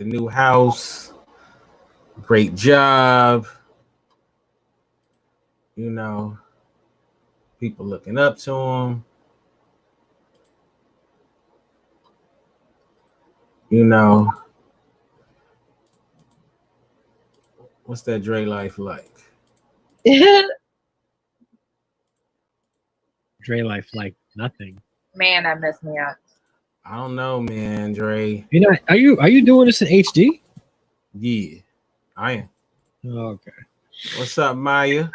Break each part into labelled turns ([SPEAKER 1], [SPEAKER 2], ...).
[SPEAKER 1] the new house. Great job. You know, people looking up to him. You know, what's that Dre life like?
[SPEAKER 2] Dre life like nothing.
[SPEAKER 3] Man, that messed me up.
[SPEAKER 1] I don't know, man, Dre.
[SPEAKER 2] You know, are you doing this in HD?
[SPEAKER 1] Yeah, I am.
[SPEAKER 2] Okay.
[SPEAKER 1] What's up, Maya?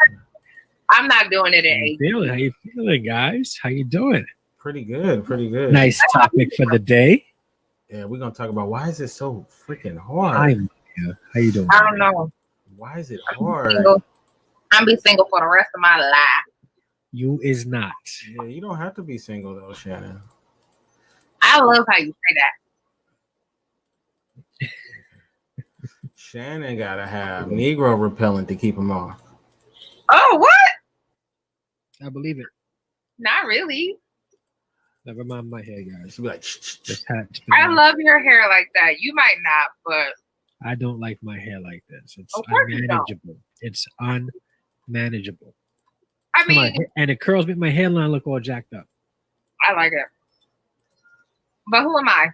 [SPEAKER 3] I'm not doing it in 8.
[SPEAKER 2] How you feeling, guys? How you doing?
[SPEAKER 1] Pretty good, pretty good.
[SPEAKER 2] Nice topic for the day.
[SPEAKER 1] Yeah, we're gonna talk about why is it so freaking hard?
[SPEAKER 2] How you doing?
[SPEAKER 3] I don't know.
[SPEAKER 1] Why is it hard?
[SPEAKER 3] I'm be single for the rest of my life.
[SPEAKER 2] You is not.
[SPEAKER 1] Yeah, you don't have to be single though, Shannon.
[SPEAKER 3] I love how you say that.
[SPEAKER 1] Shannon gotta have Negro repellent to keep him off.
[SPEAKER 3] Oh, what?
[SPEAKER 2] I believe it.
[SPEAKER 3] Not really.
[SPEAKER 2] Never mind my hair, guys.
[SPEAKER 1] She'll be like,
[SPEAKER 2] This hat's been
[SPEAKER 3] I
[SPEAKER 2] on.
[SPEAKER 3] love your hair like that. You might not, but
[SPEAKER 2] I don't like my hair like this. It's
[SPEAKER 3] Of course you don't.
[SPEAKER 2] unmanageable. It's unmanageable.
[SPEAKER 3] I
[SPEAKER 2] Come on,
[SPEAKER 3] mean,
[SPEAKER 2] and the curls make my hairline look all jacked up.
[SPEAKER 3] I like it. But who am I?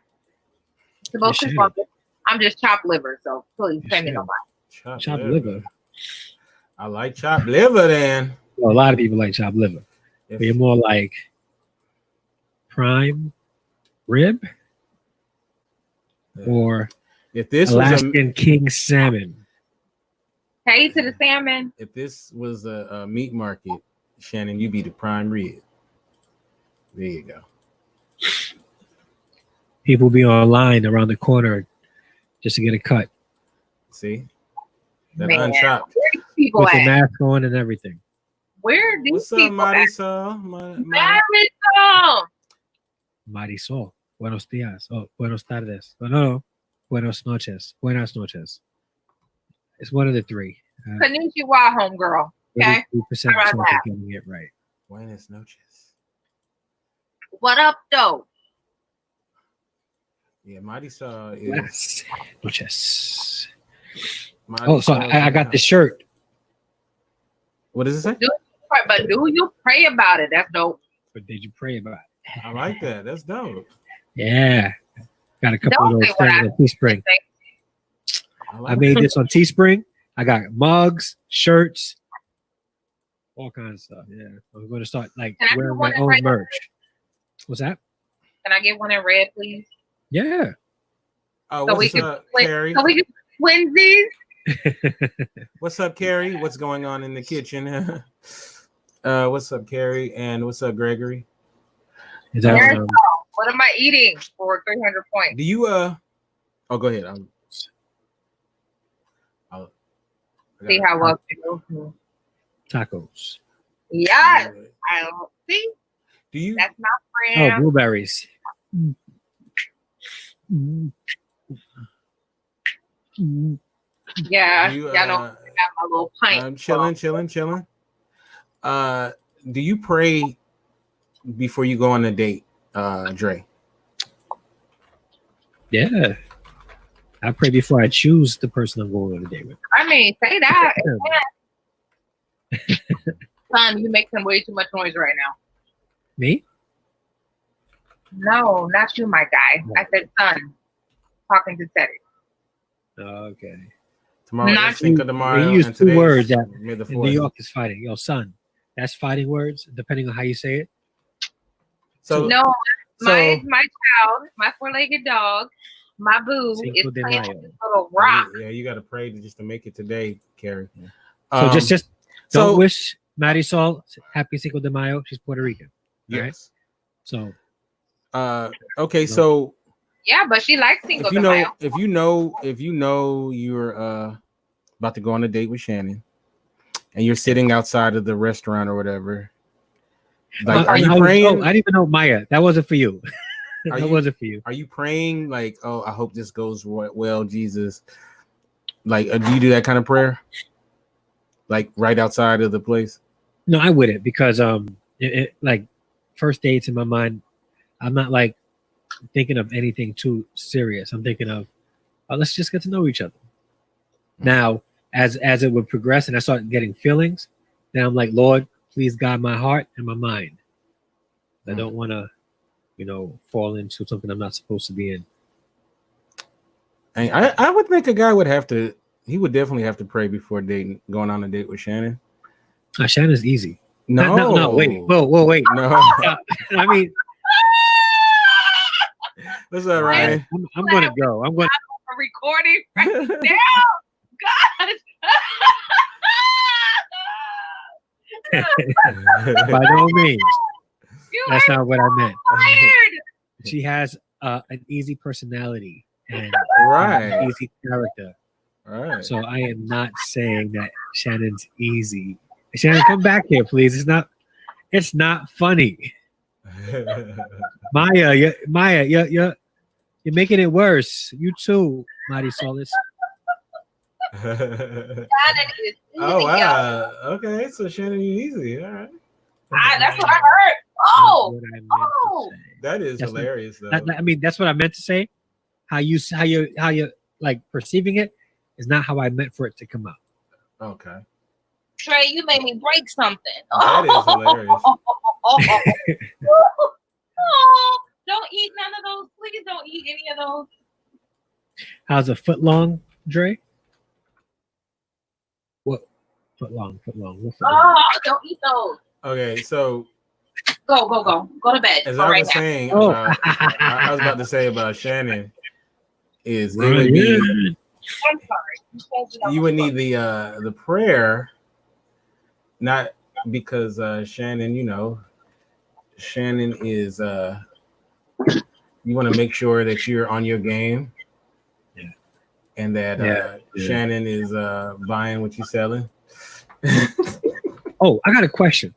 [SPEAKER 3] The most
[SPEAKER 2] You're
[SPEAKER 3] responsible. I'm just chopped liver, so please pay me
[SPEAKER 2] You're
[SPEAKER 3] no mind.
[SPEAKER 2] Chopped liver.
[SPEAKER 1] I like chopped liver then.
[SPEAKER 2] Well, a lot of people like chopped liver.
[SPEAKER 1] If-
[SPEAKER 2] But you're more like prime rib or
[SPEAKER 1] If this was
[SPEAKER 2] Alaskan king salmon.
[SPEAKER 3] Hey to the salmon.
[SPEAKER 1] a meat market, Shannon, you'd be the prime rib. There you go.
[SPEAKER 2] People be online around the corner just to get a cut
[SPEAKER 1] See? That
[SPEAKER 3] Man,
[SPEAKER 1] unchopped.
[SPEAKER 3] where these people
[SPEAKER 2] with the
[SPEAKER 3] at?
[SPEAKER 2] mask on and everything.
[SPEAKER 3] Where these
[SPEAKER 1] What's up,
[SPEAKER 3] people at?
[SPEAKER 1] Marisol?
[SPEAKER 3] Marisol.
[SPEAKER 2] Marisol. Buenos días. Oh, buenos tardes. Oh, no. Buenos noches. Buenas noches. It's one of the three.
[SPEAKER 3] Konnichiwa, homegirl. Okay.
[SPEAKER 2] 33%
[SPEAKER 3] How about
[SPEAKER 2] chance of
[SPEAKER 3] that?
[SPEAKER 2] getting it right.
[SPEAKER 1] Buenas noches.
[SPEAKER 3] What up, though?
[SPEAKER 1] Yeah, Marisol is.
[SPEAKER 2] Buenas noches.
[SPEAKER 1] Marisol
[SPEAKER 2] Oh, so I got this shirt.
[SPEAKER 1] What does it say?
[SPEAKER 3] But do you pray about it? That's dope.
[SPEAKER 2] But did you pray about it?
[SPEAKER 1] I like that. That's dope.
[SPEAKER 2] Yeah. Got a couple
[SPEAKER 3] Don't
[SPEAKER 2] of
[SPEAKER 3] say
[SPEAKER 2] those
[SPEAKER 3] what
[SPEAKER 2] things on Teespring. I made this on Teespring. I got mugs, shirts, all kinds of stuff. Yeah. I'm going to start like
[SPEAKER 3] Can I
[SPEAKER 2] wearing
[SPEAKER 3] get
[SPEAKER 2] my
[SPEAKER 3] one
[SPEAKER 2] own
[SPEAKER 3] right now?
[SPEAKER 2] merch. What's that?
[SPEAKER 3] Can I get one in red, please?
[SPEAKER 2] Yeah.
[SPEAKER 1] Oh,
[SPEAKER 3] So we
[SPEAKER 1] what's
[SPEAKER 3] can
[SPEAKER 1] up,
[SPEAKER 3] split-
[SPEAKER 1] Carrie?
[SPEAKER 3] So we can twinsies.
[SPEAKER 1] What's up, Carrie? What's going on in the kitchen? What's up, Carrie? And what's up, Gregory?
[SPEAKER 2] Is that
[SPEAKER 3] There's What am I eating for 300 points?
[SPEAKER 1] Do you oh, go ahead.
[SPEAKER 3] See how well you do.
[SPEAKER 2] tacos?
[SPEAKER 3] Yes. I don't see.
[SPEAKER 1] Do you?
[SPEAKER 3] That's my
[SPEAKER 2] Oh,
[SPEAKER 3] friend.
[SPEAKER 2] blueberries.
[SPEAKER 3] Yeah.
[SPEAKER 1] Do you,
[SPEAKER 3] Y'all know I got my little pint.
[SPEAKER 1] I'm chilling. Do you pray before you go on a date, Dre?
[SPEAKER 2] Yeah. I pray before I choose the person I'm going on a date with.
[SPEAKER 3] I mean, say that. Son, you making way too much noise right now.
[SPEAKER 2] Me?
[SPEAKER 3] No, not you, my guy. I said son. Talking to Teddy.
[SPEAKER 2] Okay.
[SPEAKER 1] Tomorrow
[SPEAKER 3] Not
[SPEAKER 1] is Cinco de Mayo.
[SPEAKER 2] We use
[SPEAKER 1] and
[SPEAKER 2] two
[SPEAKER 1] today's
[SPEAKER 2] words that
[SPEAKER 1] May the
[SPEAKER 2] in New
[SPEAKER 1] 4th.
[SPEAKER 2] York is fighting. Yo, son. That's fighting words, depending on how you say it.
[SPEAKER 1] So
[SPEAKER 3] No, my
[SPEAKER 1] so
[SPEAKER 3] child, my four-legged dog, my boo
[SPEAKER 2] Cinco
[SPEAKER 3] is
[SPEAKER 2] de
[SPEAKER 3] playing
[SPEAKER 2] Mayo.
[SPEAKER 3] with this little rock.
[SPEAKER 1] yeah, you got to pray just to make it today, Carrie.
[SPEAKER 2] So just
[SPEAKER 1] so-
[SPEAKER 2] don't wish Marisol happy Cinco de Mayo. She's Puerto Rican.
[SPEAKER 1] yes.
[SPEAKER 2] So
[SPEAKER 1] Okay, so
[SPEAKER 3] Yeah, but she likes Cinco
[SPEAKER 1] if
[SPEAKER 3] de
[SPEAKER 1] you know
[SPEAKER 3] Mayo.
[SPEAKER 1] if you know you're about to go on a date with Shannon and you're sitting outside of the restaurant or whatever, like are you praying?
[SPEAKER 2] I didn't even know Maya. That wasn't for you.
[SPEAKER 1] Are
[SPEAKER 2] That
[SPEAKER 1] you-
[SPEAKER 2] wasn't for you.
[SPEAKER 1] Are you praying like, oh, I hope this goes well, Jesus? Like, do you do that kind of prayer? Like right outside of the place?
[SPEAKER 2] No, I wouldn't because like first dates in my mind, I'm not like thinking of anything too serious. I'm thinking of let's just get to know each other. Now, as it would progress and I started getting feelings, then I'm like, Lord, please guide my heart and my mind. I don't want to, fall into something I'm not supposed to be in.
[SPEAKER 1] I would think a guy would definitely have to pray before going on a date with Shannon.
[SPEAKER 2] Shannon's easy.
[SPEAKER 1] No,
[SPEAKER 2] wait. Whoa, wait.
[SPEAKER 1] No.
[SPEAKER 2] I mean,
[SPEAKER 1] what's up, Ryan?
[SPEAKER 2] I'm going to go. I'm
[SPEAKER 3] recording right now. God.
[SPEAKER 2] By no means. That's
[SPEAKER 3] are
[SPEAKER 2] not what I meant.
[SPEAKER 3] fired.
[SPEAKER 2] She has an easy personality and
[SPEAKER 1] Right.
[SPEAKER 2] an easy character.
[SPEAKER 1] Right.
[SPEAKER 2] So I am not saying that Shannon's easy. Shannon, come back here, please. It's not funny. Maya, you're making it worse. You too, Mighty Solace.
[SPEAKER 3] Shannon is
[SPEAKER 1] Oh
[SPEAKER 3] easy,
[SPEAKER 1] wow. Okay, so Shannon, you easy. All right.
[SPEAKER 3] that's what I heard. Oh,
[SPEAKER 2] That's what I meant to say.
[SPEAKER 1] That is
[SPEAKER 2] That's
[SPEAKER 1] hilarious, though.
[SPEAKER 2] I mean, that's what I meant to say. How you like perceiving it is not how I meant for it to come out.
[SPEAKER 1] Okay.
[SPEAKER 3] Trey, you made me break something.
[SPEAKER 1] That is hilarious.
[SPEAKER 3] Oh, don't eat none of those. Please don't eat any of those.
[SPEAKER 2] How's a foot long, Dre? What foot long? What foot long?
[SPEAKER 3] Oh, don't eat those.
[SPEAKER 1] Okay, so
[SPEAKER 3] Go to bed.
[SPEAKER 1] as
[SPEAKER 3] Go
[SPEAKER 1] I
[SPEAKER 3] right
[SPEAKER 1] was
[SPEAKER 3] now.
[SPEAKER 1] saying,
[SPEAKER 2] Oh.
[SPEAKER 1] I was about to say about Shannon is it
[SPEAKER 2] Right,
[SPEAKER 1] would be
[SPEAKER 3] I'm sorry.
[SPEAKER 1] you would need the prayer, not because Shannon, Shannon is you want to make sure that you're on your game,
[SPEAKER 2] Yeah.
[SPEAKER 1] and that
[SPEAKER 2] Yeah.
[SPEAKER 1] Shannon is buying what you're selling.
[SPEAKER 2] Oh, I got a question.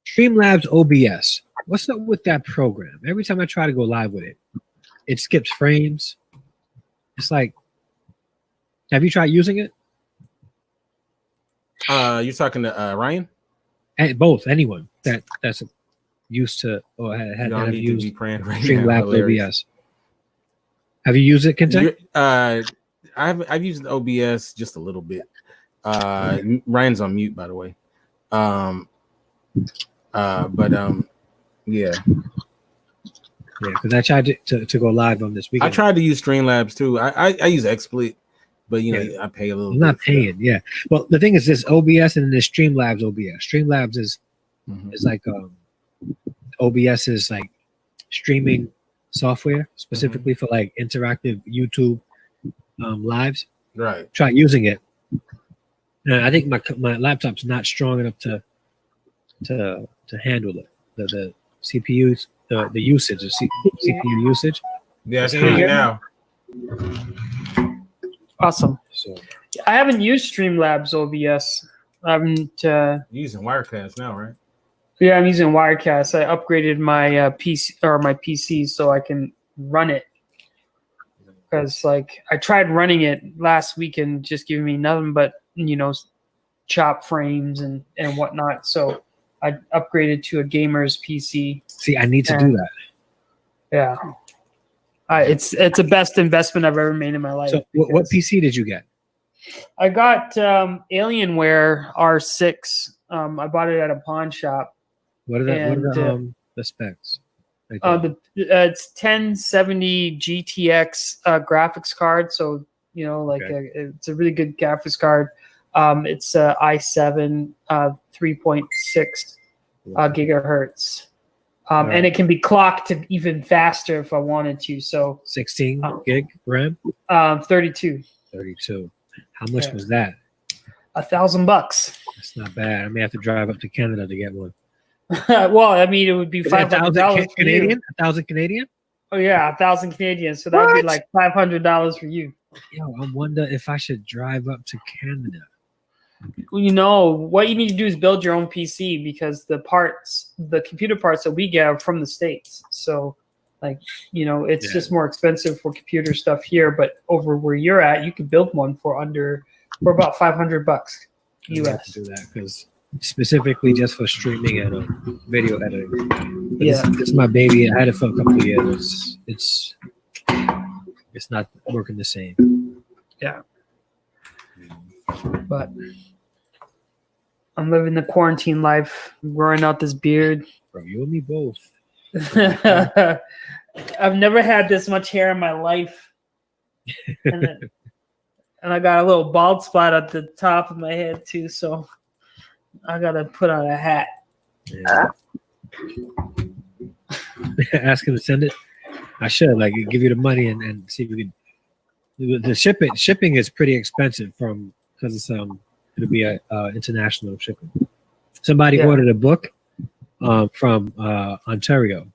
[SPEAKER 2] Streamlabs OBS. What's up with that program? Every time I try to go live with it, it skips frames. It's like, have you tried using it?
[SPEAKER 1] You're talking to Ryan?
[SPEAKER 2] And both, anyone that's used to or
[SPEAKER 1] You
[SPEAKER 2] have
[SPEAKER 1] don't need to
[SPEAKER 2] used
[SPEAKER 1] be praying right now.
[SPEAKER 2] Streamlabs
[SPEAKER 1] Hilarious.
[SPEAKER 2] OBS. Have you used it, Kente?
[SPEAKER 1] I've used OBS just a little bit. Ryan's on mute, by the way. Yeah.
[SPEAKER 2] Yeah, because I tried to go live on this weekend.
[SPEAKER 1] I tried to use Streamlabs too. I use XSplit, but
[SPEAKER 2] Yeah.
[SPEAKER 1] I pay a little.
[SPEAKER 2] I'm not
[SPEAKER 1] bit for that.
[SPEAKER 2] paying. Yeah. Well, the thing is, this OBS and this Streamlabs OBS. Streamlabs is
[SPEAKER 1] Mhm.
[SPEAKER 2] like OBS is like streaming software specifically for like interactive YouTube lives.
[SPEAKER 1] Right.
[SPEAKER 2] Try using it. I think my laptop's not strong enough to handle it. The CPUs, the usage, CPU usage.
[SPEAKER 1] Yeah, I
[SPEAKER 2] Can
[SPEAKER 1] see
[SPEAKER 2] you
[SPEAKER 1] you
[SPEAKER 2] hear
[SPEAKER 1] now.
[SPEAKER 4] Awesome.
[SPEAKER 2] So
[SPEAKER 4] I haven't used Streamlabs OBS. I haven't.
[SPEAKER 1] You're using Wirecast now, right?
[SPEAKER 4] Yeah, I'm using Wirecast. I upgraded my PC so I can run it. Because I tried running it last week and just giving me nothing but chop frames and whatnot. So I upgraded to a gamer's PC.
[SPEAKER 2] see, I need to do that.
[SPEAKER 4] Yeah. It's the best investment I've ever made in my life.
[SPEAKER 2] So what PC did you get?
[SPEAKER 4] I got Alienware R6. I bought it at a pawn shop.
[SPEAKER 2] What are the specs? Right there.
[SPEAKER 4] It's 1070 GTX graphics card. So it's a really good graphics card. It's i7 3.6 gigahertz.
[SPEAKER 2] Right.
[SPEAKER 4] And it can be clocked to even faster if I wanted to. So
[SPEAKER 2] 16 gig RAM,
[SPEAKER 4] 32.
[SPEAKER 2] 32. How much
[SPEAKER 4] Yeah.
[SPEAKER 2] was that?
[SPEAKER 4] $1,000.
[SPEAKER 2] That's not bad. I may have to drive up to Canada to get one.
[SPEAKER 4] Well, I mean, it would be $500
[SPEAKER 2] Canadian. 1,000 Canadian.
[SPEAKER 4] Oh yeah, 1,000 Canadian. So that would be like $500 for you.
[SPEAKER 2] Yo, I wonder if I should drive up to Canada.
[SPEAKER 4] Well, what you need to do is build your own PC because the computer parts that we get are from the States. So, it's just more expensive for computer stuff here. But over where you're at, you can build one for about $500
[SPEAKER 2] I have
[SPEAKER 4] US.
[SPEAKER 2] to do that because specifically just for streaming and video editing. But
[SPEAKER 4] Yeah.
[SPEAKER 2] this is my baby. I had it for a couple of years. It's it's not working the same.
[SPEAKER 4] But I'm living the quarantine life, growing out this beard.
[SPEAKER 2] Bro, you and me both.
[SPEAKER 4] I've never had this much hair in my life. And I got a little bald spot at the top of my head too, so I gotta put on a hat.
[SPEAKER 2] Yeah. Ask him to send it. I should like give you the money and see if we can. The shipping is pretty expensive because it's it'll be a international shipping. Somebody ordered a book from Ontario,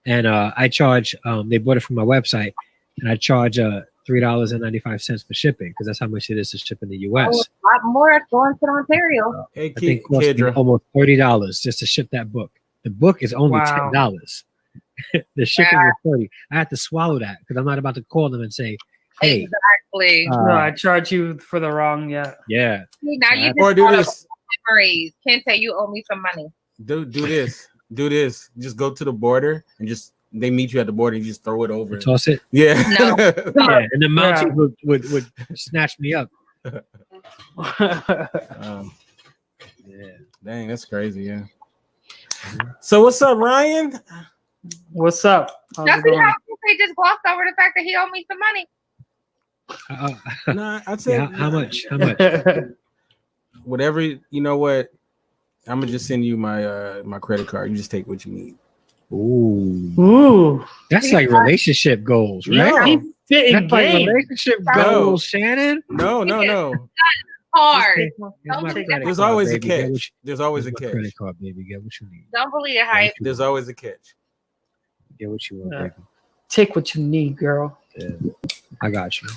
[SPEAKER 2] and I charge. They bought it from my website, and I charge $3.95 for shipping because that's how much it is to ship in the U.S.
[SPEAKER 3] Oh, a lot more going to Ontario.
[SPEAKER 1] Hey,
[SPEAKER 2] I think it cost me
[SPEAKER 1] Kedra.
[SPEAKER 2] almost $30 just to ship that book. The book is only
[SPEAKER 4] Wow.
[SPEAKER 2] $10. The shipping is $30. I had to swallow that because I'm not about to call them and say, "Hey,
[SPEAKER 3] Exactly.
[SPEAKER 4] No, I charge you for the wrong. Yeah.
[SPEAKER 2] yeah,
[SPEAKER 3] See, now you
[SPEAKER 1] Or
[SPEAKER 3] just
[SPEAKER 1] do
[SPEAKER 3] brought up
[SPEAKER 1] this.
[SPEAKER 3] memories. Kente, you owe me some money.
[SPEAKER 1] Do this. Do this. Just go to the border and just they meet you at the border. And you just throw it over.
[SPEAKER 2] toss it."
[SPEAKER 1] Yeah.
[SPEAKER 3] No.
[SPEAKER 2] Yeah, and the Mounties would snatch me up. Yeah.
[SPEAKER 1] Dang, that's crazy. Yeah. So what's up, Ryan?
[SPEAKER 4] What's up? How's
[SPEAKER 3] That's
[SPEAKER 4] it going?
[SPEAKER 3] how they just glossed over the fact that he owed me some money.
[SPEAKER 1] Nah, I'd say
[SPEAKER 2] Yeah, how much? How much?
[SPEAKER 1] whatever. You know what? I'm gonna just send you my my credit card. You just take what you need.
[SPEAKER 2] Ooh,
[SPEAKER 4] Ooh,
[SPEAKER 2] that's like relationship goals, right?
[SPEAKER 1] No.
[SPEAKER 4] he's fitting
[SPEAKER 2] That's like
[SPEAKER 4] game.
[SPEAKER 2] relationship
[SPEAKER 1] No.
[SPEAKER 2] goals, Shannon.
[SPEAKER 1] No.
[SPEAKER 3] Hard.
[SPEAKER 2] Here's my
[SPEAKER 3] Don't
[SPEAKER 2] credit
[SPEAKER 3] take
[SPEAKER 1] There's
[SPEAKER 2] card,
[SPEAKER 1] always a
[SPEAKER 2] baby. Get what
[SPEAKER 1] catch. There's always a
[SPEAKER 2] here's my
[SPEAKER 1] catch.
[SPEAKER 2] credit card, baby. Get what you need.
[SPEAKER 3] Don't believe the hype.
[SPEAKER 1] There's always a catch.
[SPEAKER 2] Get what you want,
[SPEAKER 4] Yeah.
[SPEAKER 2] baby.
[SPEAKER 4] Take what you need, girl.
[SPEAKER 2] Yeah. I got you.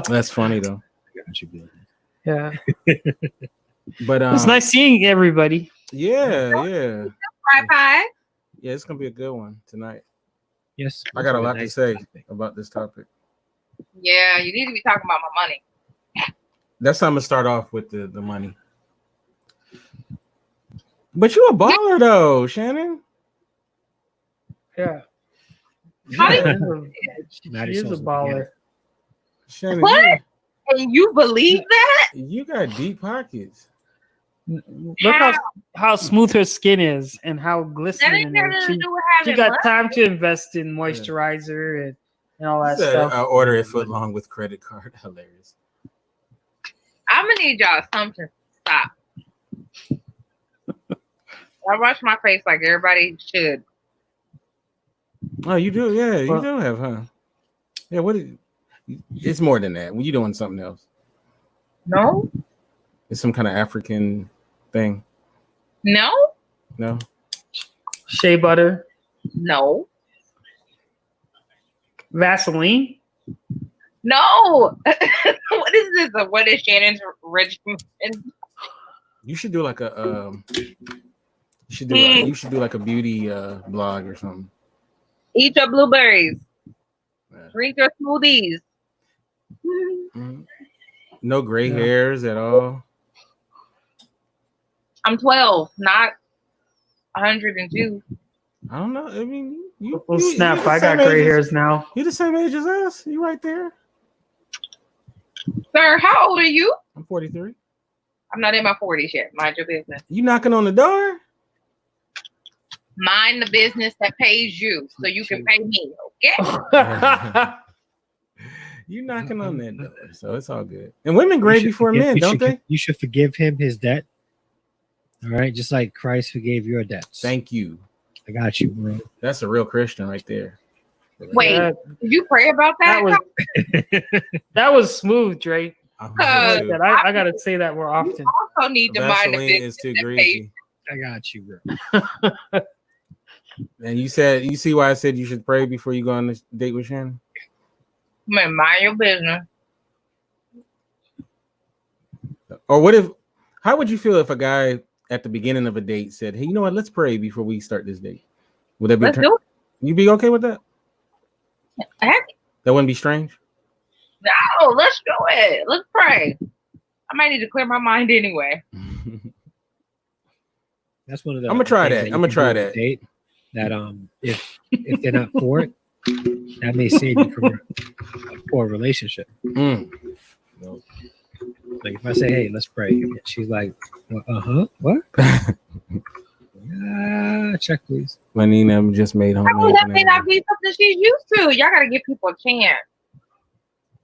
[SPEAKER 1] That's funny though.
[SPEAKER 2] I got you, baby.
[SPEAKER 4] Yeah,
[SPEAKER 1] But
[SPEAKER 4] it's nice seeing everybody.
[SPEAKER 1] Yeah.
[SPEAKER 3] Right pie.
[SPEAKER 1] Yeah, it's gonna be a good one tonight.
[SPEAKER 2] Yes,
[SPEAKER 1] I got a
[SPEAKER 2] that's
[SPEAKER 1] lot
[SPEAKER 2] really
[SPEAKER 1] to
[SPEAKER 2] nice
[SPEAKER 1] say
[SPEAKER 2] topic.
[SPEAKER 1] about this topic.
[SPEAKER 3] Yeah, you need to be talking about my money.
[SPEAKER 1] That's how I'm gonna start off with the money. But you a baller though, Shannon.
[SPEAKER 4] Yeah,
[SPEAKER 3] How do
[SPEAKER 1] Yeah.
[SPEAKER 4] she
[SPEAKER 2] Maddie
[SPEAKER 4] is a
[SPEAKER 2] Sosa
[SPEAKER 4] baller.
[SPEAKER 1] Shannon,
[SPEAKER 3] What? And you believe that?
[SPEAKER 1] you got deep pockets.
[SPEAKER 4] Look how smooth her skin is and how
[SPEAKER 3] That
[SPEAKER 4] glistening
[SPEAKER 3] ain't
[SPEAKER 4] it
[SPEAKER 3] nothing
[SPEAKER 4] is.
[SPEAKER 3] to
[SPEAKER 4] She,
[SPEAKER 3] do with
[SPEAKER 4] she
[SPEAKER 3] having
[SPEAKER 4] got
[SPEAKER 3] money.
[SPEAKER 4] time to invest in moisturizer and all that
[SPEAKER 1] Said,
[SPEAKER 4] stuff.
[SPEAKER 1] I order a foot long with credit card. Hilarious.
[SPEAKER 3] I'm gonna need y'all assumptions to stop. I wash my face like everybody should.
[SPEAKER 1] Oh, you do? Yeah, you
[SPEAKER 4] Well-
[SPEAKER 1] do have, huh? Yeah, it's more than that. When you doing something else.
[SPEAKER 3] No,
[SPEAKER 1] It's some kind of African thing.
[SPEAKER 3] no,
[SPEAKER 1] No?
[SPEAKER 4] Shea butter,
[SPEAKER 3] no,
[SPEAKER 4] Vaseline.
[SPEAKER 3] no. What is this? What is Shannon's regimen?
[SPEAKER 1] You should do like a you should do like a beauty blog or something.
[SPEAKER 3] Eat your blueberries.
[SPEAKER 1] Yeah.
[SPEAKER 3] Drink your smoothies.
[SPEAKER 1] Mhm. No gray
[SPEAKER 4] Yeah.
[SPEAKER 1] hairs at all.
[SPEAKER 3] I'm 12, not 102.
[SPEAKER 1] I don't know. I mean, you
[SPEAKER 4] Oh
[SPEAKER 1] you-
[SPEAKER 4] snap!
[SPEAKER 1] you the
[SPEAKER 4] I got
[SPEAKER 1] same
[SPEAKER 4] gray
[SPEAKER 1] age as-
[SPEAKER 4] hairs now.
[SPEAKER 1] You the same age as us. You right there.
[SPEAKER 3] Sir, how old are you?
[SPEAKER 1] I'm 43.
[SPEAKER 3] I'm not in my 40s yet. Mind your business.
[SPEAKER 1] You knocking on the door?
[SPEAKER 3] Mind the business that pays you so you can pay me, okay?
[SPEAKER 1] You knocking on that door, so it's all good. And women gray before men, don't they?
[SPEAKER 2] You should forgive him his debt. All right, just like Christ forgave your debts.
[SPEAKER 1] Thank you.
[SPEAKER 2] I got you, bro.
[SPEAKER 1] That's a real Christian right there.
[SPEAKER 3] Wait,
[SPEAKER 4] That,
[SPEAKER 3] did you pray about that?
[SPEAKER 4] that was smooth, Drake.
[SPEAKER 1] I'm
[SPEAKER 3] Uh,
[SPEAKER 1] too.
[SPEAKER 4] I gotta say that more
[SPEAKER 3] You
[SPEAKER 4] often.
[SPEAKER 3] also need to mind the
[SPEAKER 1] Vaseline
[SPEAKER 3] business
[SPEAKER 1] is too
[SPEAKER 3] that pays
[SPEAKER 1] greasy.
[SPEAKER 2] I got you, bro.
[SPEAKER 1] And you see why I said you should pray before you go on this date with Shannon?
[SPEAKER 3] Man, mind your business.
[SPEAKER 1] Or how would you feel if a guy at the beginning of a date said, "Hey, you know what? Let's pray before we start this date." Would that be
[SPEAKER 3] Let's do it.
[SPEAKER 1] you be okay with that?
[SPEAKER 3] Heck,
[SPEAKER 1] That wouldn't be strange.
[SPEAKER 3] no, let's do it. Let's pray. I might need to clear my mind anyway.
[SPEAKER 2] That's one of the.
[SPEAKER 1] I'ma try
[SPEAKER 2] things
[SPEAKER 1] that.
[SPEAKER 2] you
[SPEAKER 1] I'ma
[SPEAKER 2] can
[SPEAKER 1] try
[SPEAKER 2] do on a
[SPEAKER 1] that.
[SPEAKER 2] Date, that if they're not for it, that may save you from a poor relationship.
[SPEAKER 1] Mm.
[SPEAKER 2] Like if I say, "Hey, let's pray," and she's like, well, what? Check please.
[SPEAKER 1] Lanina just made
[SPEAKER 3] How
[SPEAKER 1] homemade
[SPEAKER 3] that may
[SPEAKER 1] banana.
[SPEAKER 3] not be something she's used to. Y'all gotta give people a chance.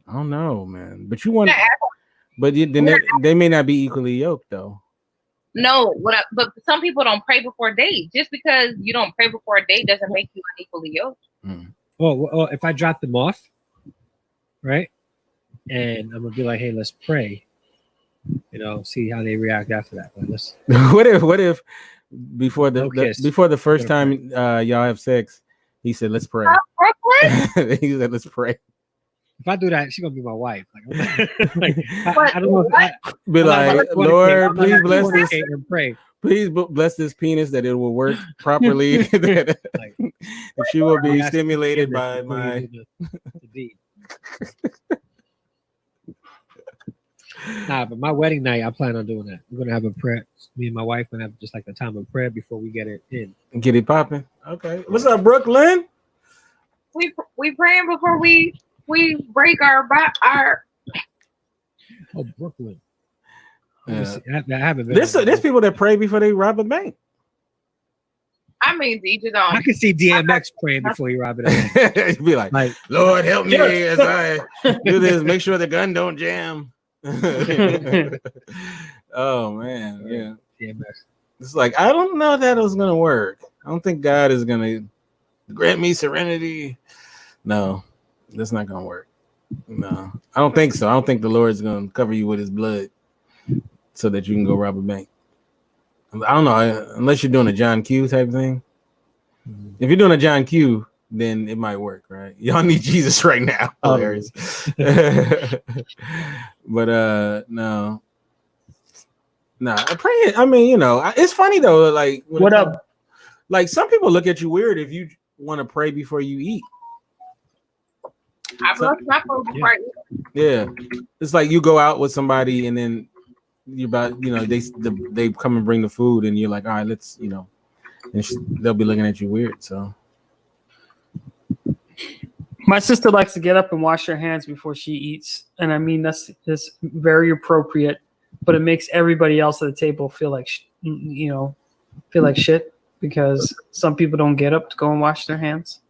[SPEAKER 1] I don't know, man. But you want,
[SPEAKER 3] Yeah.
[SPEAKER 1] but then they may not be equally yoked, though.
[SPEAKER 3] No, but some people don't pray before a date. Just because you don't pray before a date doesn't make you unequally yoked.
[SPEAKER 2] Well, if I drop them off, right, and I'm gonna be like, "Hey, let's pray," see how they react after that. Like, let's.
[SPEAKER 1] what if before the
[SPEAKER 2] kiss.
[SPEAKER 1] before the first time y'all have sex, he said, "Let's pray."
[SPEAKER 3] Brooklyn?
[SPEAKER 1] He said, "Let's pray."
[SPEAKER 2] If I do that, she's gonna be my wife. Like,
[SPEAKER 3] What?
[SPEAKER 2] I don't know.
[SPEAKER 1] Be like, Lord, please bless this.
[SPEAKER 2] And pray.
[SPEAKER 1] Please bless this penis that it will work properly. That she will be stimulated by my.
[SPEAKER 2] The deed. Nah, but my wedding night, I plan on doing that. We're gonna have a prayer. Me and my wife gonna have just like a time of prayer before we get it in.
[SPEAKER 1] Get it popping. Okay. What's up, Brooklyn?
[SPEAKER 3] We praying before we break our.
[SPEAKER 2] Oh, Brooklyn.
[SPEAKER 1] Yeah.
[SPEAKER 2] I haven't been.
[SPEAKER 1] There's people that pray before they rob a bank.
[SPEAKER 3] I mean, to each his own.
[SPEAKER 2] I can see DMX praying before he rob it.
[SPEAKER 1] He'd be like, Lord, help me as I do this. Make sure the gun don't jam. Oh man, yeah.
[SPEAKER 2] DMX.
[SPEAKER 1] It's like I don't know if that was gonna work. I don't think God is gonna grant me serenity. No, that's not gonna work. No, I don't think so. I don't think the Lord's gonna cover you with His blood so that you can go rob a bank. I don't know, unless you're doing a John Q type thing. If you're doing a John Q, then it might work, right? Y'all need Jesus right now. Hilarious. But no, praying. I mean, it's funny though. Like,
[SPEAKER 4] what up?
[SPEAKER 1] Like some people look at you weird if you want to pray before you eat.
[SPEAKER 3] I bless my food before I eat.
[SPEAKER 1] Yeah, it's like you go out with somebody and then you're about, they come and bring the food and you're like, all right, let's, and they'll be looking at you weird. So
[SPEAKER 4] My sister likes to get up and wash her hands before she eats, and I mean that's very appropriate. But it makes everybody else at the table feel like shit because some people don't get up to go and wash their hands.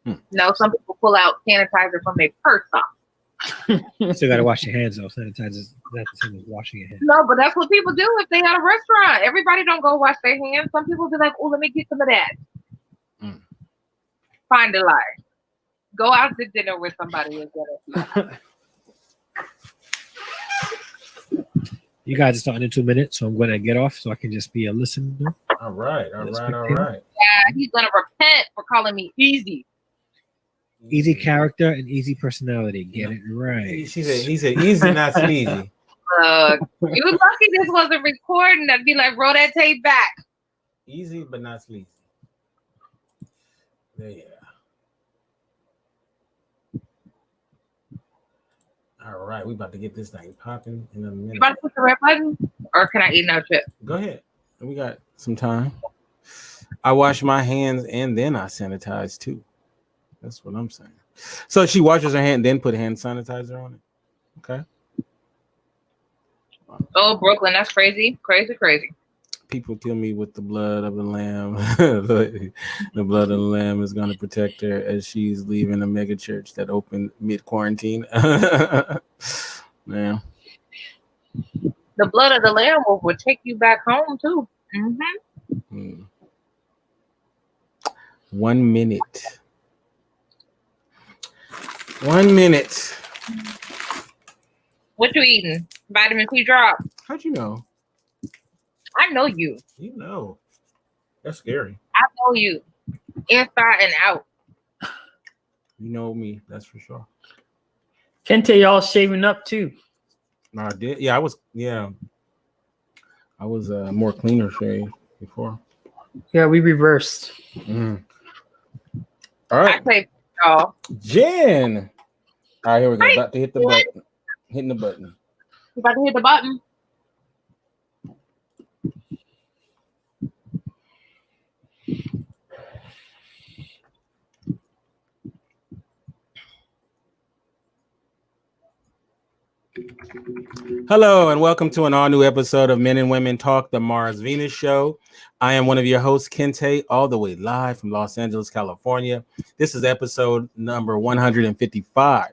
[SPEAKER 3] No, some people pull out sanitizer from their purse.
[SPEAKER 2] Still gotta wash your hands though. Sanitizer's not the same as washing your hands.
[SPEAKER 3] No, but that's what people do if they at a restaurant. Everybody don't go wash their hands. Some people be like, "Oh, let me get some of that." Find a lie. Go out to dinner with somebody and get it.
[SPEAKER 2] You guys are starting in 2 minutes, so I'm going to get off so I can just be a listener.
[SPEAKER 1] all right.
[SPEAKER 3] Yeah, he's gonna repent for calling me easy.
[SPEAKER 2] Easy character and easy personality. Get it right.
[SPEAKER 1] He said easy, not sleazy.
[SPEAKER 3] You lucky this wasn't recording. I'd be like, roll that tape back.
[SPEAKER 1] Easy, but not sleazy. Yeah. All right, we about to get this thing popping in a minute.
[SPEAKER 3] You about to push the red button, or can I eat no chip?
[SPEAKER 1] Go ahead. We got some time. I wash my hands and then I sanitize too. That's what I'm saying. So she washes her hand, then put hand sanitizer on it. Okay.
[SPEAKER 3] Oh, Brooklyn, that's crazy.
[SPEAKER 1] People kill me with the blood of the lamb. The blood of the lamb is going to protect her as she's leaving a mega church that opened mid-quarantine. Man.
[SPEAKER 3] The blood of the lamb will take you back home too. Mm-hmm.
[SPEAKER 1] 1 minute. 1 minute.
[SPEAKER 3] What you eating? Vitamin C drop.
[SPEAKER 1] How'd you know?
[SPEAKER 3] I know you.
[SPEAKER 1] You know. That's scary.
[SPEAKER 3] I know you. Inside and out.
[SPEAKER 1] You know me, that's for sure.
[SPEAKER 4] Kente, y'all shaving up too.
[SPEAKER 1] No, I did. Yeah, I was. Yeah, I was more cleaner shave before.
[SPEAKER 4] Yeah, we reversed.
[SPEAKER 1] Mm. All right,
[SPEAKER 3] I say y'all.
[SPEAKER 1] Jen. All right, here we go. About to hit the button. Hitting the button.
[SPEAKER 3] You about to hit the button?
[SPEAKER 1] Hello, and welcome to an all-new episode of Men and Women Talk, the Mars Venus Show. I am one of your hosts, Kente, all the way live from Los Angeles, California. This is episode number 155.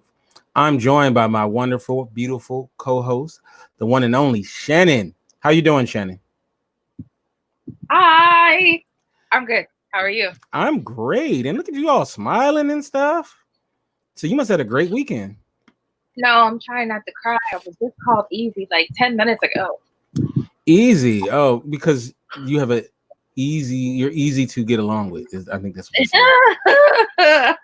[SPEAKER 1] I'm joined by my wonderful, beautiful co-host, the one and only Shannon. How you doing, Shannon?
[SPEAKER 3] Hi. I'm good. How are you?
[SPEAKER 1] I'm great. And look at you all smiling and stuff. So you must have had a great weekend.
[SPEAKER 3] No, I'm trying not to cry. I was just called easy like 10 minutes ago.
[SPEAKER 1] Easy. Oh, because you have you're easy to get along with. I think that's what you said.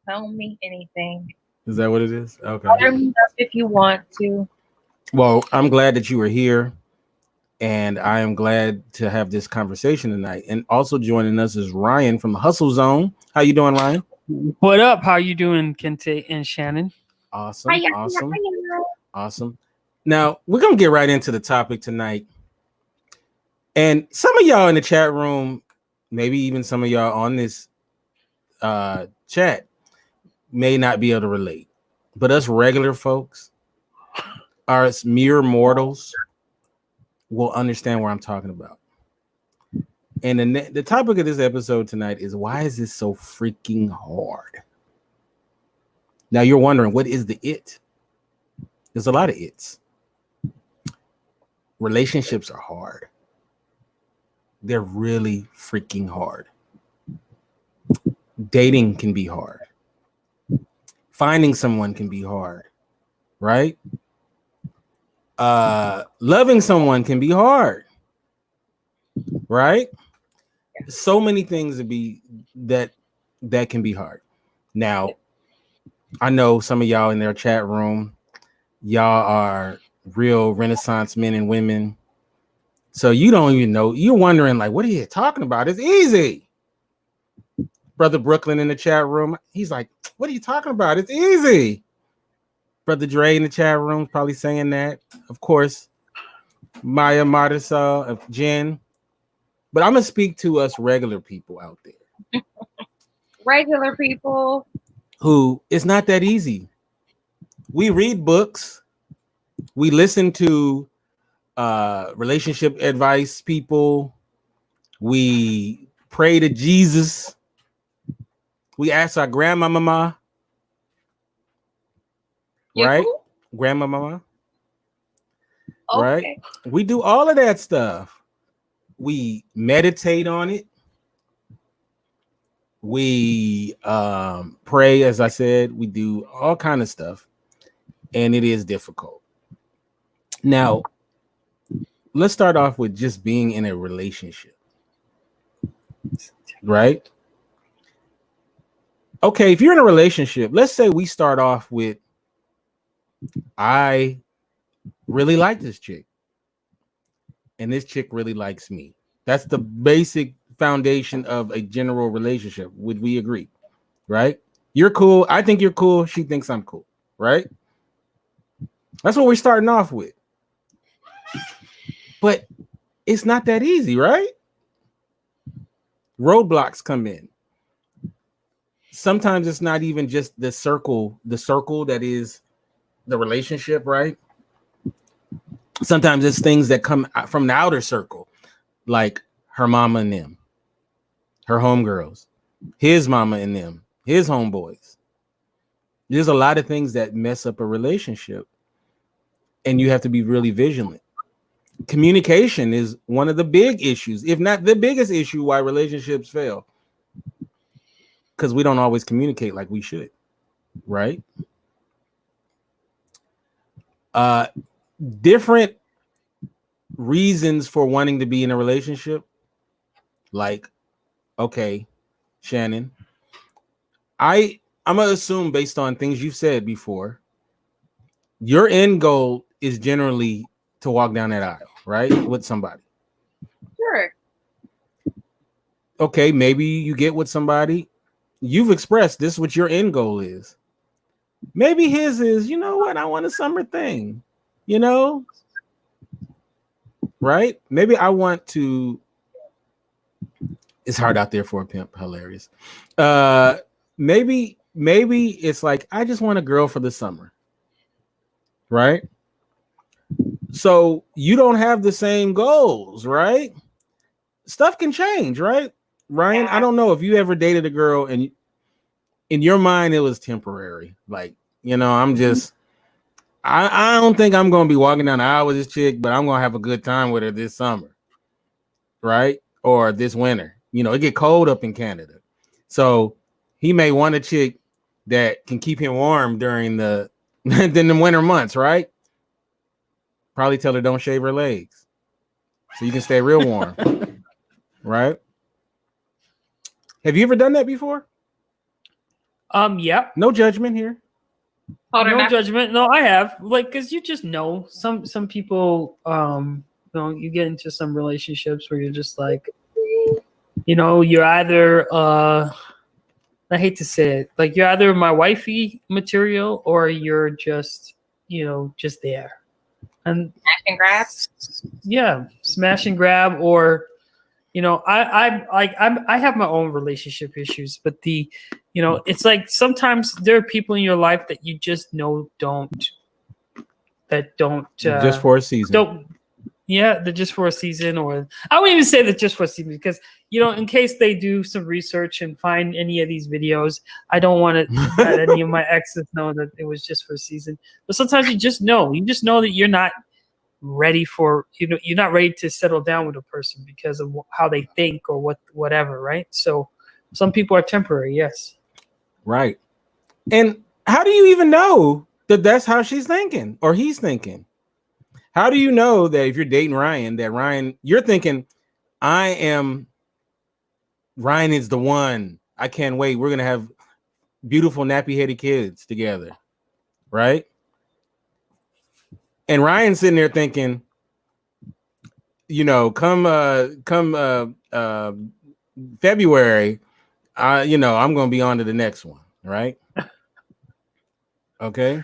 [SPEAKER 3] Tell me anything.
[SPEAKER 1] Is that what it is? Okay.
[SPEAKER 3] Butter me up if you want to.
[SPEAKER 1] Well, I'm glad that you were here, and I am glad to have this conversation tonight. And also joining us is Ryan from the Hustle Zone. How you doing, Ryan?
[SPEAKER 4] What up? How you doing, Kente and Shannon?
[SPEAKER 1] Awesome.
[SPEAKER 3] Hiya,
[SPEAKER 1] Awesome.
[SPEAKER 3] hiya.
[SPEAKER 1] Awesome. Now, we're going to get right into the topic tonight. And some of y'all in the chat room, maybe even some of y'all on this chat, may not be able to relate. But us regular folks, us mere mortals, will understand what I'm talking about. And the topic of this episode tonight is, why is this so freaking hard? Now you're wondering, what is the it? There's a lot of it's. Relationships are hard. They're really freaking hard. Dating can be hard. Finding someone can be hard, right? Loving someone can be hard, right? So many things that can be hard. Now, I know some of y'all in their chat room, y'all are real Renaissance men and women. So you don't even know. You're wondering, like, what are you talking about? It's easy. Brother Brooklyn in the chat room, he's like, what are you talking about? It's easy. Brother Dre in the chat room probably saying that. Of course, Maya Martisol, Jen. But I'm going to speak to us regular people out there.
[SPEAKER 3] Regular people.
[SPEAKER 1] Who it's not that easy. We read books. We listen to relationship advice people. We pray to Jesus. We ask our grandmama, right?
[SPEAKER 3] Cool?
[SPEAKER 1] Grandmama,
[SPEAKER 3] Okay.
[SPEAKER 1] right? We do all of that stuff. We meditate on it. We pray, as I said. We do all kind of stuff, and it is difficult. Now, let's start off with just being in a relationship, right? Okay, if you're in a relationship, let's say we start off with, I really like this chick, and this chick really likes me. That's the basic foundation of a general relationship. Would we agree? Right? You're cool. I think you're cool. She thinks I'm cool. Right? That's what we're starting off with. But it's not that easy, right? Roadblocks come in. Sometimes it's not even just the circle that is the relationship, right? Sometimes it's things that come from the outer circle, like her mama and them, her homegirls, his mama and them, his homeboys. There's a lot of things that mess up a relationship, and you have to be really vigilant. Communication is one of the big issues, if not the biggest issue, why relationships fail. Because we don't always communicate like we should, right? Different reasons for wanting to be in a relationship. Like, okay, Shannon, I'm gonna assume, based on things you've said before, your end goal is generally to walk down that aisle, right? With somebody.
[SPEAKER 3] Sure.
[SPEAKER 1] Okay, maybe you get with somebody. You've expressed this, what your end goal is. Maybe his is, you know what, I want a summer thing, you know? Right? Maybe I want to. It's hard out there for a pimp. Hilarious. Maybe it's like, I just want a girl for the summer. right? So you don't have the same goals, right? Stuff can change, right? Ryan, I don't know if you ever dated a girl and in your mind it was temporary. Like, I'm just I don't think I'm gonna be walking down the aisle with this chick, but I'm gonna have a good time with her this summer, right? Or this winter. It get cold up in Canada. So he may want a chick that can keep him warm during the winter months, right? Probably tell her don't shave her legs so you can stay real warm. Right? Have you ever done that before?
[SPEAKER 4] Yeah.
[SPEAKER 1] No judgment here.
[SPEAKER 4] No judgment. No, I have. Because you just know some people. You get into some relationships where you're just like, you're either. I hate to say it, like you're either my wifey material or you're just, just there. And
[SPEAKER 3] smash and grab.
[SPEAKER 4] Yeah, smash and grab, or I have my own relationship issues, but it's like sometimes there are people in your life that you just know don't
[SPEAKER 1] just for a season.
[SPEAKER 4] They're just for a season, or I wouldn't even say that just for a season because in case they do some research and find any of these videos, I don't want to let any of my exes know that it was just for a season. But sometimes you just know that you're not ready for you're not ready to settle down with a person because of how they think or whatever, right? So some people are temporary, yes. Right.
[SPEAKER 1] And how do you even know that that's how she's thinking or he's thinking? How do you know that if you're dating Ryan, that Ryan, you're thinking, Ryan is the one. I can't wait. We're going to have beautiful nappy-headed kids together. Right? And Ryan's sitting there thinking, come February, I'm going to be on to the next one. Right? Okay.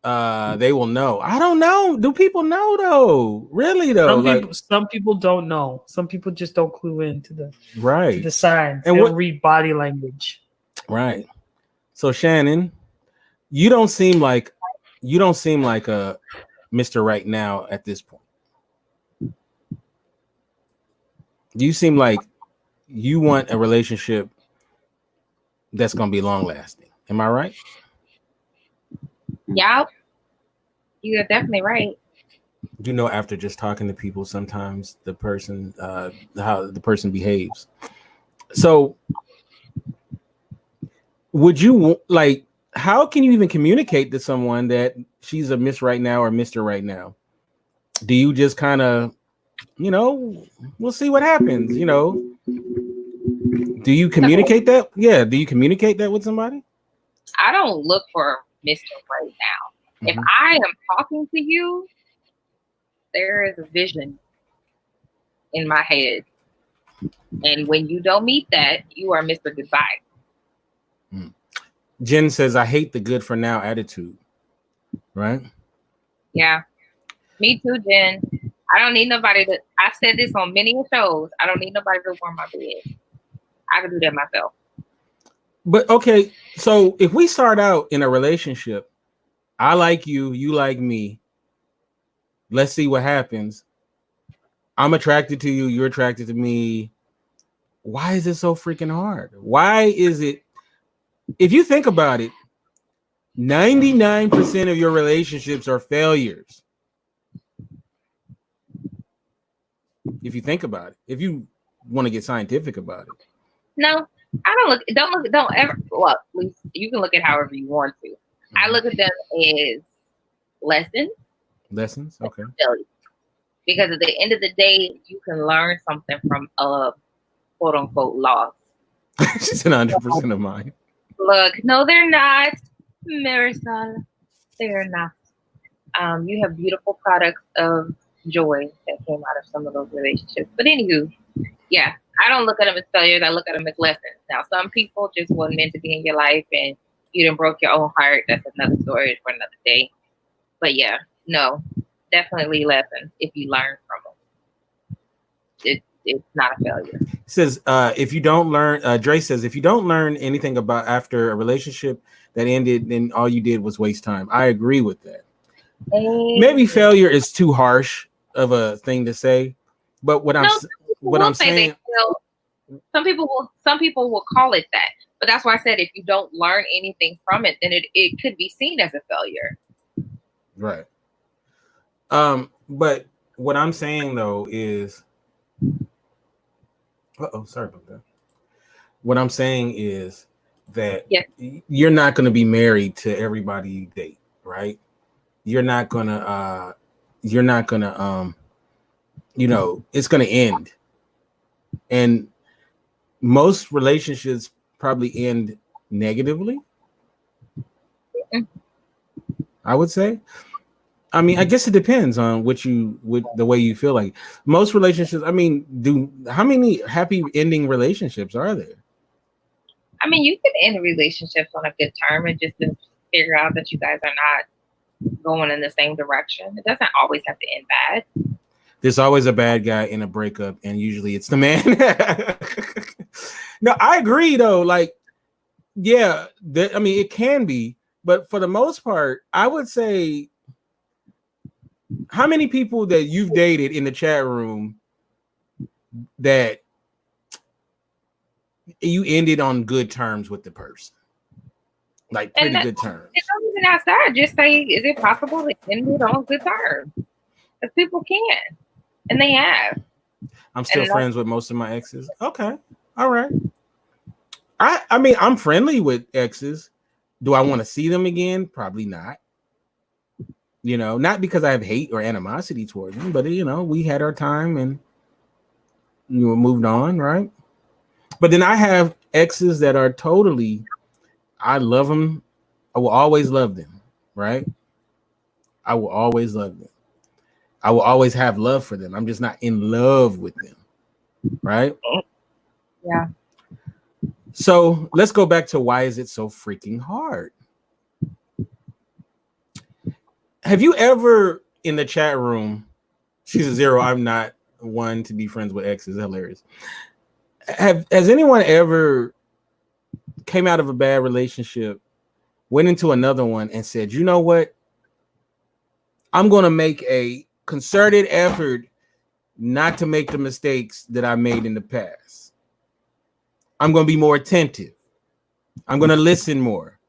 [SPEAKER 1] They will know. I don't know. Do people know though? Really though?
[SPEAKER 4] Some people don't know. Some people just don't clue into the
[SPEAKER 1] right
[SPEAKER 4] to the signs.
[SPEAKER 1] And
[SPEAKER 4] they don't read body language.
[SPEAKER 1] Right. So Shannon, you don't seem like a Mr. Right Now at this point. You seem like you want a relationship that's gonna be long lasting. Am I right?
[SPEAKER 3] Yeah, you're definitely right.
[SPEAKER 1] After just talking to people, sometimes the person, how the person behaves. So, would you how can you even communicate to someone that she's a Miss Right Now or Mr. Right Now? Do you just kind of, we'll see what happens, Do you communicate that? Yeah. Do you communicate that with somebody?
[SPEAKER 3] I don't look for Mr. Right Now. Mm-hmm. If I am talking to you, there is a vision in my head. And when you don't meet that, you are Mr. Goodbye.
[SPEAKER 1] Jen says, I hate the good for now attitude. Right?
[SPEAKER 3] Yeah. Me too, Jen. I don't need nobody to, I've said this on many shows. I don't need nobody to warm my bed. I can do that myself.
[SPEAKER 1] But okay, so if we start out in a relationship, I like you, you like me. Let's see what happens. I'm attracted to you, you're attracted to me. Why is it so freaking hard? Why is it? If you think about it, 99% of your relationships are failures. If you think about it, if you want to get scientific about it.
[SPEAKER 3] No, I don't ever. Well, at least you can look at however you want to. Mm-hmm. I look at them as lessons.
[SPEAKER 1] Lessons, okay.
[SPEAKER 3] Because at the end of the day, you can learn something from a quote unquote loss.
[SPEAKER 1] She's an 100% of mine.
[SPEAKER 3] Look, no, they're not, Marisol. They're not. You have beautiful products of joy that came out of some of those relationships. But anywho, yeah, I don't look at them as failures. I look at them as lessons. Now, some people just wasn't meant to be in your life and you done broke your own heart. That's another story for another day. But yeah, no, definitely lessons if you learn from them. it's not a failure.
[SPEAKER 1] It says if you don't learn, Dre says if you don't learn anything about after a relationship that ended, then all you did was waste time. I agree with that. Maybe failure is too harsh of a thing to say, but what I'm saying,
[SPEAKER 3] some people will call it that, but that's why I said if you don't learn anything from it, then it could be seen as a failure.
[SPEAKER 1] Right. But what I'm saying though is, sorry about that. What I'm saying is that you're not going to be married to everybody you date, right? You're not gonna, it's gonna end. And most relationships probably end negatively. I would say. I mean, I guess it depends on the way you feel like. Most relationships, I mean, how many happy ending relationships are there?
[SPEAKER 3] I mean, you can end relationships on a good term and just to figure out that you guys are not going in the same direction. It doesn't always have to end bad.
[SPEAKER 1] There's always a bad guy in a breakup, and usually it's the man. No, I agree though. Like, yeah, I mean, it can be, but for the most part, I would say, how many people that you've dated in the chat room that you ended on good terms with the person? Like pretty good terms.
[SPEAKER 3] It don't even outside. Just say, is it possible to end it on good terms? Because people can, and they have.
[SPEAKER 1] I'm still friends with most of my exes. Okay, all right. I mean, I'm friendly with exes. Do I want to see them again? Probably not. You know, not because I have hate or animosity towards them, but we had our time and moved on, right? But then I have exes that are totally, I love them. I will always love them, right? I will always love them. I will always have love for them. I'm just not in love with them, right?
[SPEAKER 3] Yeah.
[SPEAKER 1] So let's go back to why is it so freaking hard? Have you ever in the chat room, she's a zero, I'm not one to be friends with exes, hilarious. Has anyone ever came out of a bad relationship, went into another one and said, you know what? I'm going to make a concerted effort not to make the mistakes that I made in the past. I'm going to be more attentive. I'm going to listen more.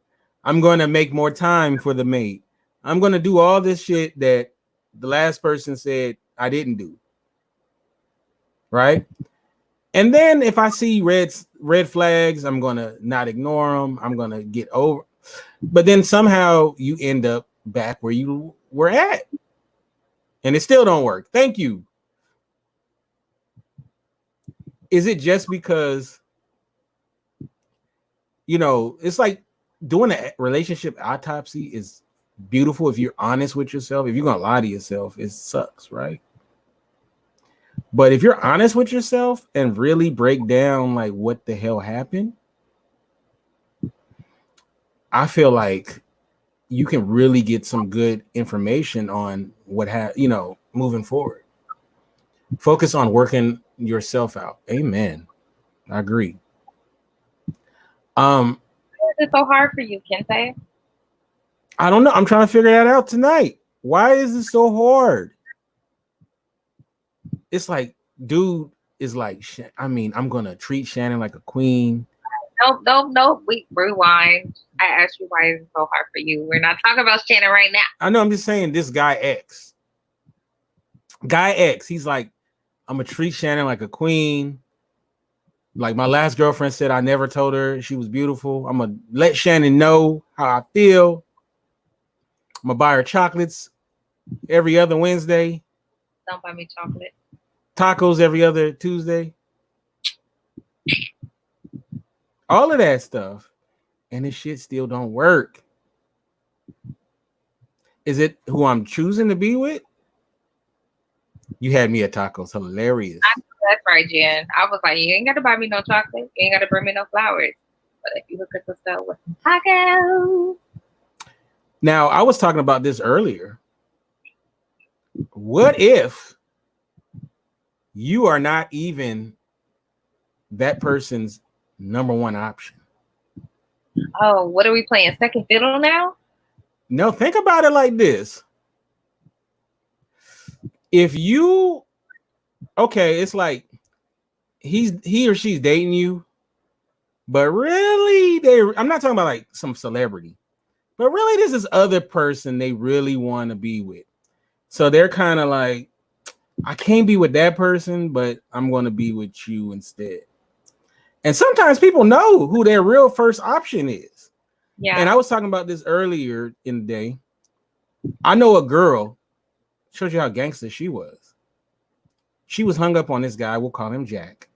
[SPEAKER 1] I'm going to make more time for the mate. I'm going to do all this shit that the last person said I didn't do. Right? And then if I see red flags, I'm going to not ignore them. I'm going to get over. But then somehow you end up back where you were at. And it still don't work. Thank you. Is it just because, it's like doing a relationship autopsy is beautiful if you're honest with yourself. If you're going to lie to yourself, it sucks, right? But if you're honest with yourself and really break down like what the hell happened, I feel like you can really get some good information on what moving forward. Focus on working yourself out. Amen. I agree.
[SPEAKER 3] Why is it so hard for you, Kente?
[SPEAKER 1] I don't know. I'm trying to figure that out tonight. Why is it so hard? It's like, dude is like, I'm going to treat Shannon like a queen.
[SPEAKER 3] No. We rewind. I asked you why is it so hard for you. We're not talking about Shannon right now.
[SPEAKER 1] I know. I'm just saying this guy X. He's like, I'm going to treat Shannon like a queen. Like my last girlfriend said, I never told her she was beautiful. I'm going to let Shannon know how I feel. I'm going to buy her chocolates every other Wednesday.
[SPEAKER 3] Don't buy me chocolate.
[SPEAKER 1] Tacos every other Tuesday. All of that stuff. And this shit still don't work. Is it who I'm choosing to be with? You had me at tacos. Hilarious.
[SPEAKER 3] That's right, Jen. I was like, you ain't got to buy me no chocolate. You ain't got to bring me no flowers. But if you look at the stuff with some tacos.
[SPEAKER 1] Now, I was talking about this earlier. What if you are not even that person's number one option.
[SPEAKER 3] Oh, what are we playing? Second fiddle now?
[SPEAKER 1] No, think about it like this. If you, okay, it's like he or she's dating you, but really I'm not talking about like some celebrity, but really this is other person they really want to be with. So they're kind of like, I can't be with that person, but I'm going to be with you instead. And sometimes people know who their real first option is.
[SPEAKER 3] Yeah.
[SPEAKER 1] And I was talking about this earlier in the day. I know a girl, shows you how gangster she was. She was hung up on this guy. We'll call him Jack.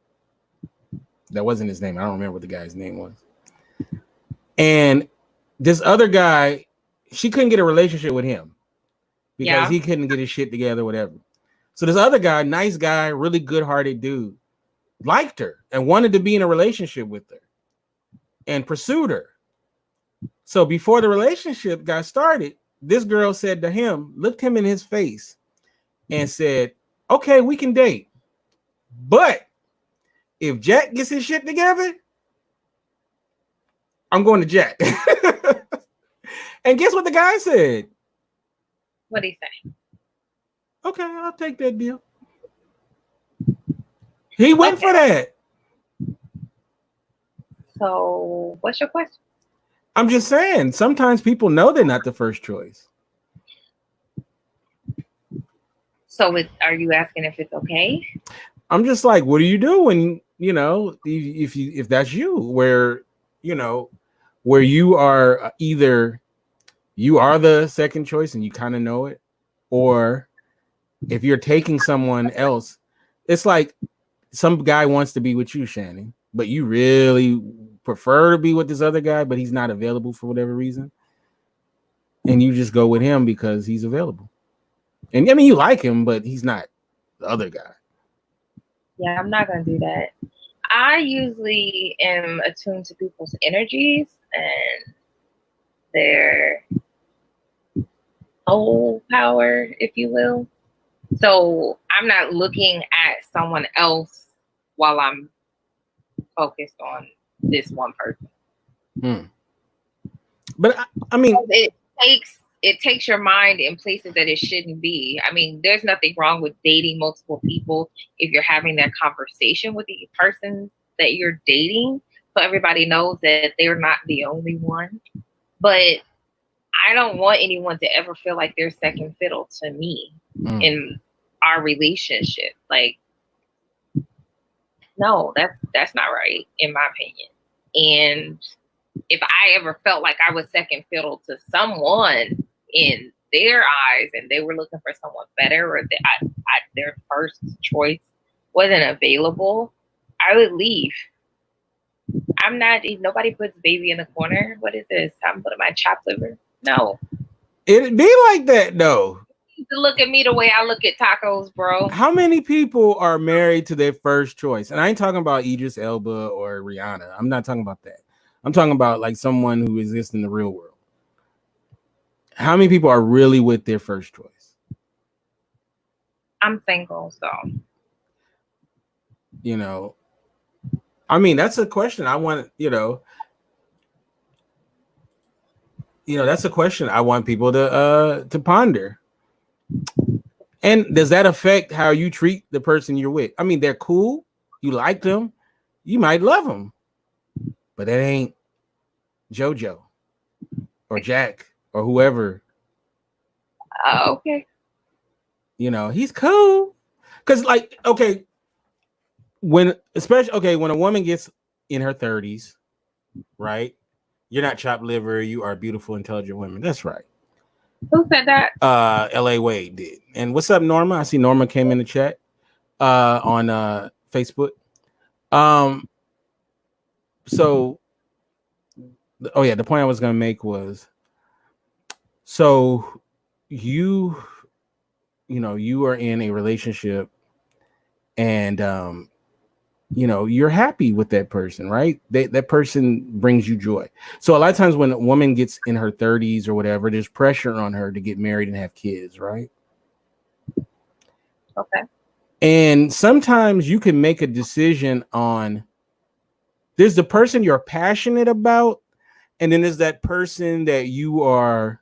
[SPEAKER 1] That wasn't his name. I don't remember what the guy's name was. And this other guy, she couldn't get a relationship with him because he couldn't get his shit together, whatever. So this other guy, nice guy, really good-hearted dude, liked her and wanted to be in a relationship with her and pursued her. So before the relationship got started, this girl said to him, looked him in his face and said, okay, we can date. But if Jack gets his shit together, I'm going to Jack. And guess what the guy said?
[SPEAKER 3] What'd he say?
[SPEAKER 1] Okay, I'll take that deal. He went for that.
[SPEAKER 3] So what's your question?
[SPEAKER 1] I'm just saying, sometimes people know they're not the first choice.
[SPEAKER 3] So are you asking if it's okay?
[SPEAKER 1] I'm just like, what do you do when, you know, if that's you, where, you know, where you are either you are the second choice and you kind of know it, or if you're taking someone else, it's like some guy wants to be with you, Shannon, but you really prefer to be with this other guy, but he's not available for whatever reason. And you just go with him because he's available. And I mean, you like him, but he's not the other guy.
[SPEAKER 3] Yeah, I'm not going to do that. I usually am attuned to people's energies and their soul power, if you will. So I'm not looking at someone else while I'm focused on this one person.
[SPEAKER 1] But I mean,
[SPEAKER 3] it takes your mind in places that it shouldn't be. I mean, there's nothing wrong with dating multiple people if you're having that conversation with the person that you're dating, so everybody knows that they're not the only one. But I don't want anyone to ever feel like they're second fiddle to me in our relationship. Like, no, that's not right, in my opinion. And if I ever felt like I was second fiddle to someone in their eyes and they were looking for someone better, or their first choice wasn't available, I would leave. I'm not, nobody puts baby in the corner. What is this? I'm putting my chopped liver. No.
[SPEAKER 1] It'd be like that, though.
[SPEAKER 3] You can look at me the way I look at tacos, bro.
[SPEAKER 1] How many people are married to their first choice? And I ain't talking about Idris Elba or Rihanna. I'm not talking about that. I'm talking about like someone who exists in the real world. How many people are really with their first choice?
[SPEAKER 3] I'm single, so.
[SPEAKER 1] You know, I mean, that's a question I want, that's a question I want people to ponder. And does that affect how you treat the person you're with? I mean, they're cool. You like them. You might love them. But that ain't JoJo or Jack or whoever.
[SPEAKER 3] Okay.
[SPEAKER 1] He's cool. Because, like, okay, when a woman gets in her 30s, right? You're not chopped liver. You are beautiful, intelligent women. That's right.
[SPEAKER 3] Who said that?
[SPEAKER 1] L.A. Wade did. And what's up, Norma? I see Norma came in the chat on Facebook. So, the point I was going to make was, so you are in a relationship and, you're happy with that person, right? That person brings you joy. So a lot of times when a woman gets in her 30s or whatever, there's pressure on her to get married and have kids, right?
[SPEAKER 3] Okay.
[SPEAKER 1] And sometimes you can make a decision on there's the person you're passionate about, and then there's that person that you are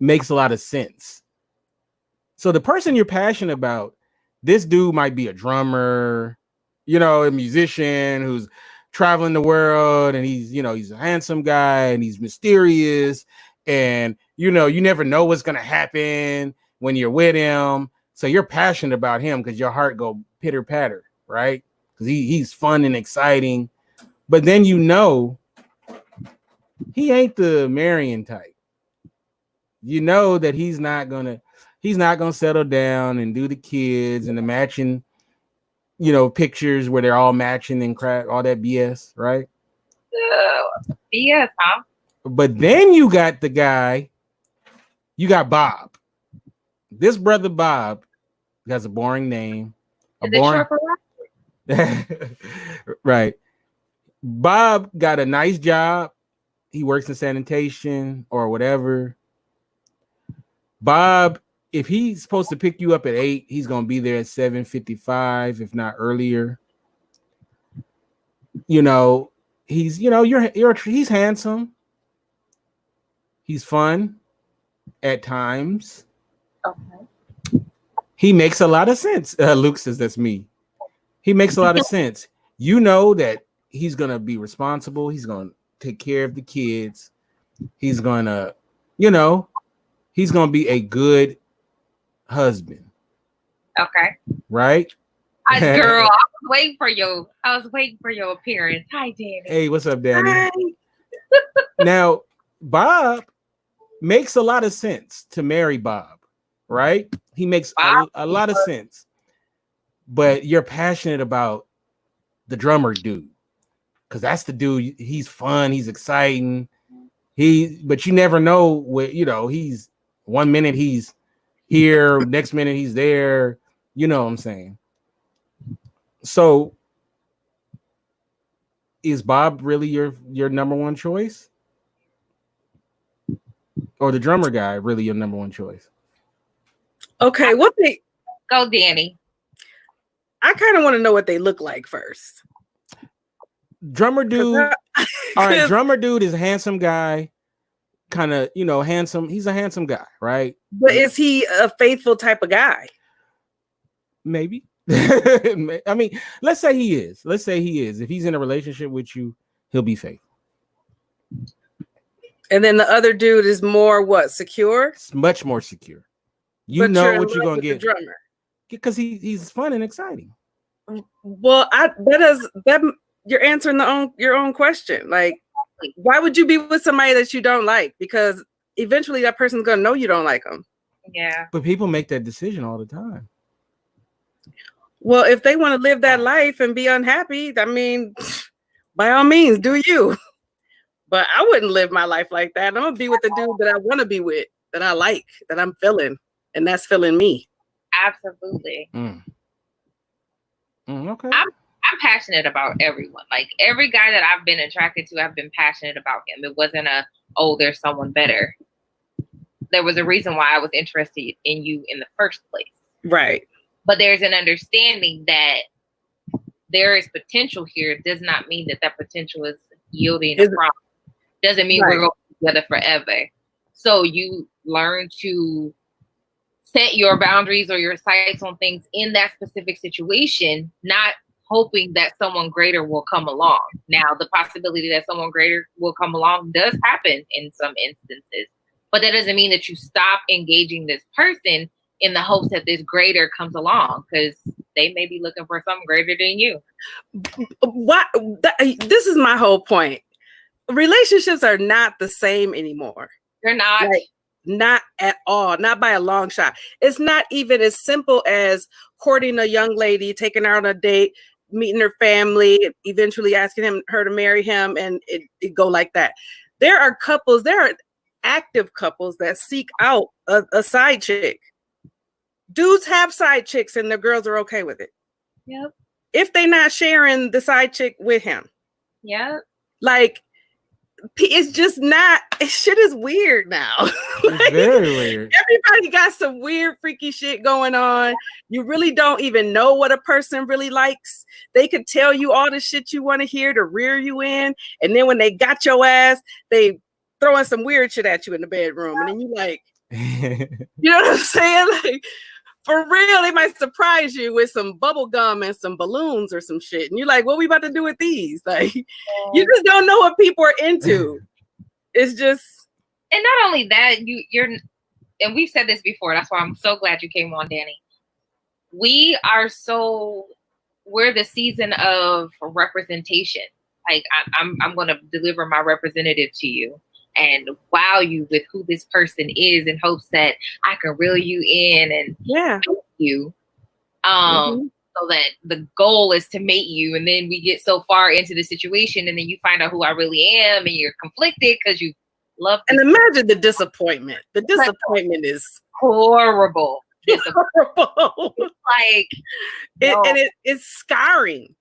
[SPEAKER 1] makes a lot of sense. So the person you're passionate about, this dude might be a drummer, a musician who's traveling the world, and he's a handsome guy and he's mysterious, and you never know what's gonna happen when you're with him. So you're passionate about him because your heart go pitter patter, right? Because he's fun and exciting, but then he ain't the Marion type. You know that he's not gonna settle down and do the kids and the matching, pictures where they're all matching and crap, all that BS, right?
[SPEAKER 3] BS, huh?
[SPEAKER 1] But then you got Bob. This brother Bob has a boring name.
[SPEAKER 3] Is it short for
[SPEAKER 1] Right. Bob got a nice job. He works in sanitation or whatever. Bob, if he's supposed to pick you up at 8, he's gonna be there at 7:55, if not earlier. He's he's handsome. He's fun at times.
[SPEAKER 3] Okay.
[SPEAKER 1] He makes a lot of sense. Luke says that's me. He makes a lot of sense. You know that he's gonna be responsible. He's gonna take care of the kids. He's gonna, he's gonna be a good husband.
[SPEAKER 3] Okay.
[SPEAKER 1] Right?
[SPEAKER 3] Girl, I was waiting for your appearance. Hi, Danny.
[SPEAKER 1] Hey, what's up, Danny?
[SPEAKER 3] Hi.
[SPEAKER 1] Now, Bob makes a lot of sense to marry Bob, right? He makes a lot of sense. But you're passionate about the drummer dude, because that's the dude. He's fun, he's exciting. But you never know what, he's 1 minute he's here, next minute he's there. You know what I'm saying? So is Bob really your number one choice? Or the drummer guy really your number one choice?
[SPEAKER 5] Okay,
[SPEAKER 3] go, Danny.
[SPEAKER 5] I kind of want to know what they look like first.
[SPEAKER 1] Drummer dude. All right, drummer dude is a handsome guy. Kind of, handsome. He's a handsome guy, right?
[SPEAKER 5] But is he a faithful type of guy?
[SPEAKER 1] Maybe. I mean, let's say he is. If he's in a relationship with you, he'll be faithful.
[SPEAKER 5] And then the other dude is more secure?
[SPEAKER 1] It's much more secure. You
[SPEAKER 5] but
[SPEAKER 1] know what you're gonna get.
[SPEAKER 5] Drummer.
[SPEAKER 1] Because he's fun and exciting.
[SPEAKER 5] Well, you're answering your own question. Like, why would you be with somebody that you don't like? Because eventually that person's gonna know you don't like them.
[SPEAKER 3] Yeah.
[SPEAKER 1] But people make that decision all the time.
[SPEAKER 5] Well, if they want to live that life and be unhappy, I mean, by all means, do you. But I wouldn't live my life like that. I'm gonna be with the dude that I want to be with, that I like, that I'm feeling, and that's feeling me.
[SPEAKER 3] Absolutely.
[SPEAKER 1] Okay.
[SPEAKER 3] I'm passionate about everyone. Like every guy that I've been attracted to, I've been passionate about him. It wasn't there's someone better. There was a reason why I was interested in you in the first place.
[SPEAKER 5] Right.
[SPEAKER 3] But there's an understanding that there is potential here. It does not mean that potential is yielding a promise. Doesn't mean we're going together forever. So you learn to set your boundaries or your sights on things in that specific situation, not hoping that someone greater will come along. Now, the possibility that someone greater will come along does happen in some instances, but that doesn't mean that you stop engaging this person in the hopes that this greater comes along, because they may be looking for something greater than you.
[SPEAKER 5] This is my whole point. Relationships are not the same anymore.
[SPEAKER 3] They're not.
[SPEAKER 5] Not at all. Not by a long shot. It's not even as simple as courting a young lady, taking her on a date, meeting her family, eventually asking her to marry him, and it go like that. There are active couples that seek out a side chick. Dudes have side chicks and the girls are okay with it.
[SPEAKER 3] Yep.
[SPEAKER 5] If they're not sharing the side chick with him.
[SPEAKER 3] Yep.
[SPEAKER 5] Like, it's just not. Shit is weird now.
[SPEAKER 1] It's very weird.
[SPEAKER 5] Everybody got some weird, freaky shit going on. You really don't even know what a person really likes. They could tell you all the shit you want to hear to rear you in, and then when they got your ass, they throwing some weird shit at you in the bedroom, and then you like, you know what I'm saying? Like, for real, they might surprise you with some bubble gum and some balloons or some shit. And you're like, what we about to do with these? Like, you just don't know what people are into. It's just.
[SPEAKER 3] And not only that, you're, and we've said this before. That's why I'm so glad you came on, Danny. We're the season of representation. Like, I'm going to deliver my representative to you and wow you with who this person is in hopes that I can reel you in and help you. So that the goal is to mate you. And then we get so far into the situation and then you find out who I really am and you're conflicted because you love.
[SPEAKER 5] And imagine the disappointment. The disappointment is
[SPEAKER 3] horrible.
[SPEAKER 5] horrible.
[SPEAKER 3] Like,
[SPEAKER 5] it's scarring.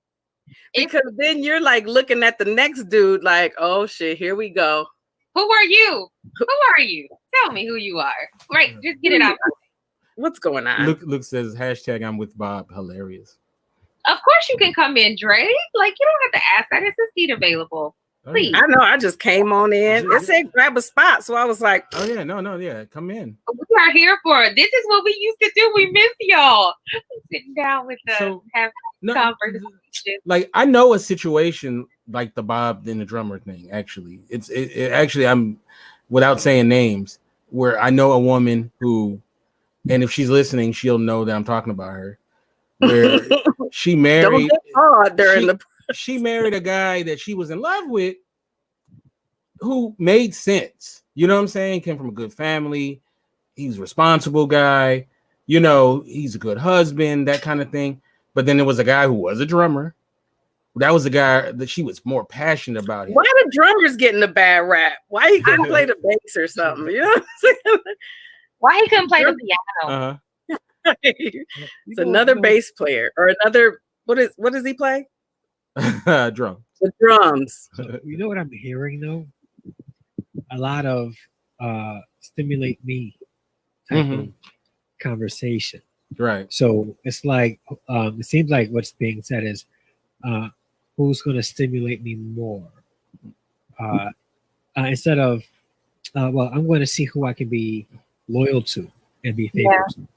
[SPEAKER 5] Because then you're like looking at the next dude like, oh shit, here we go.
[SPEAKER 3] Who are you? Who are you? Tell me who you are. Right, just get it out.
[SPEAKER 5] What's going on?
[SPEAKER 1] Luke says hashtag I'm with Bob. Hilarious.
[SPEAKER 3] Of course you can come in, Dre. Like, you don't have to ask that. It's a seat available. Please.
[SPEAKER 5] I know. I just came on in. It said grab a spot, so I was like,
[SPEAKER 1] oh yeah, no, come in.
[SPEAKER 3] We are here for it. This is what we used to do. We miss y'all. Sitting down with us, having conversation.
[SPEAKER 1] Like, I know a situation like the Bob and the drummer thing. Actually, it actually, I'm without saying names, where I know a woman who, and if she's listening, she'll know that I'm talking about her. Where she married. She married a guy that she was in love with, who made sense. You know what I'm saying? Came from a good family. He's a responsible guy. You know, he's a good husband, that kind of thing. But then there was a guy who was a drummer. That was the guy that she was more passionate about.
[SPEAKER 5] Why the drummers getting a bad rap? Why he couldn't play the bass or something? You know what I'm saying?
[SPEAKER 3] Why he couldn't play the piano?
[SPEAKER 5] It's another bass player or another. What does he play?
[SPEAKER 1] Drum.
[SPEAKER 5] The drums.
[SPEAKER 2] You know what I'm hearing though? A lot of stimulate me type of conversation.
[SPEAKER 1] Right.
[SPEAKER 2] So it's like it seems like what's being said is who's going to stimulate me more instead of well, I'm going to see who I can be loyal to and be faithful to,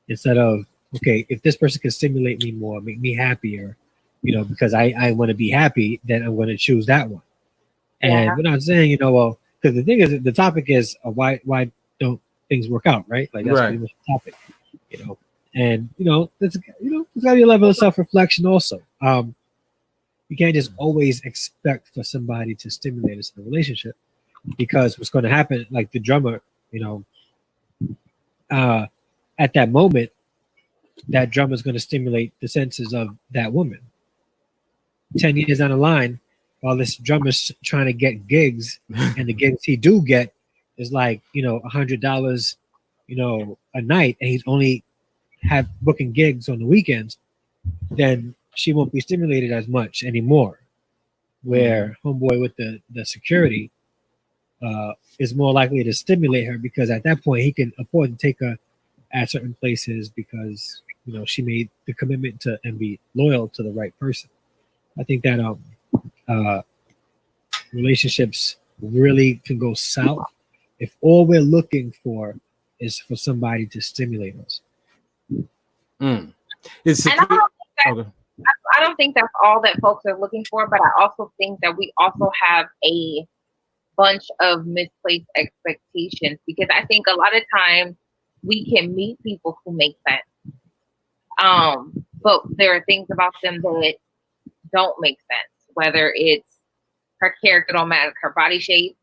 [SPEAKER 2] instead of okay, if this person can stimulate me more, make me happier, you know, because I want to be happy, then I'm going to choose that one. And we're not saying, you know, well, because the thing is, the topic is why don't things work out, right? Like that's pretty much the topic, you know. And you know, there's got to be a level of self-reflection also. You can't just always expect for somebody to stimulate us in a relationship, because what's going to happen, like the drummer, you know, at that moment, that drummer is going to stimulate the senses of that woman. 10 years down the line, while this drummer's trying to get gigs, and the gigs he do get is like, you know, $100, you know, a night, and he's only have booking gigs on the weekends, then she won't be stimulated as much anymore. Where homeboy with the security is more likely to stimulate her, because at that point he can afford to take her at certain places because, you know, she made the commitment to and be loyal to the right person. I think that relationships really can go south if all we're looking for is for somebody to stimulate us.
[SPEAKER 3] I don't think that's all that folks are looking for, but I also think that we also have a bunch of misplaced expectations, because I think a lot of times we can meet people who make sense. But there are things about them that don't make sense, whether it's her character don't match her body shape.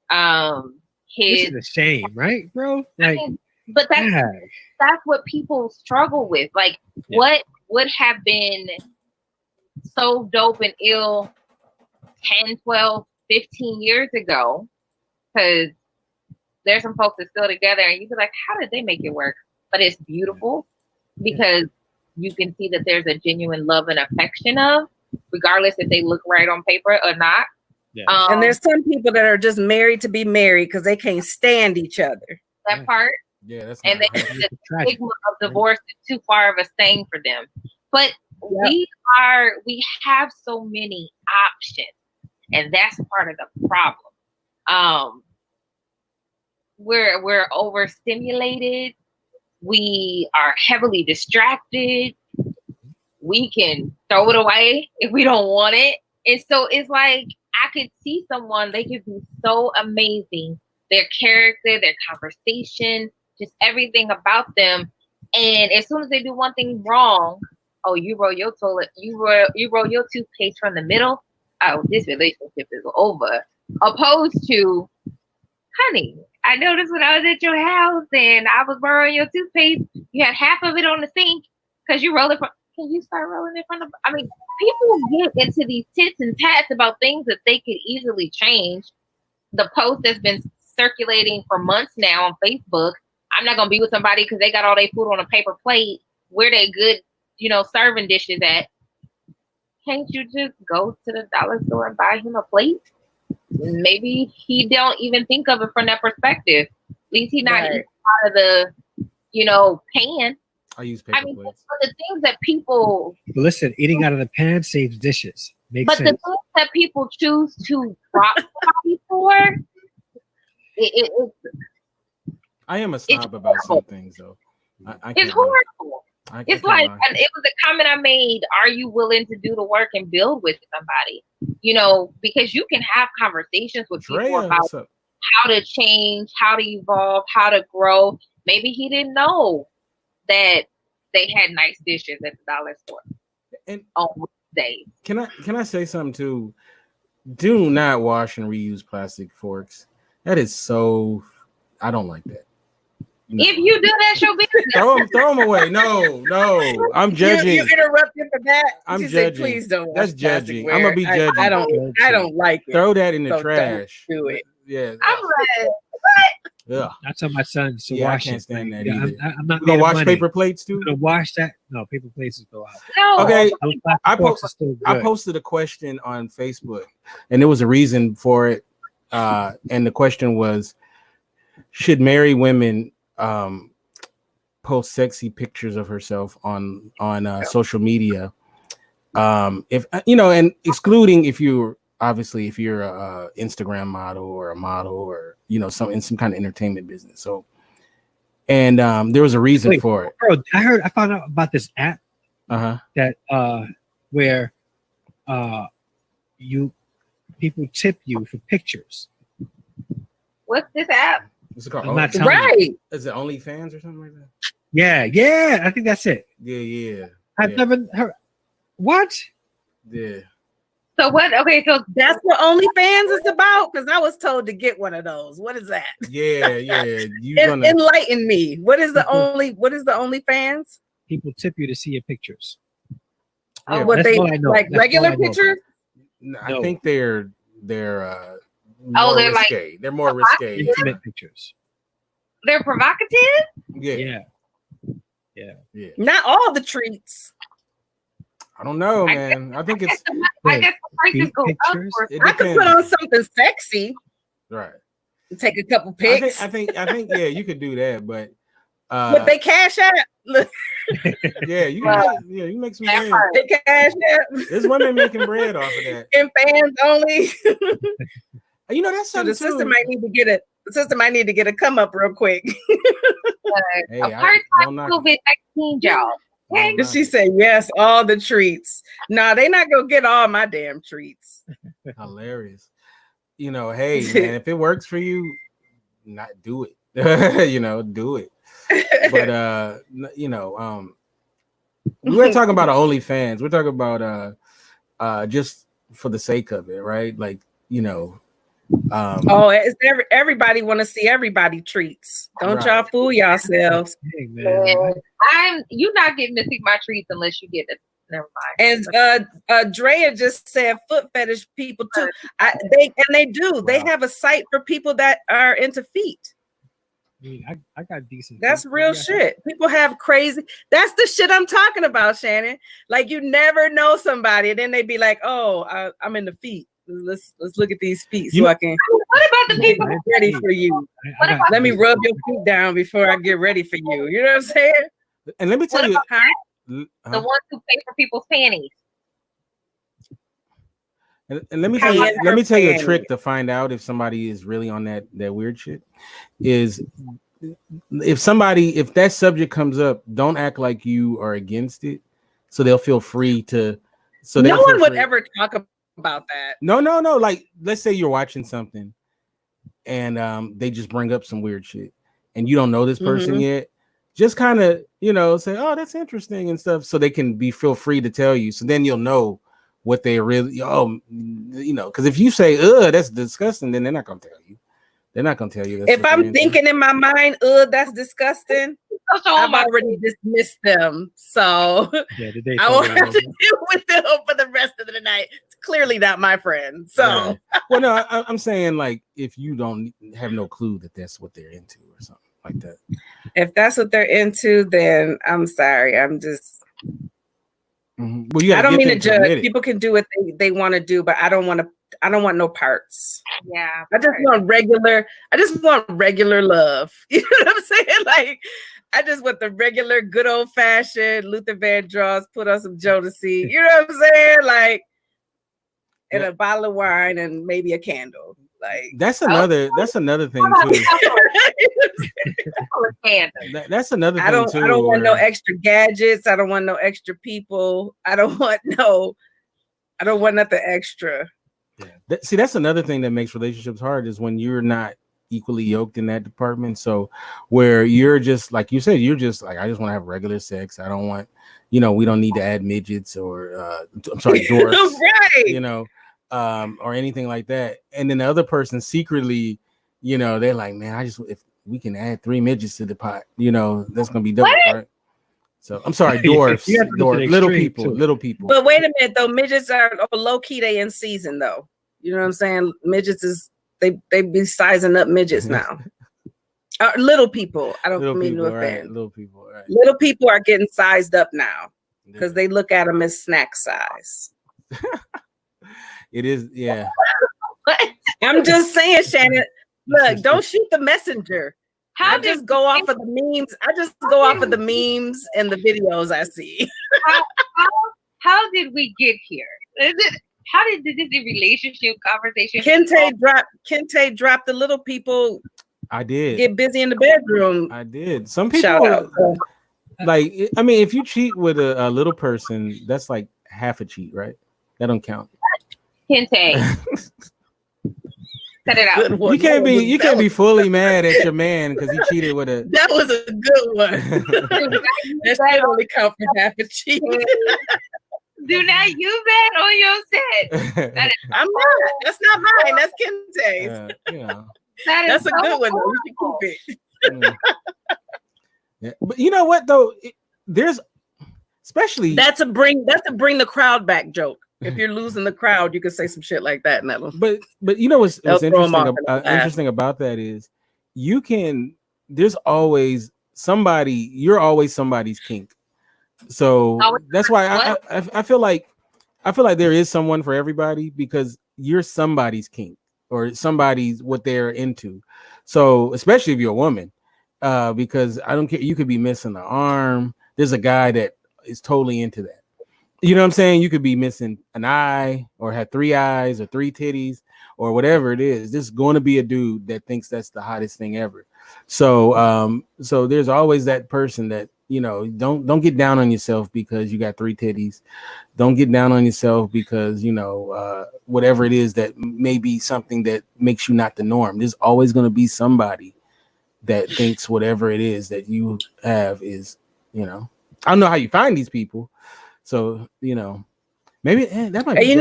[SPEAKER 2] This is a shame, right, bro? Like,
[SPEAKER 3] but that's what people struggle with. Like, what would have been so dope and ill 10, 12, 15 years ago, because there's some folks that still together and you'd be like, how did they make it work? But it's beautiful because you can see that there's a genuine love and affection of, regardless if they look right on paper or not.
[SPEAKER 2] Yeah.
[SPEAKER 5] And there's some people that are just married to be married because they can't stand each other.
[SPEAKER 3] that part.
[SPEAKER 1] Yeah, that's
[SPEAKER 3] And
[SPEAKER 1] not
[SPEAKER 3] then
[SPEAKER 1] healthy.
[SPEAKER 3] the
[SPEAKER 2] Tragic.
[SPEAKER 3] stigma of divorce is too far of a stain for them. But we have so many options, and that's part of the problem. We're overstimulated. We are heavily distracted. We can throw it away if we don't want it. And so it's like I could see someone, they could be so amazing. Their character, their conversation, just everything about them. And as soon as they do one thing wrong, oh, you roll your toilet, you roll your toothpaste from the middle. Oh, this relationship is over. Opposed to, honey, I noticed when I was at your house and I was borrowing your toothpaste, you had half of it on the sink because you roll it from. Can you start rolling it from the? I mean, people get into these tits and tats about things that they could easily change. The post that's been circulating for months now on Facebook. I'm not gonna be with somebody because they got all their food on a paper plate. Where they good, serving dishes at? Can't you just go to the dollar store and buy him a plate? Maybe he don't even think of it from that perspective. At least he's not eating out of the, pan.
[SPEAKER 1] I use paper
[SPEAKER 3] I mean,
[SPEAKER 1] plates.
[SPEAKER 3] the things that people.
[SPEAKER 2] But listen, eating out of the pan saves dishes. Makes
[SPEAKER 3] But
[SPEAKER 2] sense.
[SPEAKER 3] the things that people choose to drop somebody for, it's
[SPEAKER 1] I am a snob about some things, though. I
[SPEAKER 3] it's
[SPEAKER 1] can't lie.
[SPEAKER 3] horrible.
[SPEAKER 1] I
[SPEAKER 3] It's
[SPEAKER 1] can't
[SPEAKER 3] like,
[SPEAKER 1] lie.
[SPEAKER 3] and it was a comment I made. Are you willing to do the work and build with somebody? Because you can have conversations with people
[SPEAKER 1] Drea,
[SPEAKER 3] about
[SPEAKER 1] what's up?
[SPEAKER 3] how to change, how to evolve, how to grow. Maybe he didn't know that they had nice dishes at the dollar store
[SPEAKER 1] And
[SPEAKER 3] on Wednesdays.
[SPEAKER 1] can I say something too? Do not wash and reuse plastic forks. That is so. I don't like that. No.
[SPEAKER 3] If you do, that's your business.
[SPEAKER 1] throw them away. No, I'm judging.
[SPEAKER 5] You interrupted for that.
[SPEAKER 1] I'm
[SPEAKER 5] You said,
[SPEAKER 1] judging.
[SPEAKER 5] please don't.
[SPEAKER 1] That's
[SPEAKER 5] wash
[SPEAKER 1] judging.
[SPEAKER 5] plasticware.
[SPEAKER 1] I'm gonna be judging.
[SPEAKER 5] I don't like it.
[SPEAKER 1] Throw that in the
[SPEAKER 5] So don't
[SPEAKER 1] trash.
[SPEAKER 5] do it.
[SPEAKER 1] Yeah.
[SPEAKER 3] I'm like,
[SPEAKER 1] Yeah.
[SPEAKER 2] I tell my son to
[SPEAKER 1] Yeah, I
[SPEAKER 2] wash
[SPEAKER 1] can't
[SPEAKER 2] it.
[SPEAKER 1] stand that
[SPEAKER 2] Yeah,
[SPEAKER 1] either.
[SPEAKER 2] I'm not
[SPEAKER 1] You gonna
[SPEAKER 2] made of
[SPEAKER 1] wash
[SPEAKER 2] money.
[SPEAKER 1] paper plates too?
[SPEAKER 2] I'm gonna wash that. No, paper plates go out.
[SPEAKER 3] no.
[SPEAKER 1] Okay.
[SPEAKER 2] Those plastic
[SPEAKER 1] I
[SPEAKER 2] forks are still
[SPEAKER 1] I
[SPEAKER 2] good.
[SPEAKER 1] posted a question on Facebook, and there was a reason for it. And the question was, should married women post sexy pictures of herself on social media? If and excluding if you're a Instagram model or a model or some in some kind of entertainment business. So, and there was a reason
[SPEAKER 2] Wait.
[SPEAKER 1] for it.
[SPEAKER 2] Bro, I found out about this app that where people tip you for pictures.
[SPEAKER 3] What's this app?
[SPEAKER 1] What's it called?
[SPEAKER 2] I'm not telling you.
[SPEAKER 5] Right.
[SPEAKER 1] Is it OnlyFans or something like that?
[SPEAKER 2] Yeah, I think that's it.
[SPEAKER 1] Yeah.
[SPEAKER 2] I've never heard. What?
[SPEAKER 1] Yeah.
[SPEAKER 3] So what? Okay, so
[SPEAKER 5] That's what OnlyFans is about. Because I was told to get one of those. What is that?
[SPEAKER 1] Yeah. You gonna
[SPEAKER 5] Enlighten me. What is the OnlyFans?
[SPEAKER 2] People tip you to see your pictures.
[SPEAKER 1] yeah,
[SPEAKER 5] What
[SPEAKER 2] that's
[SPEAKER 5] they
[SPEAKER 2] all I know.
[SPEAKER 5] like
[SPEAKER 2] That's all
[SPEAKER 5] regular
[SPEAKER 2] I know.
[SPEAKER 5] pictures?
[SPEAKER 1] I
[SPEAKER 2] No.
[SPEAKER 1] think they're
[SPEAKER 3] Oh,
[SPEAKER 1] more
[SPEAKER 3] they're like-
[SPEAKER 1] risque. They're more risque.
[SPEAKER 2] Intimate pictures.
[SPEAKER 3] they're provocative.
[SPEAKER 1] Yeah.
[SPEAKER 2] Yeah.
[SPEAKER 5] Not all the treats.
[SPEAKER 1] I don't know,
[SPEAKER 3] I
[SPEAKER 1] man. I think it's
[SPEAKER 3] I guess the prices
[SPEAKER 2] feet
[SPEAKER 3] go up
[SPEAKER 2] pictures?
[SPEAKER 3] for
[SPEAKER 1] it
[SPEAKER 5] I could put on something sexy.
[SPEAKER 1] right.
[SPEAKER 5] And take a couple
[SPEAKER 1] I
[SPEAKER 5] pics.
[SPEAKER 1] think yeah, you could do that, but
[SPEAKER 5] But they cash out. Look,
[SPEAKER 1] yeah, you
[SPEAKER 3] Well,
[SPEAKER 1] can you can make some
[SPEAKER 3] that
[SPEAKER 1] bread.
[SPEAKER 3] part.
[SPEAKER 5] they cash out.
[SPEAKER 1] There's women making bread off of that.
[SPEAKER 5] And fans only.
[SPEAKER 1] That's
[SPEAKER 5] So
[SPEAKER 1] something
[SPEAKER 5] the sister
[SPEAKER 1] too.
[SPEAKER 5] might need to get a come up real quick.
[SPEAKER 1] Hey,
[SPEAKER 3] a
[SPEAKER 1] I
[SPEAKER 3] part-time
[SPEAKER 1] don't knock it.
[SPEAKER 3] COVID-19 job. Okay?
[SPEAKER 1] Don't
[SPEAKER 5] She said, yes, all the treats. Nah, they not gonna get all my damn treats.
[SPEAKER 1] Hilarious. Hey, man, if it works for you, not do it. Do it. But we weren't talking about OnlyFans. We're talking about just for the sake of it, right? Like,
[SPEAKER 5] It's everybody want to see everybody treats. Don't
[SPEAKER 1] Right.
[SPEAKER 5] y'all fool yourselves.
[SPEAKER 2] Hey, man.
[SPEAKER 3] You're not getting to see my treats unless you get it. Never mind.
[SPEAKER 5] And Drea just said foot fetish people too. They do. They
[SPEAKER 1] Wow.
[SPEAKER 5] have a site for people that are into feet.
[SPEAKER 2] I mean, I got decent.
[SPEAKER 5] That's
[SPEAKER 2] feet.
[SPEAKER 5] real
[SPEAKER 2] Yeah.
[SPEAKER 5] shit. People have crazy. That's the shit I'm talking about, Shannon. Like you never know somebody, and then they be like, "Oh, I'm in the feet." let's look at these feet
[SPEAKER 1] You
[SPEAKER 5] so
[SPEAKER 1] know-
[SPEAKER 5] I can
[SPEAKER 3] What about the people?
[SPEAKER 5] get ready for you.
[SPEAKER 3] What about
[SPEAKER 5] Let me rub your feet down before I get ready for you. You know what I'm saying?
[SPEAKER 1] And let me tell
[SPEAKER 3] What
[SPEAKER 1] you,
[SPEAKER 3] about
[SPEAKER 5] Huh?
[SPEAKER 3] the
[SPEAKER 1] huh?
[SPEAKER 3] ones who pay for people's panties?
[SPEAKER 1] And let me tell you,
[SPEAKER 5] Hand
[SPEAKER 1] let me
[SPEAKER 5] her
[SPEAKER 1] tell you a
[SPEAKER 5] panties.
[SPEAKER 1] trick to find out if somebody is really on that weird shit. Is if that subject comes up, don't act like you are against it, so they'll feel free to. So
[SPEAKER 5] No
[SPEAKER 1] they'll feel
[SPEAKER 5] one would
[SPEAKER 1] free-
[SPEAKER 5] ever talk about that.
[SPEAKER 1] No. Like, let's say you're watching something, and they just bring up some weird shit, and you don't know this person
[SPEAKER 5] Mhm.
[SPEAKER 1] yet. Just kind of, say, "Oh, that's interesting" and stuff, so they can feel free to tell you. So then you'll know what they really, because if you say, "Ugh, that's disgusting," then they're not gonna tell you. They're not gonna tell you. That's
[SPEAKER 5] If
[SPEAKER 1] what they're
[SPEAKER 5] I'm
[SPEAKER 1] into.
[SPEAKER 5] thinking in my mind, that's disgusting,
[SPEAKER 3] So show
[SPEAKER 5] I've
[SPEAKER 3] my
[SPEAKER 5] already dismissed them. So
[SPEAKER 2] Yeah, the day
[SPEAKER 5] I won't
[SPEAKER 2] totally
[SPEAKER 5] have to
[SPEAKER 2] over.
[SPEAKER 5] deal with them for the rest of the night. It's clearly not my friend. So
[SPEAKER 1] Right. Well, no, I'm saying, like, if you don't have no clue that that's what they're into or something like that.
[SPEAKER 5] if that's what they're into, then I'm sorry. I'm just
[SPEAKER 1] Mhm. Well, you
[SPEAKER 5] I
[SPEAKER 1] gotta
[SPEAKER 5] don't
[SPEAKER 1] get
[SPEAKER 5] mean to
[SPEAKER 1] them admit
[SPEAKER 5] judge.
[SPEAKER 1] it.
[SPEAKER 5] People can do what they want to do, but I don't want no parts.
[SPEAKER 3] yeah.
[SPEAKER 5] I just want regular love. You know what I'm saying? Like, I just want the regular, good old fashioned Luther Vandross, put on some Jodeci. You know what I'm saying? Like, and
[SPEAKER 1] Yeah.
[SPEAKER 5] a bottle of wine and maybe a candle. Like,
[SPEAKER 1] That's another thing too. That's another thing
[SPEAKER 5] I don't
[SPEAKER 1] too.
[SPEAKER 5] want no
[SPEAKER 1] where-
[SPEAKER 5] extra gadgets. I don't want no extra people. I don't want nothing extra.
[SPEAKER 1] See, that's another thing that makes relationships hard is when you're not equally yoked in that department. So where you're just like you said, you're just like, I just want to have regular sex. I don't want, we don't need to add midgets or I'm sorry, dwarfs,
[SPEAKER 5] Right.
[SPEAKER 1] Or anything like that. And then the other person secretly, they're like, man, if we can add 3 midgets to the pot, that's gonna be dope, right? So I'm sorry, dwarfs,
[SPEAKER 2] You have to go to the
[SPEAKER 1] little
[SPEAKER 2] extreme,
[SPEAKER 1] people.
[SPEAKER 5] But wait a minute though, midgets are low key. They in season though. You know what I'm saying? Midgets is they be sizing up midgets now. Little people. I don't mean to offend.
[SPEAKER 1] Little people, right?
[SPEAKER 5] Little people are getting sized up now because they look at them as snack size.
[SPEAKER 1] It is, yeah.
[SPEAKER 5] I'm just saying, Shannon. Look, don't shoot the messenger.
[SPEAKER 3] How
[SPEAKER 5] I just go off of the memes. I just go off of the memes and the videos I see.
[SPEAKER 3] how did we get here? How did this relationship conversation?
[SPEAKER 5] Kente dropped the little people
[SPEAKER 1] I did.
[SPEAKER 5] get busy in the bedroom.
[SPEAKER 1] I did. Some
[SPEAKER 5] Shout out.
[SPEAKER 1] people like. I mean, if you cheat with a little person, that's like half a cheat, right? That don't count.
[SPEAKER 3] Kente. Cut it out.
[SPEAKER 5] Good one.
[SPEAKER 1] You can't be fully mad at your man because he cheated with a.
[SPEAKER 5] That was a good one. That should only count for half a cheat.
[SPEAKER 3] Do not use that on your set.
[SPEAKER 5] I'm not. That's not mine. That's Kente's. That's a good one. Though. You can keep it.
[SPEAKER 1] Yeah. But you know what though? There's especially
[SPEAKER 5] That's to bring the crowd back joke. If you're losing the crowd, you can say some shit like that in that one.
[SPEAKER 1] But you know what's
[SPEAKER 5] They'll throw 'em off in the past.
[SPEAKER 1] interesting about that is there's always somebody, you're always somebody's kink. So that's why I feel like there is someone for everybody because you're somebody's kink or somebody's what they're into. So especially if you're a woman, because I don't care, you could be missing an arm. There's a guy that is totally into that. You know what I'm saying? You could be missing an eye or have 3 eyes or 3 titties or whatever it is. There's going to be a dude that thinks that's the hottest thing ever. So so there's always that person that, don't get down on yourself because you got 3 titties. Don't get down on yourself because, whatever it is that may be something that makes you not the norm. There's always going to be somebody that thinks whatever it is that you have is, I don't know how you find these people. So, maybe that might be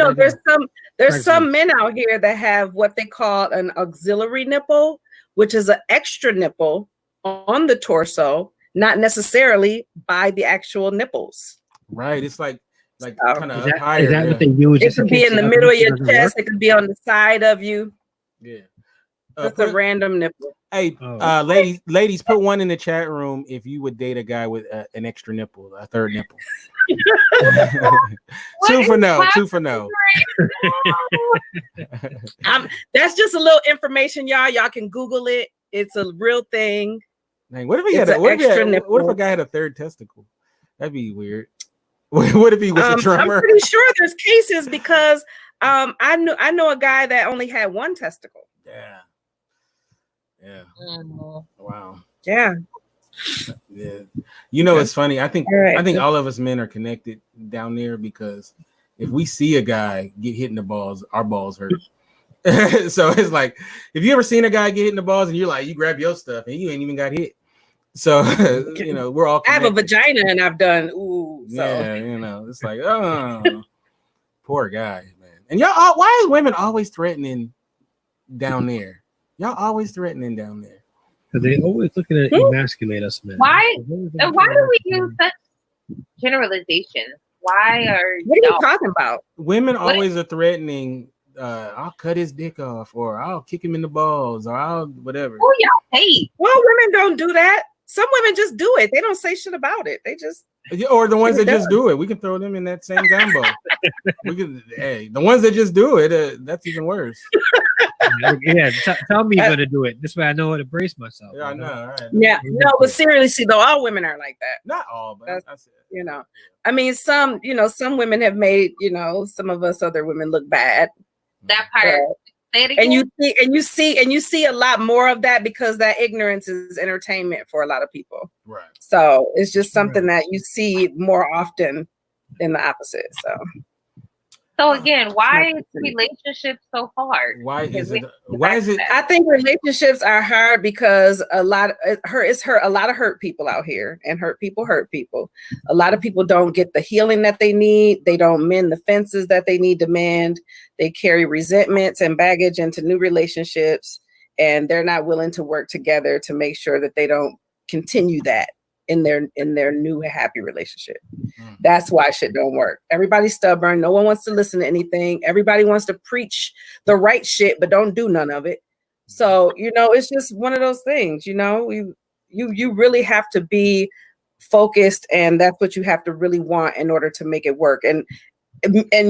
[SPEAKER 5] there's some men out here that have what they call an auxiliary nipple, which is an extra nipple on the torso, not necessarily by the actual nipples.
[SPEAKER 1] Right. It's like kind of
[SPEAKER 2] higher. Is that what they use?
[SPEAKER 5] It could be in the middle of your chest. It could be on the side of you.
[SPEAKER 1] Yeah.
[SPEAKER 5] That's a random nipple.
[SPEAKER 1] Hey,
[SPEAKER 2] Oh.
[SPEAKER 1] ladies, put one in the chat room if you would date a guy with an extra nipple, a third nipple. Two for no.
[SPEAKER 5] That's just a little information, y'all. Y'all can Google it. It's a real thing.
[SPEAKER 1] Dang, what if he
[SPEAKER 5] It's
[SPEAKER 1] had
[SPEAKER 5] an
[SPEAKER 1] what
[SPEAKER 5] extra
[SPEAKER 1] if
[SPEAKER 5] nipple.
[SPEAKER 1] a guy had a third testicle? That'd be weird. What if he was a
[SPEAKER 5] I'm
[SPEAKER 1] drummer?
[SPEAKER 5] pretty sure there's cases because I know a guy that only had one testicle.
[SPEAKER 1] Yeah.
[SPEAKER 3] Mhm.
[SPEAKER 1] Wow.
[SPEAKER 5] Yeah.
[SPEAKER 1] Yeah. You know, it's funny. I think
[SPEAKER 5] All right.
[SPEAKER 1] I think all of us men are connected down there because if we see a guy get hit in the balls, our balls hurt. So it's like if you ever seen a guy get hit in the balls and you're like, you grab your stuff and you ain't even got hit. So you know, we're all
[SPEAKER 5] I have a
[SPEAKER 1] connected.
[SPEAKER 5] vagina and I've done ooh. So
[SPEAKER 1] Yeah, you know, it's like, oh, poor guy, man. And y'all, why is women always threatening down there? Y'all always threatening down there.
[SPEAKER 2] Because they always looking to emasculate us, man.
[SPEAKER 3] Why do we use such generalizations? Why are
[SPEAKER 5] what are you
[SPEAKER 3] y'all
[SPEAKER 5] talking about?
[SPEAKER 1] Women always are threatening. I'll cut his dick off, or I'll kick him in the balls, or I'll whatever.
[SPEAKER 3] who y'all hate?
[SPEAKER 5] Well, women don't do that. Some women just do it. They don't say shit about it. They just
[SPEAKER 1] Or the ones that
[SPEAKER 5] Get it
[SPEAKER 1] just do it. We can throw them in that same gumbo. The ones that just do it, that's even worse.
[SPEAKER 2] Yeah, tell me you're gonna do it. This way I know how to brace myself.
[SPEAKER 1] Yeah, I know. All right.
[SPEAKER 5] yeah. No, but seriously though, all women are like that.
[SPEAKER 1] Not all, but
[SPEAKER 5] That's-
[SPEAKER 1] I said,
[SPEAKER 5] You know, I mean, some women have made some of us other women look bad.
[SPEAKER 3] That part. Say it
[SPEAKER 5] And
[SPEAKER 3] again.
[SPEAKER 5] you see a lot more of that because that ignorance is entertainment for a lot of people.
[SPEAKER 1] right.
[SPEAKER 5] So it's just something that you see more often than the opposite.
[SPEAKER 3] So again, why is relationships so hard?
[SPEAKER 1] Why is it?
[SPEAKER 3] Because
[SPEAKER 1] Why is it?
[SPEAKER 5] I think relationships are hard because a lot of hurt people out here, and hurt people. A lot of people don't get the healing that they need. They don't mend the fences that they need to mend. They carry resentments and baggage into new relationships, and they're not willing to work together to make sure that they don't continue that in their new happy relationship. That's why shit don't work. Everybody's stubborn. No one wants to listen to anything. Everybody wants to preach the right shit, but don't do none of it. So, it's just one of those things, you really have to be focused, and that's what you have to really want in order to make it work. And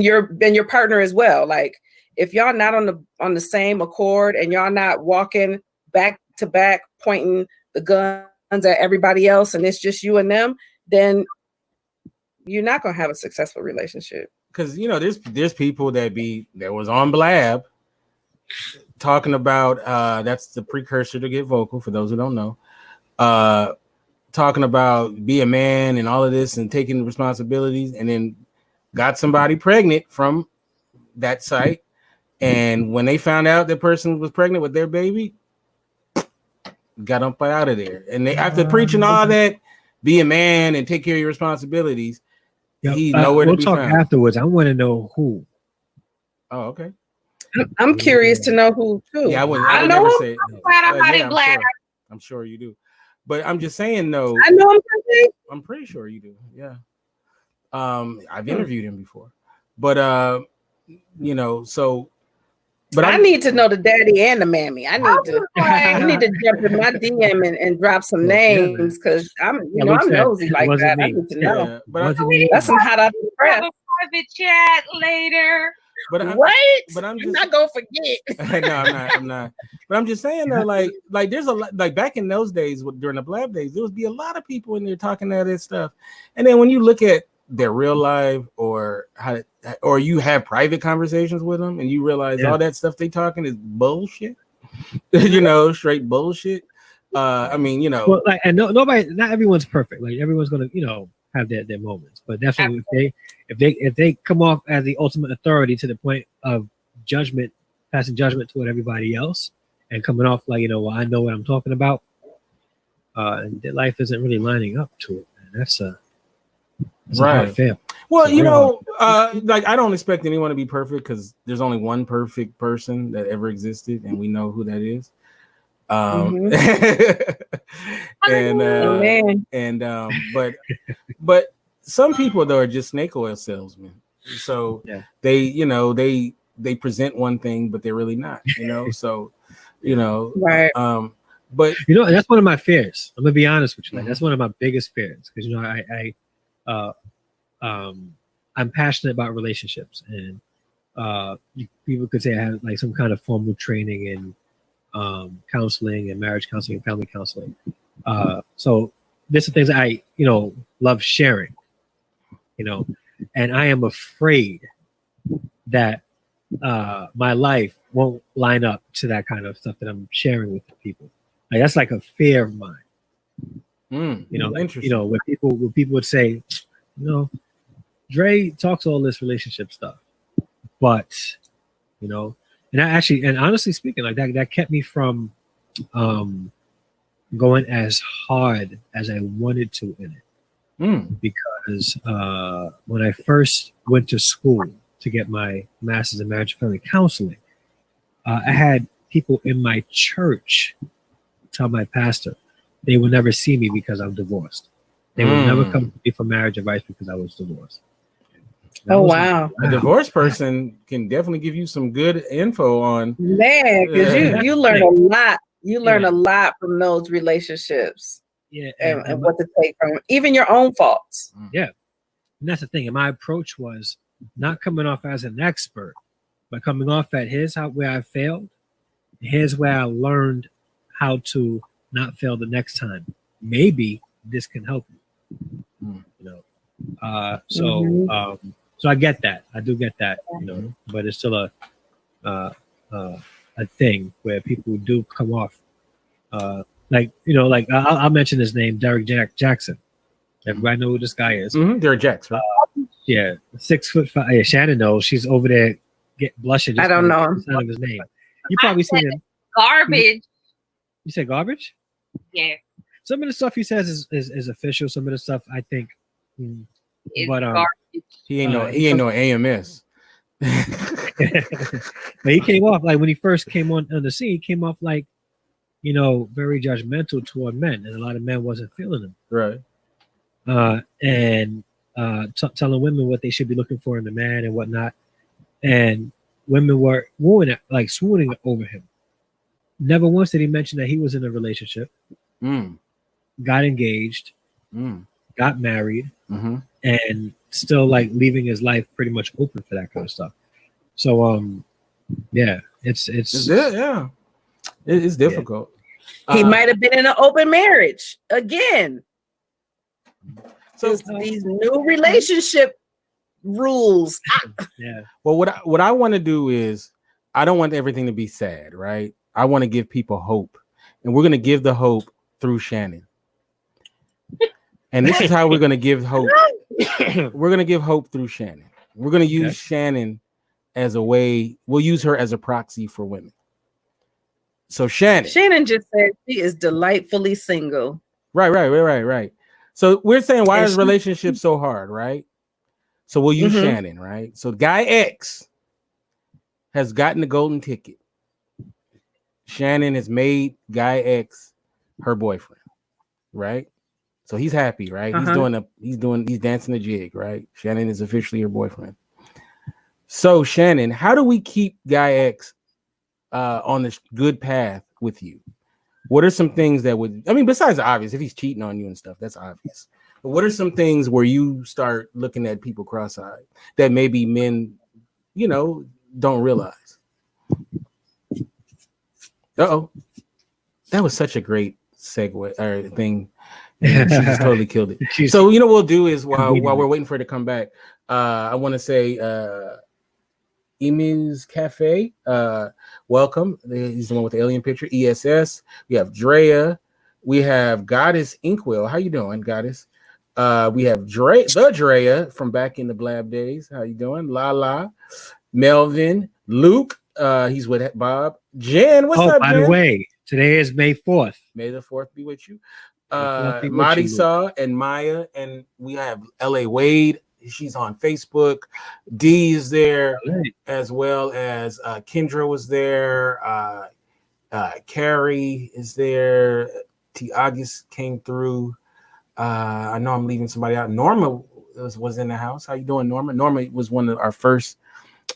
[SPEAKER 5] your partner as well. Like if y'all not on the same accord and y'all not walking back to back, pointing the guns at everybody else, and it's just you and them, then you're not gonna have a successful relationship.
[SPEAKER 1] Because there's people that was on Blab talking about that's the precursor to Get Vocal, for those who don't know, talking about be a man and all of this and taking responsibilities, and then got somebody pregnant from that site, and when they found out that person was pregnant with their baby, got up out of there. And they, after preaching all that, be a man and take care of your responsibilities, he's nowhere to be found.
[SPEAKER 2] We'll talk afterwards. I want to know who.
[SPEAKER 1] Oh, okay.
[SPEAKER 5] I'm curious to know who too.
[SPEAKER 1] Yeah, I would
[SPEAKER 5] know
[SPEAKER 1] never
[SPEAKER 5] him.
[SPEAKER 1] say it.
[SPEAKER 3] I'm glad.
[SPEAKER 1] I'm sure you do. But I'm just saying, no.
[SPEAKER 5] I know him. Personally.
[SPEAKER 1] I'm pretty sure you do. Yeah. I've interviewed him before. But so but
[SPEAKER 5] I need to know the daddy and the mammy. I need to jump in my DM and drop some names because I'm nosy like that. I need to know.
[SPEAKER 1] Yeah, but
[SPEAKER 5] that's some hot off the press.
[SPEAKER 3] Have a private chat later.
[SPEAKER 1] But
[SPEAKER 5] I'm not gonna forget.
[SPEAKER 1] No, I'm not. But I'm just saying though, like there's a lot, like back in those days during the Blab days, there would be a lot of people in there talking all this stuff. And then when you look at their real life or you have private conversations with them and you realize all that stuff they talking is bullshit, straight bullshit.
[SPEAKER 2] Well, like, and not everyone's perfect. Like everyone's gonna, have their moments, but definitely if they come off as the ultimate authority to the point of judgment, passing judgment toward everybody else, and coming off like, I know what I'm talking about, and their life isn't really lining up to it. Man. That's right. Fail.
[SPEAKER 1] Well, like I don't expect anyone to be perfect because there's only one perfect person that ever existed, and we know who that is. But some people though are just snake oil salesmen. So they present one thing, but they're really not. So you know.
[SPEAKER 5] Right.
[SPEAKER 1] But
[SPEAKER 2] You know, that's one of my fears. I'm gonna be honest with you. Like, that's one of my biggest fears because you know I'm passionate about relationships, and people could say I have like some kind of formal training in counseling and marriage counseling and family counseling. So there's some things I love sharing, and I am afraid that my life won't line up to that kind of stuff that I'm sharing with people. Like, that's like a fear of mine.
[SPEAKER 1] interesting.
[SPEAKER 2] When people would say, Dre talks all this relationship stuff, but and honestly speaking, like that kept me from going as hard as I wanted to in it. Because when I first went to school to get my master's in marriage and family counseling, I had people in my church tell my pastor they would never see me because I'm divorced. They would never come to me for marriage advice because I was divorced.
[SPEAKER 5] Oh, wow.
[SPEAKER 1] A divorced person can definitely give you some good info on,
[SPEAKER 5] man, because you learn a lot. You learn a lot from those relationships.
[SPEAKER 2] Yeah,
[SPEAKER 5] and what to take from even your own faults.
[SPEAKER 2] Yeah, and that's the thing. And my approach was not coming off as an expert, but coming off at where I failed. Here's where I learned how to not fail the next time. Maybe this can help you. So I get that. I do get that. But it's still a thing where people do come off. I'll mention his name, Derek Jackson. Everybody know who this guy is.
[SPEAKER 1] Derek Jackson, right?
[SPEAKER 2] Yeah, 6'5". Yeah, Shannon knows. She's over there blushing.
[SPEAKER 5] I don't know him.
[SPEAKER 2] Of his name. You probably seen him.
[SPEAKER 3] Garbage.
[SPEAKER 2] You said garbage?
[SPEAKER 3] Yeah.
[SPEAKER 2] Some of the stuff he says is official. Some of the stuff I think, but
[SPEAKER 3] garbage.
[SPEAKER 1] He ain't no AMS.
[SPEAKER 2] But he came off like when he first came on the scene. He came off like, very judgmental toward men, and a lot of men wasn't feeling him.
[SPEAKER 1] Right.
[SPEAKER 2] Telling women what they should be looking for in the man and whatnot, and women were swooning over him. Never once did he mention that he was in a relationship, got engaged, got married, and still like leaving his life pretty much open for that kind of stuff. So
[SPEAKER 1] it's difficult.
[SPEAKER 5] He might have been in an open marriage again.
[SPEAKER 1] So
[SPEAKER 5] these new relationship rules.
[SPEAKER 2] Yeah.
[SPEAKER 1] Well, what I want to do is, I don't want everything to be sad, right? I want to give people hope, and we're going to give the hope through Shannon. And this is how we're going to give hope. We're going to give hope through Shannon. We're going to use Shannon as a way. We'll use her as a proxy for women. So Shannon
[SPEAKER 5] just said she is delightfully single.
[SPEAKER 1] Right. So we're saying, why is relationship so hard, right? So we'll use Shannon, right? So Guy X has gotten the golden ticket. Shannon has made Guy X her boyfriend, right? So he's happy, right? He's dancing the jig, right? Shannon is officially her boyfriend. So Shannon, how do we keep Guy X on this good path with you? What are some things that besides the obvious, if he's cheating on you and stuff, that's obvious. But what are some things where you start looking at people cross-eyed that maybe men, don't realize? Uh-oh. That was such a great segue or thing. She just totally killed it. So, what we'll do is while we're waiting for her to come back, I want to say Emu's Cafe, welcome. He's the one with the alien picture. ESS. We have Drea. We have Goddess Inkwell. How you doing, Goddess? We have Drea from back in the Blab days. How you doing? Lala, Melvin, Luke. He's with Bob. Jen, what's up,
[SPEAKER 2] by
[SPEAKER 1] Jen?
[SPEAKER 2] the way, today is May 4th.
[SPEAKER 1] May the 4th be with you. Marisol and Maya, and we have LA Wade. She's on Facebook. D is there, as well as Kendra was there. Carrie is there. T. August came through. I know I'm leaving somebody out. Norma was in the house. How you doing, Norma? Norma was one of our first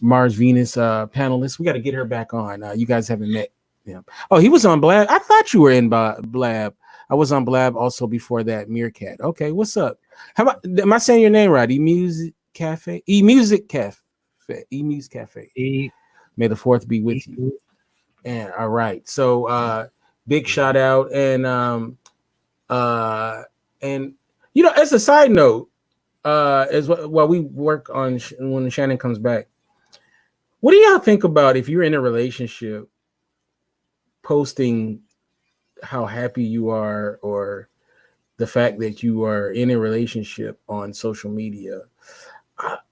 [SPEAKER 1] Mars Venus panelists. We got to get her back on. You guys haven't met Oh, he was on Blab. I thought you were in Blab. I was on Blab also before that. Meerkat. Okay, what's up? How about? Am I saying your name right? E-Music Cafe. E-Music Cafe. E-Music Cafe. May the fourth be with you. And all right. So big shout out and you know, as a side note, as while we work on when Shannon comes back, what do y'all think about if you're in a relationship posting how happy you are or the fact that you are in a relationship on social media?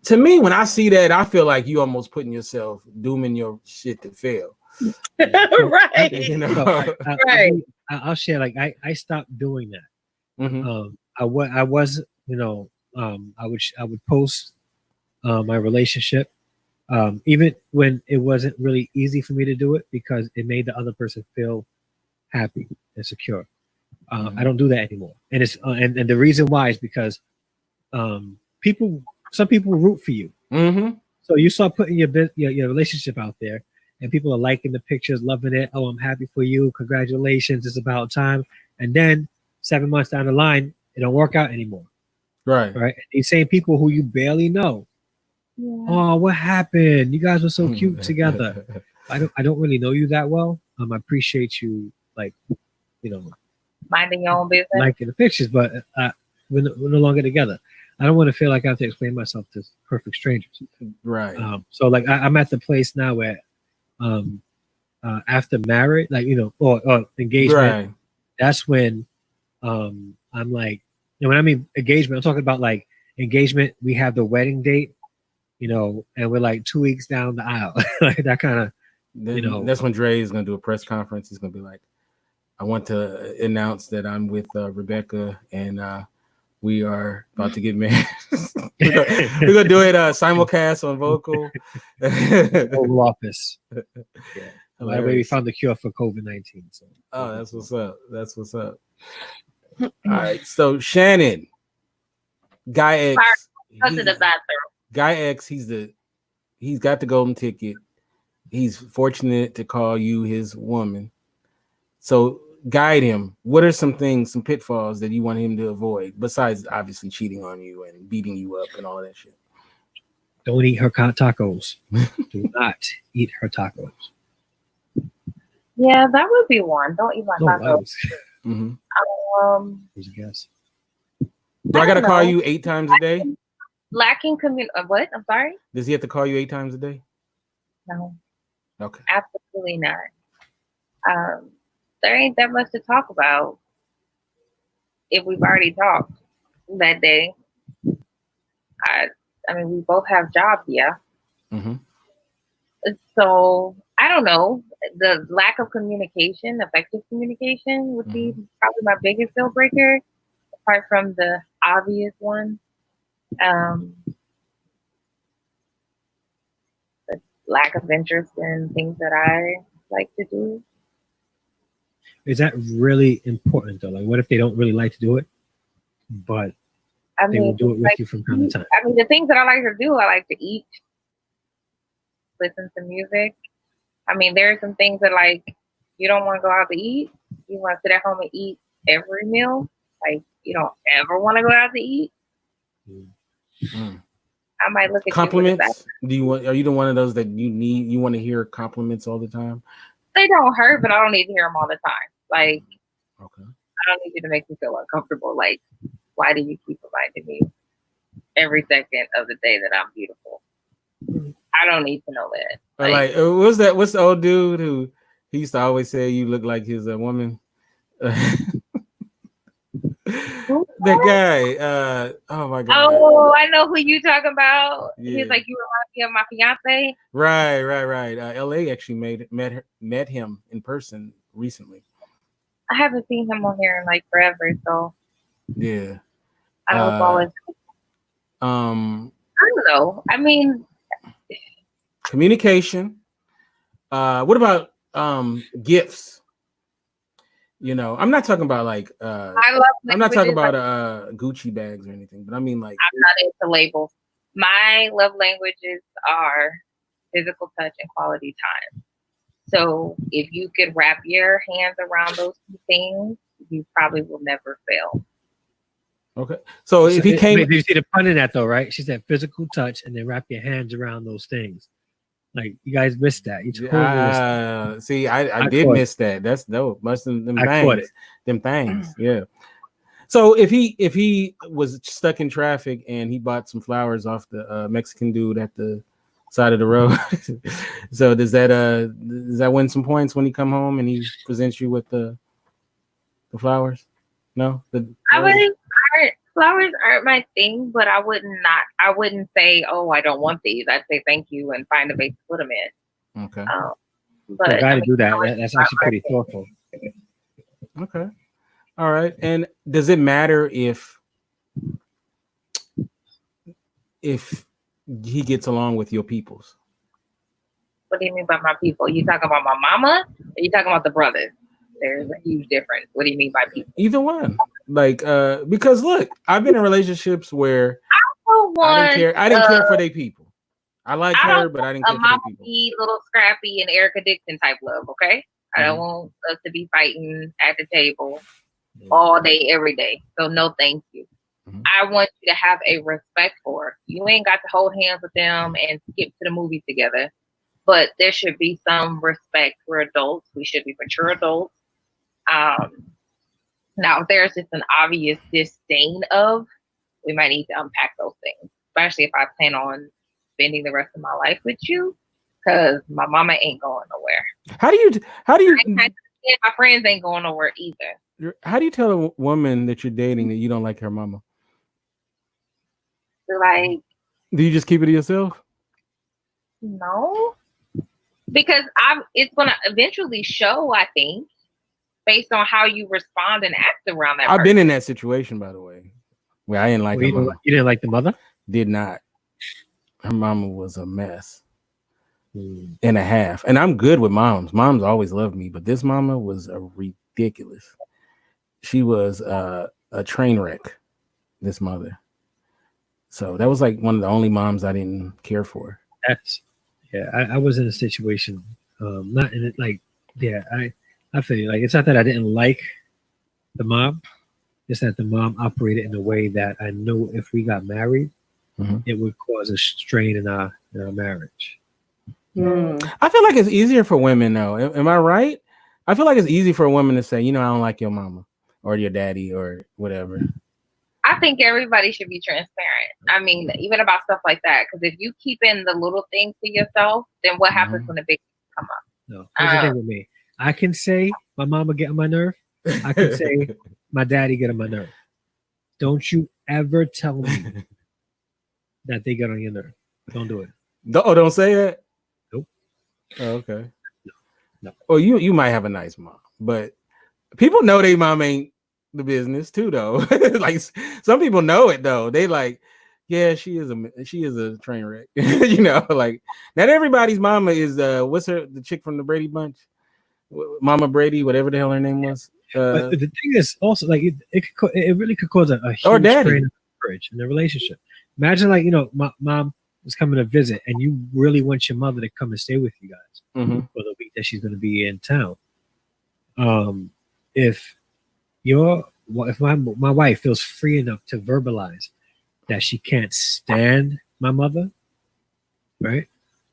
[SPEAKER 1] To me, when I see that, I feel like you almost putting yourself dooming your shit to fail.
[SPEAKER 5] Right.
[SPEAKER 1] You know?
[SPEAKER 5] Right.
[SPEAKER 2] I'll share. Like I stopped doing that.
[SPEAKER 1] Mhm.
[SPEAKER 2] I was, you know, I would post my relationship, even when it wasn't really easy for me to do it because it made the other person feel happy and secure. I don't do that anymore, and it's and the reason why is because some people root for you.
[SPEAKER 1] Mm-hmm.
[SPEAKER 2] So you start putting your relationship out there, and people are liking the pictures, loving it. Oh, I'm happy for you. Congratulations. It's about time. And then 7 months down the line, it don't work out anymore.
[SPEAKER 1] Right.
[SPEAKER 2] Right. These same people who you barely know.
[SPEAKER 3] Yeah.
[SPEAKER 2] Oh, what happened? You guys were so cute together. I don't really know you that well. I appreciate you, like, you know,
[SPEAKER 3] Minding your own business.
[SPEAKER 2] liking the pictures, but we're no longer together. I don't want to feel like I have to explain myself to perfect strangers.
[SPEAKER 1] Right.
[SPEAKER 2] So like I'm at the place now where after marriage, like, you know, or engagement,
[SPEAKER 1] Right.
[SPEAKER 2] that's when I'm like, you know, when I mean engagement, I'm talking about like engagement. We have the wedding date, you know, and we're like 2 weeks down the aisle, like that kind of, you know.
[SPEAKER 1] That's when Dre is gonna do a press conference. He's gonna be like, I want to announce that I'm with Rebecca and we are about to get married. we're gonna do it simulcast on vocal.
[SPEAKER 2] Oval Office. Yeah. By the way, we
[SPEAKER 1] Hilarious.
[SPEAKER 2] found the cure for COVID-19. So.
[SPEAKER 1] Oh, that's what's up. That's what's up. All right. So Shannon, Guy X.
[SPEAKER 3] Go to the bathroom.
[SPEAKER 1] Guy X, he's got the golden ticket. He's fortunate to call you his woman. So guide him. What are some things, some pitfalls that you want him to avoid, besides obviously cheating on you and beating you up and all of that shit?
[SPEAKER 2] Don't eat her tacos. Do not eat her tacos.
[SPEAKER 3] Yeah, that would be one. Don't eat my
[SPEAKER 2] Oh, that
[SPEAKER 3] tacos.
[SPEAKER 2] was,
[SPEAKER 3] Um,
[SPEAKER 2] was a guess.
[SPEAKER 1] Do I gotta
[SPEAKER 3] don't
[SPEAKER 1] call
[SPEAKER 3] know.
[SPEAKER 1] you 8 times a day?
[SPEAKER 3] Lacking what? I'm sorry.
[SPEAKER 1] Does he have to call you 8 times a day?
[SPEAKER 3] No,
[SPEAKER 1] Okay.
[SPEAKER 3] absolutely not. There ain't that much to talk about if we've already talked that day. I mean, we both have jobs, yeah.
[SPEAKER 1] Mm-hmm.
[SPEAKER 3] So I don't know. The lack of communication, effective communication, would be probably my biggest deal breaker, apart from the obvious one. The lack of interest in things that I like to do.
[SPEAKER 2] Is that really important though? Like, what if they don't really like to do it, but
[SPEAKER 3] I
[SPEAKER 2] they will
[SPEAKER 3] mean,
[SPEAKER 2] do it with
[SPEAKER 3] like,
[SPEAKER 2] you from time to time?
[SPEAKER 3] I mean, the things that I like to do, I like to eat, listen to music. I mean, there are some things that, like, you don't want to go out to eat. You want to sit at home and eat every meal. Like, you don't ever want to go out to eat. I might look at
[SPEAKER 1] Compliments? Are you the one of those that you want to hear compliments all the time?
[SPEAKER 3] They don't hurt, but I don't need to hear them all the time. Like,
[SPEAKER 1] Okay.
[SPEAKER 3] I don't need you to make me feel uncomfortable. Like, why do you keep reminding me every second of the day that I'm beautiful? I don't need to know that.
[SPEAKER 1] Like, what's the old dude who he used to always say you look like his woman? That guy. Oh my god.
[SPEAKER 3] Oh, I know who you talking about.
[SPEAKER 1] Yeah.
[SPEAKER 3] He's like, you remind me of my fiance.
[SPEAKER 1] Right. LA actually met him in person recently.
[SPEAKER 3] I haven't seen him on here in like forever, so
[SPEAKER 1] Yeah.
[SPEAKER 3] I don't follow.
[SPEAKER 1] I
[SPEAKER 3] I don't know. I mean,
[SPEAKER 1] communication. What about gifts? You know, I'm not talking about like
[SPEAKER 3] I love.
[SPEAKER 1] I'm not talking about
[SPEAKER 3] like,
[SPEAKER 1] Gucci bags or anything, but I mean like
[SPEAKER 3] I'm not into labels. My love languages are physical touch and quality time. So if you could wrap your hands around those two things, you probably will never fail.
[SPEAKER 1] Okay. So if he came,
[SPEAKER 2] you see the pun in that though, right? She said physical touch and then wrap your hands around those things. Like you guys missed that. You totally missed that.
[SPEAKER 1] see, I did
[SPEAKER 2] caught
[SPEAKER 1] miss that. That's dope. Must them
[SPEAKER 2] I caught
[SPEAKER 1] things.
[SPEAKER 2] it.
[SPEAKER 1] Them things. Yeah. So if he was stuck in traffic and he bought some flowers off the Mexican dude at the side of the road, so does that win some points when he come home and he presents you with the flowers? No,
[SPEAKER 3] Flowers aren't my thing, but I wouldn't say, oh, I don't want these. I'd say thank you and find a vase to put them in.
[SPEAKER 1] Okay.
[SPEAKER 3] But
[SPEAKER 2] I gotta do that. That's actually pretty thoughtful.
[SPEAKER 1] Okay. All right. And does it matter if he gets along with your peoples?
[SPEAKER 3] What do you mean by my people? You talking about my mama? Or you talking about the brothers? There's a huge difference. What do you mean by people?
[SPEAKER 1] Either one. Like, because look, I've been in relationships where I didn't care for their people. I like her, but I didn't care for their people.
[SPEAKER 3] Little Scrappy and Erica Dixon type love, okay? I don't want us to be fighting at the table all day, every day. So no, thank you. I want you to have a respect for her. You ain't got to hold hands with them and skip to the movies together, but there should be some respect for adults. We should be mature adults. Now, if there's just an obvious disdain of, we might need to unpack those things, especially if I plan on spending the rest of my life with you, because my mama ain't going nowhere.
[SPEAKER 1] How do you?
[SPEAKER 3] My friends ain't going nowhere either.
[SPEAKER 1] How do you tell a woman that you're dating that you don't like her mama?
[SPEAKER 3] Like,
[SPEAKER 1] do you just keep it to yourself?
[SPEAKER 3] No, because it's gonna eventually show, I think, based on how you respond and act around that
[SPEAKER 1] I've been in that situation, by the way, where I didn't like her mama.
[SPEAKER 2] You didn't like the mother?
[SPEAKER 1] Did not. Her mama was a mess and a half. And I'm good with moms. Moms always loved me, but this mama was a ridiculous. She was a train wreck, this mother. So that was like one of the only moms I didn't care for.
[SPEAKER 2] I was in a situation, not in it like, I feel like it's not that I didn't like the mom, it's that the mom operated in a way that I know if we got married, it would cause a strain in our marriage.
[SPEAKER 1] I feel like it's easier for women though. Am I right? I feel like it's easy for a woman to say, I don't like your mama or your daddy or whatever.
[SPEAKER 3] I think everybody should be transparent. I mean, even about stuff like that. Because if you keep in the little things to yourself, then what happens when the big things come up?
[SPEAKER 2] No, here's the thing with me. I can say my mama get on my nerve. I can say my daddy get on my nerve. Don't you ever tell me that they get on your nerve. Don't do it.
[SPEAKER 1] Don't say that?
[SPEAKER 2] Nope.
[SPEAKER 1] Oh, okay.
[SPEAKER 2] No.
[SPEAKER 1] Well, you might have a nice mom, but people know their mom ain't the business too, though. Like some people know it though. They like, yeah, she is a train wreck. Like not everybody's mama is what's the chick from the Brady Bunch? Mama Brady, whatever the hell her name was.
[SPEAKER 2] But the thing is also like it really could cause a huge strain of marriage in the relationship. Imagine like my mom is coming to visit and you really want your mother to come and stay with you guys for the week that she's going to be in town. If my wife feels free enough to verbalize that she can't stand my mother, right?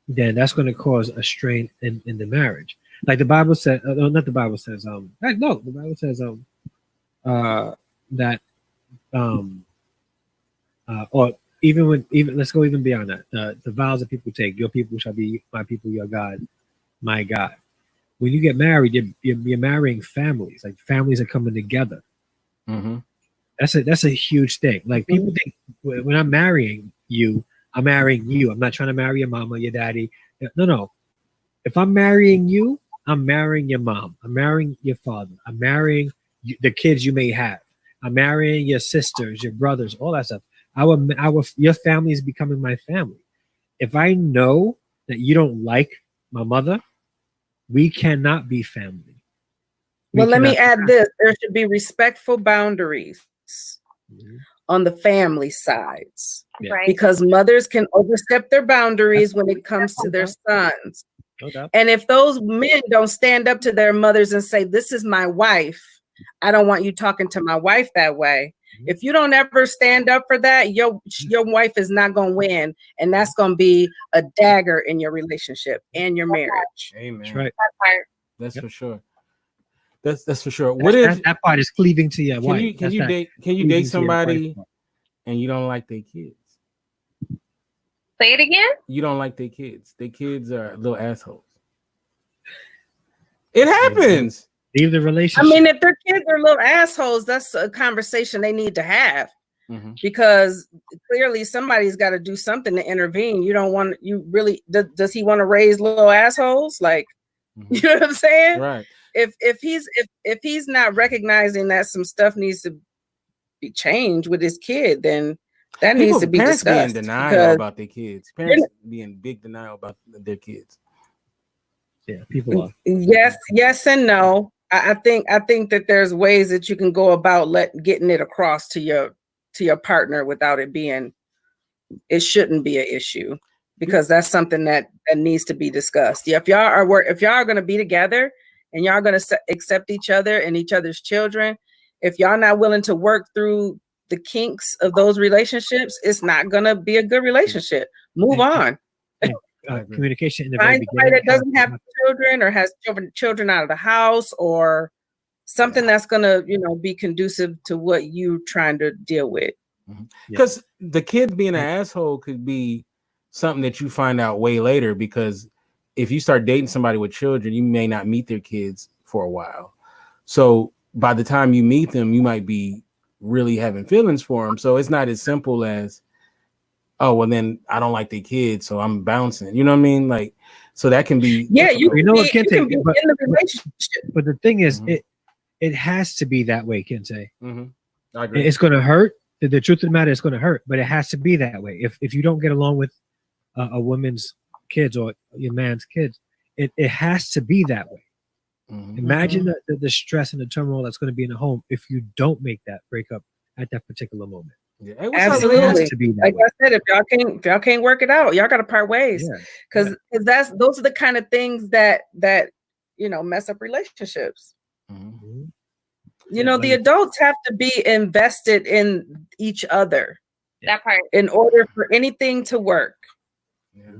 [SPEAKER 2] Then that's going to cause a strain in the marriage. Like the Bible said, not the Bible says, the Bible says that or even let's go even beyond that. The vows that people take, your people shall be my people, your God, my God. When you get married, you're marrying families. Like families are coming together. That's a huge thing. Like people think when I'm marrying you. I'm not trying to marry your mama, your daddy. No. If I'm marrying you, I'm marrying your mom. I'm marrying your father. I'm marrying the kids you may have. I'm marrying your sisters, your brothers, all that stuff. Your family is becoming my family. If I know that you don't like my mother, we cannot be family.
[SPEAKER 5] Let me add this. There should be respectful boundaries on the family sides.
[SPEAKER 3] Right.
[SPEAKER 5] Because mothers can overstep their boundaries when it comes to their sons.
[SPEAKER 2] No doubt.
[SPEAKER 5] And if those men don't stand up to their mothers and say, "This is my wife. I don't want you talking to my wife that way." If you don't ever stand up for that, your wife is not going to win, and that's going to be a dagger in your relationship and your marriage.
[SPEAKER 1] Amen.
[SPEAKER 2] That's right.
[SPEAKER 3] That part.
[SPEAKER 1] That's
[SPEAKER 2] Yep.
[SPEAKER 1] for sure. That's for sure. What if
[SPEAKER 2] That part is cleaving to your
[SPEAKER 1] can
[SPEAKER 2] wife.
[SPEAKER 1] you can
[SPEAKER 2] That's
[SPEAKER 1] you
[SPEAKER 2] that
[SPEAKER 1] date
[SPEAKER 2] cleaving to your
[SPEAKER 1] somebody
[SPEAKER 2] wife.
[SPEAKER 1] and you don't like their kids?
[SPEAKER 3] Say it again.
[SPEAKER 1] You don't like their kids. Their kids are little assholes. It happens.
[SPEAKER 2] Leave the
[SPEAKER 5] I
[SPEAKER 2] relationship.
[SPEAKER 5] mean, if their kids are little assholes, that's a conversation they need to have,
[SPEAKER 1] Mhm.
[SPEAKER 5] because clearly somebody's got to do something to intervene. You don't want you really does he want to raise little assholes? Like,
[SPEAKER 1] Mhm.
[SPEAKER 5] you know what I'm saying?
[SPEAKER 1] Right.
[SPEAKER 5] If he's not recognizing that some stuff needs to be changed with his kid, then that needs to be
[SPEAKER 1] Parents be in
[SPEAKER 5] discussed.
[SPEAKER 1] denial
[SPEAKER 5] because
[SPEAKER 1] about their kids. Parents be in big denial about their kids.
[SPEAKER 2] Yeah, people are.
[SPEAKER 5] yes and no. I think that there's ways that you can go about getting it across to your partner without it being, it shouldn't be an issue, because that's something that needs to be discussed. Yeah, if y'all are going to be together and y'all going to accept each other and each other's children, if y'all not willing to work through the kinks of those relationships, it's not going to be a good relationship. Move on.
[SPEAKER 2] Communication in the very
[SPEAKER 5] Find somebody
[SPEAKER 2] beginning.
[SPEAKER 5] that doesn't have children or has children out of the house, or something that's going to, be conducive to what you're trying to deal with.
[SPEAKER 1] Because the kid being an asshole could be something that you find out way later, because if you start dating somebody with children, you may not meet their kids for a while. So by the time you meet them, you might be really having feelings for them. So it's not as simple as, oh, well, then I don't like the kids, so I'm bouncing. You know what I mean? Like, so that can be.
[SPEAKER 5] Yeah, you
[SPEAKER 2] You know what,
[SPEAKER 5] can
[SPEAKER 2] Kente,
[SPEAKER 5] be in the relationship.
[SPEAKER 2] But the thing is,
[SPEAKER 1] Mhm.
[SPEAKER 2] it has to be that way, Kente.
[SPEAKER 1] Mm-hmm. I agree.
[SPEAKER 2] It's going to hurt. The truth of the matter is going to hurt, but it has to be that way. If you don't get along with a woman's kids or your man's kids, it has to be that way.
[SPEAKER 1] Mhm.
[SPEAKER 2] Imagine the stress and the turmoil that's going to be in the home if you don't make that breakup at that particular moment.
[SPEAKER 1] Yeah. Hey, what's up,
[SPEAKER 5] Absolutely.
[SPEAKER 2] It
[SPEAKER 1] man?
[SPEAKER 2] has to be that
[SPEAKER 5] Like
[SPEAKER 2] way.
[SPEAKER 5] I said, if y'all can't work it out, y'all got to part ways,
[SPEAKER 2] Yeah.
[SPEAKER 5] because those are the kind of things that mess up relationships.
[SPEAKER 1] Mhm.
[SPEAKER 2] Mhm.
[SPEAKER 5] The adults have to be invested in each other
[SPEAKER 3] That part.
[SPEAKER 5] in order for anything to work.
[SPEAKER 1] Yeah.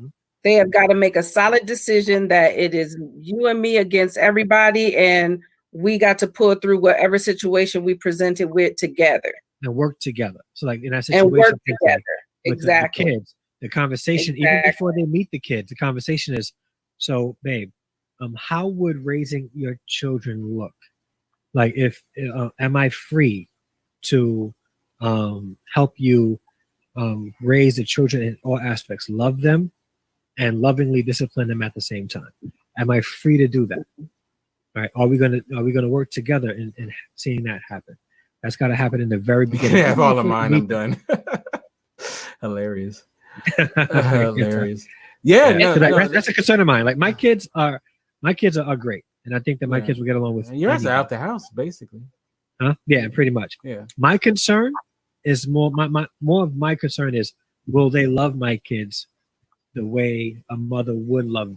[SPEAKER 5] They have got to make a solid decision that it is you and me against everybody, and we got to pull through whatever situation we presented with together
[SPEAKER 2] And work together. So, like in that
[SPEAKER 5] and
[SPEAKER 2] situation,
[SPEAKER 5] work
[SPEAKER 2] Kente,
[SPEAKER 5] together.
[SPEAKER 2] with
[SPEAKER 5] Exactly.
[SPEAKER 2] the kids, the conversation, even
[SPEAKER 5] Exactly.
[SPEAKER 2] before they meet the kids, the conversation is, so babe, how would raising your children look? Like, if am I free to help you raise the children in all aspects, love them and lovingly discipline them at the same time? Am I free to do that? All right, are we gonna work together in seeing that happen? That's got to happen in the very beginning.
[SPEAKER 1] Yeah, if all of
[SPEAKER 2] Before
[SPEAKER 1] mine,
[SPEAKER 2] you
[SPEAKER 1] I'm done. Hilarious. Hilarious. Yeah,
[SPEAKER 2] Yeah,
[SPEAKER 1] no,
[SPEAKER 2] so
[SPEAKER 1] no,
[SPEAKER 2] that's a concern of mine. Like my kids are great, and I think that my
[SPEAKER 1] Yeah.
[SPEAKER 2] kids will get along with.
[SPEAKER 1] You're
[SPEAKER 2] anybody.
[SPEAKER 1] out the house, basically.
[SPEAKER 2] Huh? Yeah, pretty much.
[SPEAKER 1] Yeah.
[SPEAKER 2] My concern is more of my concern is, will they love my kids the way a mother would love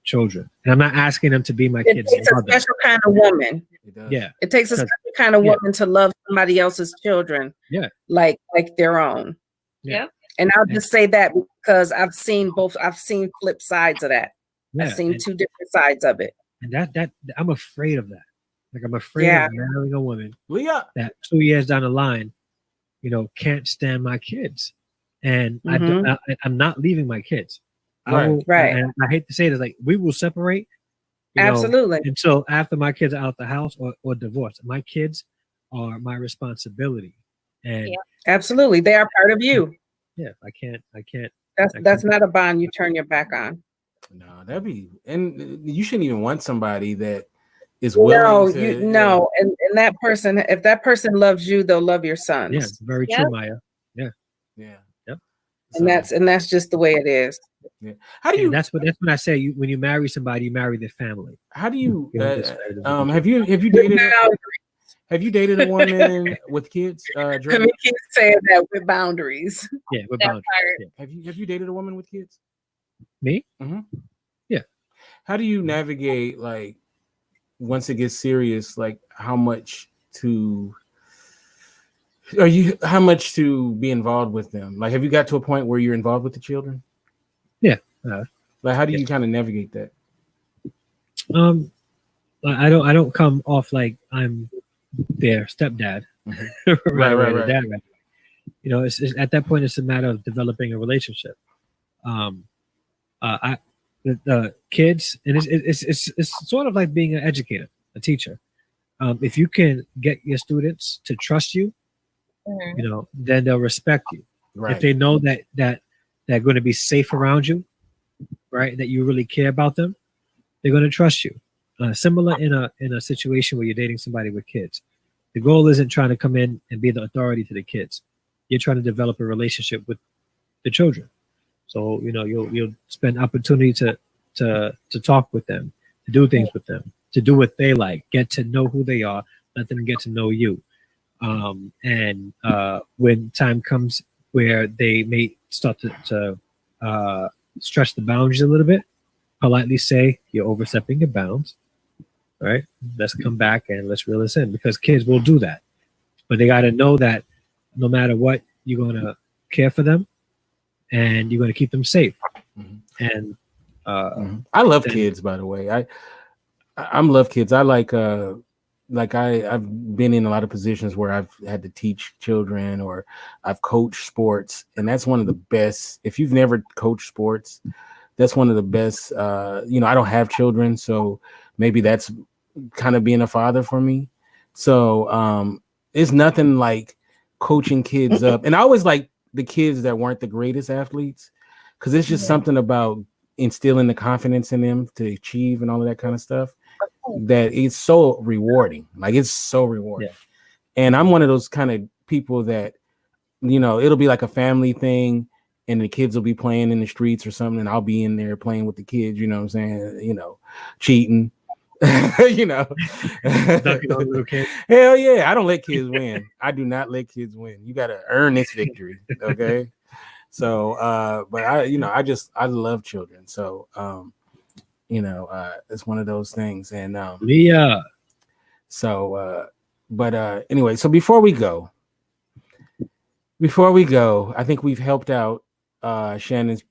[SPEAKER 2] children? And I'm not asking them to be my
[SPEAKER 5] It
[SPEAKER 2] kids'
[SPEAKER 5] takes a
[SPEAKER 2] mother.
[SPEAKER 5] special kind of woman.
[SPEAKER 1] It does.
[SPEAKER 2] Yeah,
[SPEAKER 5] It takes a
[SPEAKER 2] Because-
[SPEAKER 5] special kind of
[SPEAKER 2] yeah.
[SPEAKER 5] woman to love somebody else's children.
[SPEAKER 2] Yeah.
[SPEAKER 5] Like their own.
[SPEAKER 2] Yeah.
[SPEAKER 3] Yep.
[SPEAKER 5] And I'll just say that because I've seen flip sides of that.
[SPEAKER 2] yeah.
[SPEAKER 5] I've seen
[SPEAKER 2] and,
[SPEAKER 5] two different sides of it.
[SPEAKER 2] and that I'm afraid of that. Like I'm afraid
[SPEAKER 5] Yeah.
[SPEAKER 2] of marrying a woman
[SPEAKER 1] Leah.
[SPEAKER 2] that 2 years down the line, can't stand my kids, and I'm not leaving my kids.
[SPEAKER 5] Right.
[SPEAKER 2] And I hate to say this, like we will separate.
[SPEAKER 5] Absolutely.
[SPEAKER 2] Until after my kids are out the house or divorced. My kids are my responsibility, and
[SPEAKER 3] Yeah.
[SPEAKER 5] Absolutely. They are part of you.
[SPEAKER 2] yeah, I can't.
[SPEAKER 5] That's not a bond you turn your back on.
[SPEAKER 1] No, that'd be, and you shouldn't even want somebody that is willing to.
[SPEAKER 5] No. And that person, if that person loves you, they'll love your sons.
[SPEAKER 2] Yeah, very
[SPEAKER 3] Yep.
[SPEAKER 2] true, Maya.
[SPEAKER 1] Yeah.
[SPEAKER 2] Yep.
[SPEAKER 5] And that's just the way it is.
[SPEAKER 1] How do you?
[SPEAKER 2] And that's what I say. When you marry somebody, you marry their family.
[SPEAKER 1] How do you?
[SPEAKER 2] Have
[SPEAKER 1] Have you dated?
[SPEAKER 5] Now,
[SPEAKER 1] Have you dated a woman with kids? Dre?
[SPEAKER 5] we keep saying that with boundaries.
[SPEAKER 2] Yeah, we're
[SPEAKER 3] That
[SPEAKER 2] bound.
[SPEAKER 3] part.
[SPEAKER 2] Yeah.
[SPEAKER 1] Have you dated a woman with kids?
[SPEAKER 2] Me?
[SPEAKER 1] Mhm.
[SPEAKER 2] Yeah.
[SPEAKER 1] how do you navigate like once it gets serious, like how much to be involved with them? Like, have you got to a point where you're involved with the children?
[SPEAKER 2] Yeah.
[SPEAKER 1] Like, how do you kind of navigate that?
[SPEAKER 2] I don't come off like I'm their stepdad.
[SPEAKER 1] Right.
[SPEAKER 2] Dad, right. You know, it's at that point it's a matter of developing a relationship. The kids, and it's sort of like being an educator, a teacher. If you can get your students to trust you,
[SPEAKER 3] Mhm.
[SPEAKER 2] you know, then they'll respect you.
[SPEAKER 1] Right.
[SPEAKER 2] If they know that they're going to be safe around you, right, that you really care about them, they're going to trust you. Similar in a situation where you're dating somebody with kids. The goal isn't trying to come in and be the authority to the kids. You're trying to develop a relationship with the children. So, you know, you'll spend opportunity to talk with them, to do things with them, to do what they like, get to know who they are, let them get to know you. And when time comes where they may start to stretch the boundaries a little bit, politely say, you're overstepping your bounds. All right, let's come back and let's reel this in, because kids will do that. But they got to know that no matter what, you're going to care for them and you're going to keep them safe. And
[SPEAKER 1] I love kids, by the way. I love kids. I like I've been in a lot of positions where I've had to teach children or I've coached sports, and that's one of the best. If you've never coached sports, that's one of the best. You know, I don't have children, so maybe that's kind of being a father for me. So it's nothing like coaching kids up. And I always like the kids that weren't the greatest athletes, because it's just something about instilling the confidence in them to achieve and all of that kind of stuff that it's so rewarding. Like, it's so rewarding.
[SPEAKER 2] Yeah.
[SPEAKER 1] And I'm one of those kind of people that, you know, it'll be like a family thing and the kids will be playing in the streets or something, and I'll be in there playing with the kids, you know what I'm saying? You know, cheating. You know,
[SPEAKER 2] dunking on little kids.
[SPEAKER 1] Hell yeah, I don't let kids win. I do not let kids win. You got to earn this victory, okay? So, but I love children. So, you know, it's one of those things. And anyway, so before we go, I think we've helped out Shannon's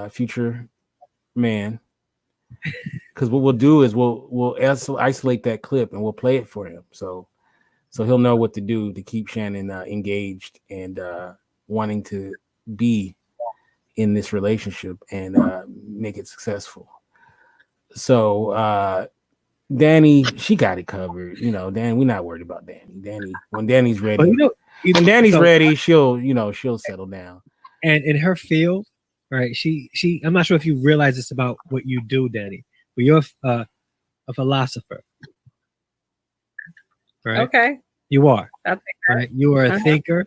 [SPEAKER 1] future man. Because what we'll do is we'll isolate that clip and we'll play it for him, so he'll know what to do to keep Shannon engaged and wanting to be in this relationship and make it successful. So Danny, she got it covered. You know, Dan, we're not worried about Danny. When Danny's ready, when Danny's ready, she'll settle down.
[SPEAKER 2] And in her field, right? She. I'm not sure if you realize this about what you do, Danny, but you're a philosopher, right?
[SPEAKER 5] Okay.
[SPEAKER 2] You are.
[SPEAKER 5] Okay.
[SPEAKER 2] Right. You are a thinker,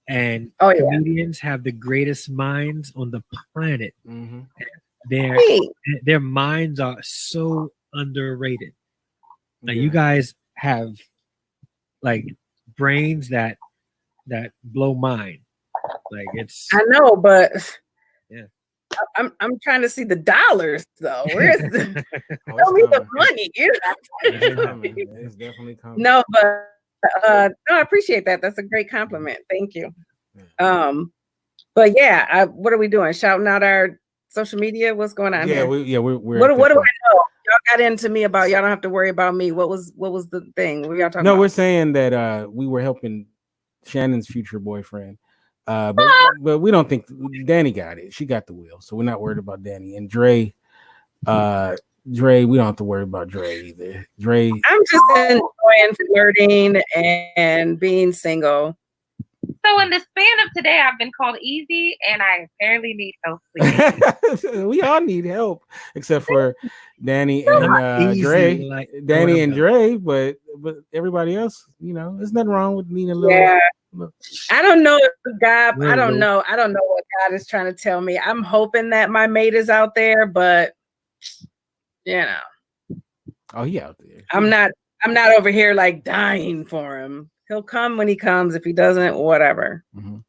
[SPEAKER 2] and
[SPEAKER 5] Oh, yeah.
[SPEAKER 2] comedians have the greatest minds on the planet.
[SPEAKER 1] Mm-hmm.
[SPEAKER 2] Their minds are so underrated. Now, you
[SPEAKER 1] Yeah.
[SPEAKER 2] guys have like brains that blow mine. Like, it's.
[SPEAKER 5] I know, but
[SPEAKER 2] Yeah.
[SPEAKER 5] I'm trying to see the dollars though. Where's the
[SPEAKER 1] Oh,
[SPEAKER 5] tell me
[SPEAKER 1] it's
[SPEAKER 5] the
[SPEAKER 1] coming.
[SPEAKER 5] money?
[SPEAKER 1] It's coming. It's definitely coming.
[SPEAKER 5] No, but no, I appreciate that. That's a great compliment. Thank you. But yeah, what are we doing? Shouting out our social media? What's going on here?
[SPEAKER 1] We're
[SPEAKER 5] What do I know? Y'all got into me about y'all don't have to worry about me. What was the thing? What y'all talking
[SPEAKER 1] No,
[SPEAKER 5] about?
[SPEAKER 1] we're saying that we were helping Shannon's future boyfriend. But we don't think Danny got it. She got the wheel, so we're not worried about Danny. And Dre, we don't have to worry about Dre either. Dre,
[SPEAKER 5] I'm just enjoying flirting and being single.
[SPEAKER 3] So in the span of today, I've been called easy, and I apparently need help sleeping.
[SPEAKER 1] we all need help except for Danny and
[SPEAKER 2] Easy,
[SPEAKER 1] Dre.
[SPEAKER 2] like,
[SPEAKER 1] Danny
[SPEAKER 2] no,
[SPEAKER 1] and
[SPEAKER 2] no.
[SPEAKER 1] Dre, but everybody else, you know, there's nothing wrong with needing a little.
[SPEAKER 5] Yeah.
[SPEAKER 1] Look.
[SPEAKER 5] I don't know if God,
[SPEAKER 2] Really
[SPEAKER 5] I don't
[SPEAKER 2] low.
[SPEAKER 5] know. I don't know what God is trying to tell me. I'm hoping that my mate is out there, but you know,
[SPEAKER 1] Oh, he out there.
[SPEAKER 5] I'm not over here like dying for him. He'll come when he comes. If he doesn't, whatever.
[SPEAKER 1] Mm-hmm.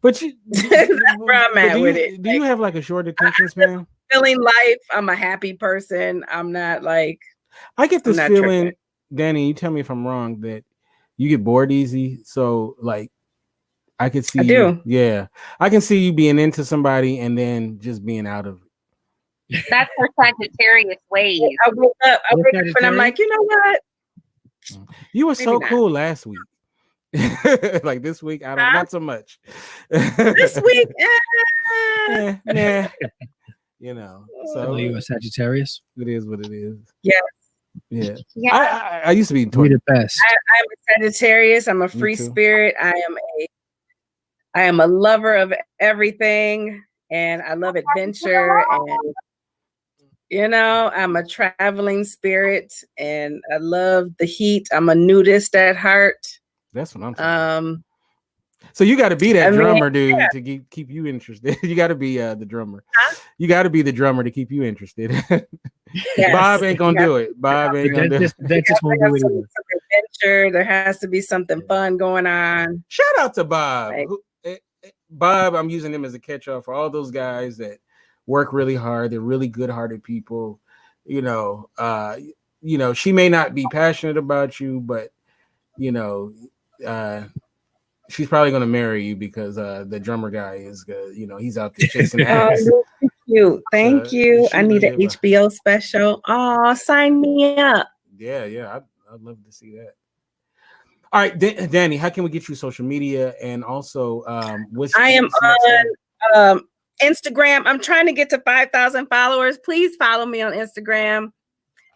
[SPEAKER 1] But you,
[SPEAKER 5] That's where I'm
[SPEAKER 1] but
[SPEAKER 5] at with it.
[SPEAKER 1] Do you have like a short attention span?
[SPEAKER 5] feeling life. I'm a happy person. I'm not like
[SPEAKER 1] I get this
[SPEAKER 5] not
[SPEAKER 1] feeling,
[SPEAKER 5] tripping.
[SPEAKER 1] Danny. You tell me if I'm wrong, that you get bored easy. So like, I could see
[SPEAKER 5] I
[SPEAKER 1] you.
[SPEAKER 5] do.
[SPEAKER 1] Yeah, I can see you being into somebody and then just being out of it.
[SPEAKER 3] That's her Sagittarius ways.
[SPEAKER 5] I wake up
[SPEAKER 2] You're
[SPEAKER 5] and I'm like, you know what?
[SPEAKER 1] You were
[SPEAKER 5] Maybe
[SPEAKER 1] so
[SPEAKER 5] not.
[SPEAKER 1] cool last week. Like this week, I don't
[SPEAKER 5] Huh?
[SPEAKER 1] not so much.
[SPEAKER 5] This week,
[SPEAKER 1] nah. You know, so
[SPEAKER 2] Oh, you a Sagittarius?
[SPEAKER 1] it is what it is.
[SPEAKER 5] Yes.
[SPEAKER 1] Yeah.
[SPEAKER 3] Yeah.
[SPEAKER 1] I used to be
[SPEAKER 2] We
[SPEAKER 1] toward
[SPEAKER 2] the best.
[SPEAKER 5] I'm a Sagittarius. I'm a free
[SPEAKER 1] too.
[SPEAKER 5] spirit. I am a lover of everything, and I love adventure. And I'm a traveling spirit, and I love the heat. I'm a nudist at heart.
[SPEAKER 1] That's what I'm saying.
[SPEAKER 5] Um,
[SPEAKER 1] So you got to be that
[SPEAKER 5] I mean,
[SPEAKER 1] drummer, dude, to keep you interested. You got to be the drummer.
[SPEAKER 5] Huh?
[SPEAKER 1] You got to be the drummer to keep you interested.
[SPEAKER 5] yes.
[SPEAKER 1] Bob ain't gonna do it. Bob ain't gonna do it.
[SPEAKER 2] That just won't
[SPEAKER 5] There
[SPEAKER 2] do
[SPEAKER 5] has
[SPEAKER 2] it
[SPEAKER 5] to be
[SPEAKER 2] either.
[SPEAKER 5] some adventure. There has to be something fun going on.
[SPEAKER 1] Shout out to Bob.
[SPEAKER 5] Like-
[SPEAKER 1] Bob, I'm using him as a catch-all for all those guys that work really hard. They're really good-hearted people. She may not be passionate about you, but she's probably gonna marry you because the drummer guy is he's out there chasing ass.
[SPEAKER 5] Oh, cute. Thank you.
[SPEAKER 1] she
[SPEAKER 5] I need an
[SPEAKER 1] really-
[SPEAKER 5] HBO special. Oh, sign me up.
[SPEAKER 1] Yeah, I'd love to see that. All right, Danny, how can we get you social media and also
[SPEAKER 5] I am on Instagram. I'm trying to get to 5,000 followers. Please follow me on Instagram.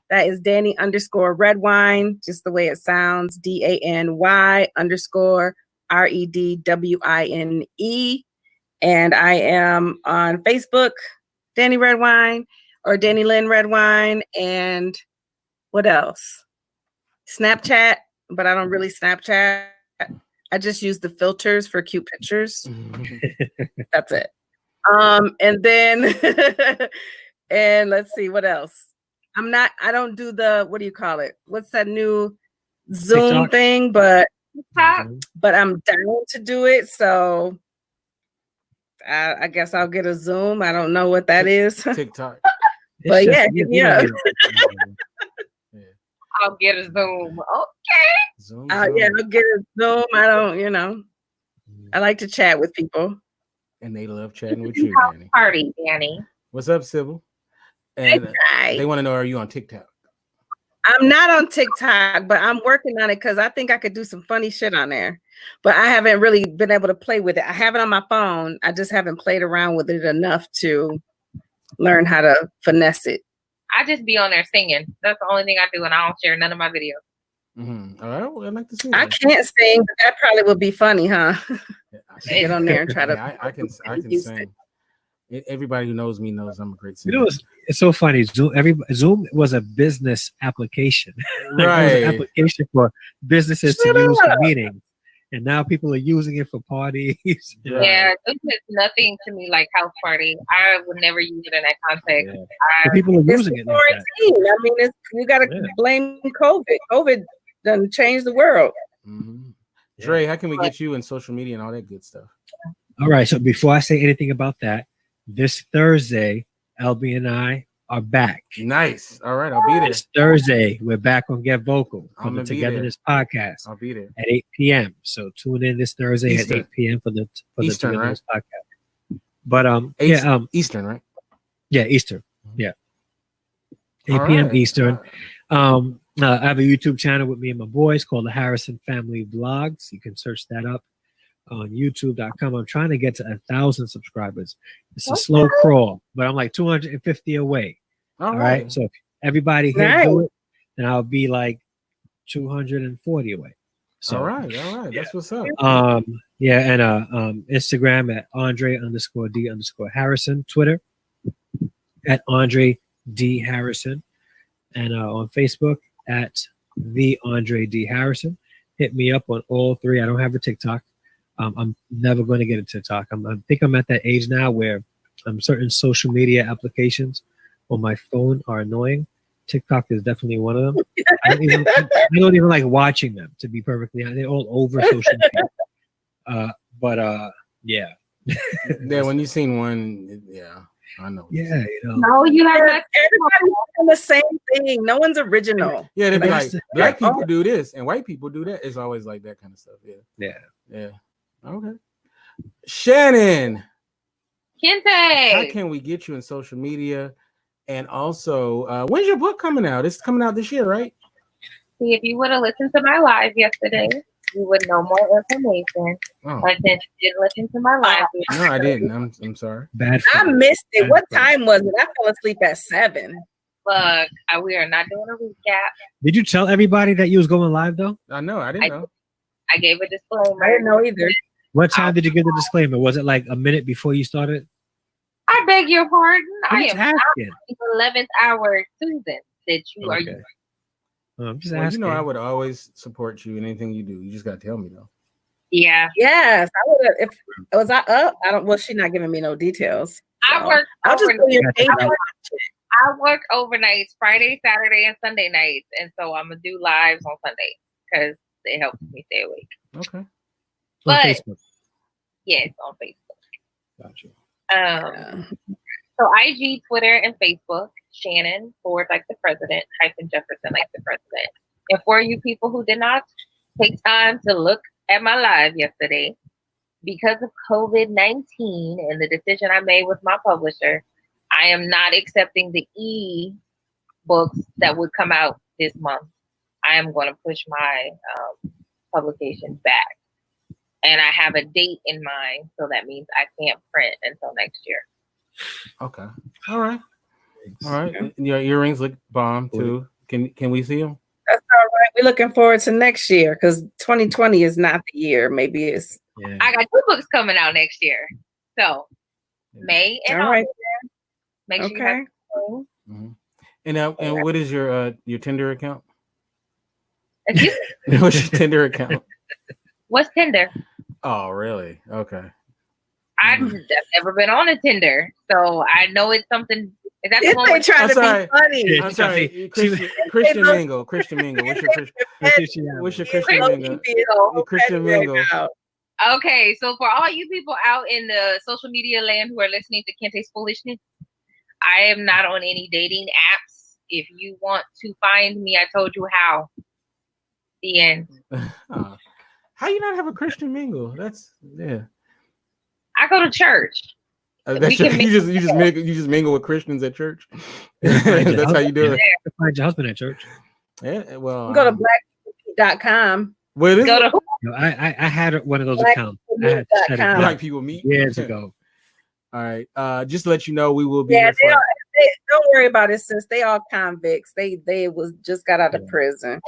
[SPEAKER 5] That is Danny_Redwine, just the way it sounds. DANY_REDWINE. And I am on Facebook, Danny Redwine or Danny Lynn Redwine. And what else? Snapchat, but I don't really Snapchat. I just use the filters for cute pictures. That's it. And then and let's see what else. I don't do the, what do you call it? What's that new Zoom
[SPEAKER 2] TikTok?
[SPEAKER 5] thing? But
[SPEAKER 2] Mhm.
[SPEAKER 5] I'm down to do it. So I guess I'll get a Zoom. I don't know what that is.
[SPEAKER 1] TikTok.
[SPEAKER 2] It's
[SPEAKER 5] But
[SPEAKER 2] just-
[SPEAKER 5] yeah,
[SPEAKER 2] you
[SPEAKER 5] yeah.
[SPEAKER 2] know,
[SPEAKER 3] I'll get a Zoom. Okay.
[SPEAKER 1] Zoom,
[SPEAKER 5] Yeah, I'll get a Zoom. I don't, I like to chat with people.
[SPEAKER 1] and they love chatting with you,
[SPEAKER 3] House
[SPEAKER 1] Danny.
[SPEAKER 3] party, Danny.
[SPEAKER 1] What's up, Sybil? And
[SPEAKER 5] Right.
[SPEAKER 1] they want to know, are you on TikTok?
[SPEAKER 5] I'm not on TikTok, but I'm working on it because I think I could do some funny shit on there. But I haven't really been able to play with it. I have it on my phone. I just haven't played around with it enough to learn how to finesse it.
[SPEAKER 3] I just be on there singing. That's the only thing I do, and I don't share none of my videos.
[SPEAKER 1] Mm-hmm. All right, well, I'd like to see
[SPEAKER 5] I
[SPEAKER 1] that.
[SPEAKER 5] can't sing, but that probably would be funny, huh? Get on there and try to.
[SPEAKER 1] Yeah, I can
[SPEAKER 5] use
[SPEAKER 1] sing. Everybody who knows me knows I'm a great
[SPEAKER 2] You
[SPEAKER 1] singer.
[SPEAKER 2] know, it's so funny. Zoom was a business application. Like, it was an
[SPEAKER 1] Right.
[SPEAKER 2] application for businesses
[SPEAKER 5] Shut
[SPEAKER 2] to use for
[SPEAKER 5] up.
[SPEAKER 2] meetings, and now people are using it for parties.
[SPEAKER 1] Right.
[SPEAKER 3] Yeah, this is nothing to me like house party. I would never use it in that context.
[SPEAKER 2] Yeah.
[SPEAKER 3] I,
[SPEAKER 2] But people are
[SPEAKER 5] It's
[SPEAKER 2] using it like that.
[SPEAKER 5] quarantine. I mean, you got to
[SPEAKER 2] Yeah.
[SPEAKER 5] blame COVID. COVID done changed the world.
[SPEAKER 1] Mm-hmm. Dre, how can we get you in social media and all that good stuff?
[SPEAKER 2] All right. So before I say anything about that, this Thursday, LB and I are back.
[SPEAKER 1] Nice. All right, I'll be there.
[SPEAKER 2] This Thursday, we're back on Get Vocal for
[SPEAKER 1] I'm
[SPEAKER 2] the
[SPEAKER 1] gonna be
[SPEAKER 2] Togetherness podcast
[SPEAKER 1] I'll be there.
[SPEAKER 2] at 8 p.m. So tune in this Thursday
[SPEAKER 1] Eastern.
[SPEAKER 2] at 8 p.m. for the
[SPEAKER 1] Eastern,
[SPEAKER 2] Togetherness podcast. But
[SPEAKER 1] Eastern, right?
[SPEAKER 2] yeah, Eastern. Yeah. 8
[SPEAKER 1] All
[SPEAKER 2] p.m.
[SPEAKER 1] right.
[SPEAKER 2] Eastern. I have a YouTube channel with me and my boys called the Harrison Family Vlogs. You can search that up on youtube.com. I'm trying to get to 1,000 subscribers. It's a slow crawl, but I'm like 250 away. All right. So if everybody here
[SPEAKER 5] Nice.
[SPEAKER 2] do it, then I'll be like 240 away. So
[SPEAKER 1] all right. That's what's up.
[SPEAKER 2] yeah, and Instagram at Andre_D_Harrison, Twitter at Andre D Harrison, and on Facebook at the Andre D Harrison. Hit me up on all three. I don't have a TikTok. I'm never going to get a TikTok. I think I'm at that age now where certain social media applications on my phone are annoying. TikTok is definitely one of them. I don't even like watching them, to be perfectly honest. They're all over social media. But yeah.
[SPEAKER 1] Yeah, when you seen one, yeah. I know.
[SPEAKER 2] Yeah, you know.
[SPEAKER 3] No, you have not.
[SPEAKER 5] Everybody's doing the same thing. No one's original.
[SPEAKER 1] Yeah, they'd be like,
[SPEAKER 2] That's-
[SPEAKER 1] black people do this and white people do that. It's always like that kind of stuff.
[SPEAKER 2] Yeah.
[SPEAKER 1] Yeah. Okay. Shannon, how
[SPEAKER 3] Kente.
[SPEAKER 1] can we get you in social media? And also, when's your book coming out? It's coming out this year, right?
[SPEAKER 3] See, if you would have listened to my live yesterday, you would know more information.
[SPEAKER 1] Oh,
[SPEAKER 3] But since you didn't listen to my live,
[SPEAKER 1] no, I didn't. I'm sorry.
[SPEAKER 2] Bad.
[SPEAKER 5] I
[SPEAKER 2] feeling.
[SPEAKER 5] missed it. What time was it? I fell asleep at 7.
[SPEAKER 3] look, we are not doing a recap.
[SPEAKER 2] Did you tell everybody that you was going live though?
[SPEAKER 1] I know. I didn't know.
[SPEAKER 3] I gave a disclaimer.
[SPEAKER 5] I didn't know either.
[SPEAKER 2] What time did you give the disclaimer? Was it like a minute before you started?
[SPEAKER 3] I beg your pardon.
[SPEAKER 2] I'm
[SPEAKER 3] I
[SPEAKER 2] just
[SPEAKER 3] am
[SPEAKER 2] asking.
[SPEAKER 3] the 11th hour Susan that you are.
[SPEAKER 2] Okay. I'm just
[SPEAKER 1] Well, you
[SPEAKER 2] asking.
[SPEAKER 1] know, I would always support you in anything you do. You just got to tell me though.
[SPEAKER 3] Yeah.
[SPEAKER 5] Yes, I would have. If was I up, I don't. Well, she's not giving me no details.
[SPEAKER 3] I
[SPEAKER 5] So,
[SPEAKER 3] work
[SPEAKER 5] I'll just
[SPEAKER 3] overnight.
[SPEAKER 5] go your page.
[SPEAKER 3] I work overnights, Friday, Saturday, and Sunday nights, and so I'm gonna do lives on Sunday because it helps me stay awake.
[SPEAKER 1] Okay.
[SPEAKER 2] On
[SPEAKER 3] but-
[SPEAKER 2] Facebook.
[SPEAKER 3] Yes, on Facebook.
[SPEAKER 1] Gotcha.
[SPEAKER 3] So IG, Twitter, and Facebook, Shannon Ford like the president, hyphen Jefferson like the president. And for you people who did not take time to look at my live yesterday, because of COVID-19 and the decision I made with my publisher, I am not accepting the e-books that would come out this month. I am going to push my publication back. And I have a date in mind, so that means I can't print until next year.
[SPEAKER 1] Okay. All right. All right. And your earrings look bomb too. Can we see them?
[SPEAKER 5] That's all right. We're looking forward to next year because 2020 is not the year. Maybe it's
[SPEAKER 2] Yeah.
[SPEAKER 3] I got 2 books coming out next year. So May and
[SPEAKER 5] all right.
[SPEAKER 3] August. Make sure you have
[SPEAKER 5] Okay.
[SPEAKER 3] your
[SPEAKER 1] Mhm. And what is your Tinder account?
[SPEAKER 3] Excuse me,
[SPEAKER 1] What's your Tinder account?
[SPEAKER 3] what's Tinder?
[SPEAKER 1] Oh, really? Okay.
[SPEAKER 3] I've never been on a Tinder, so I know it's something. Is that the
[SPEAKER 5] This
[SPEAKER 3] one?
[SPEAKER 5] ain't trying to
[SPEAKER 1] sorry.
[SPEAKER 5] be funny.
[SPEAKER 2] Yeah.
[SPEAKER 1] I'm
[SPEAKER 2] She-
[SPEAKER 1] sorry.
[SPEAKER 2] she-
[SPEAKER 1] Christian Mingle. Christian Mingle. What's your Christian? What's your Christian Mingle? Christian Mingle.
[SPEAKER 3] Okay, so for all you people out in the social media land who are listening to Kente's foolishness, I am not on any dating apps. If you want to find me, I told you how. The end.
[SPEAKER 1] How you not have a Christian Mingle? That's yeah.
[SPEAKER 3] I go to church.
[SPEAKER 1] That's
[SPEAKER 3] We can
[SPEAKER 1] you just mingle with Christians at church.
[SPEAKER 2] Find
[SPEAKER 1] That's how you do it.
[SPEAKER 2] Find your husband at church.
[SPEAKER 1] Yeah. Well,
[SPEAKER 5] Go to blackpeople.com.
[SPEAKER 1] What is
[SPEAKER 3] Go
[SPEAKER 1] it?
[SPEAKER 3] to
[SPEAKER 2] No, I had one of those
[SPEAKER 5] Black
[SPEAKER 2] accounts. I had to shut it down
[SPEAKER 1] Black people meet
[SPEAKER 2] years ago.
[SPEAKER 1] All right. Just to let you know, we will be
[SPEAKER 5] Yeah,
[SPEAKER 1] here for
[SPEAKER 5] don't worry about it, sis. They all convicts. They was just got out of prison.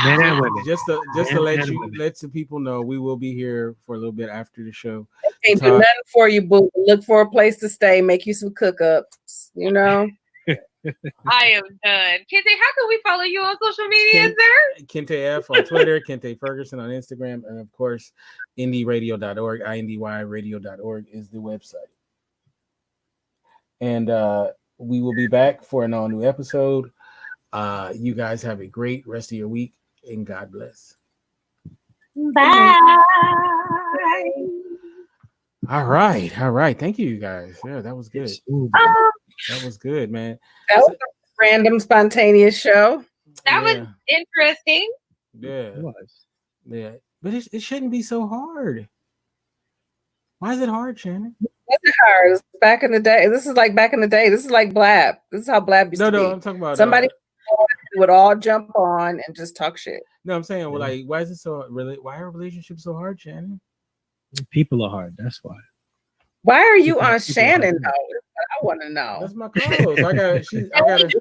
[SPEAKER 2] Men and women.
[SPEAKER 1] just to
[SPEAKER 2] Men
[SPEAKER 1] let
[SPEAKER 2] and
[SPEAKER 1] you
[SPEAKER 2] women.
[SPEAKER 1] let the people know, we will be here for a little bit after the show.
[SPEAKER 5] Can't do nothing for you, boo. Look for a place to stay. Make you some cook-ups. You know.
[SPEAKER 3] I am done. Kente, how can we follow you on social media,
[SPEAKER 1] Ken-
[SPEAKER 3] sir?
[SPEAKER 1] Kente F on Twitter, Kente Ferguson on Instagram, and of course, indyradio.org, indyradio.org is the website. And we will be back for an all-new episode. You guys have a great rest of your week, and God bless.
[SPEAKER 3] Bye.
[SPEAKER 1] All right. Thank you, guys. Yeah, that was good.
[SPEAKER 2] Ooh,
[SPEAKER 1] That was good, man.
[SPEAKER 5] That was a random, spontaneous show.
[SPEAKER 3] That was
[SPEAKER 1] Yeah.
[SPEAKER 3] interesting.
[SPEAKER 1] Yeah.
[SPEAKER 2] it was.
[SPEAKER 1] Yeah, but it shouldn't be so hard. Why is it hard, Shannon?
[SPEAKER 5] That's hard. It's back in the day. This is like back in the day. This is like Blab. This is how Blab used to
[SPEAKER 1] No,
[SPEAKER 5] be.
[SPEAKER 1] I'm talking about
[SPEAKER 5] Somebody would all jump on and just talk shit.
[SPEAKER 1] No, I'm saying, well, like, why is it so really? Why are relationships so hard, Shannon?
[SPEAKER 2] People are hard. That's why.
[SPEAKER 5] Why are you
[SPEAKER 2] People-
[SPEAKER 5] on
[SPEAKER 2] people
[SPEAKER 5] Shannon
[SPEAKER 2] are-
[SPEAKER 5] though? I want to know.
[SPEAKER 1] That's my co-host. I got.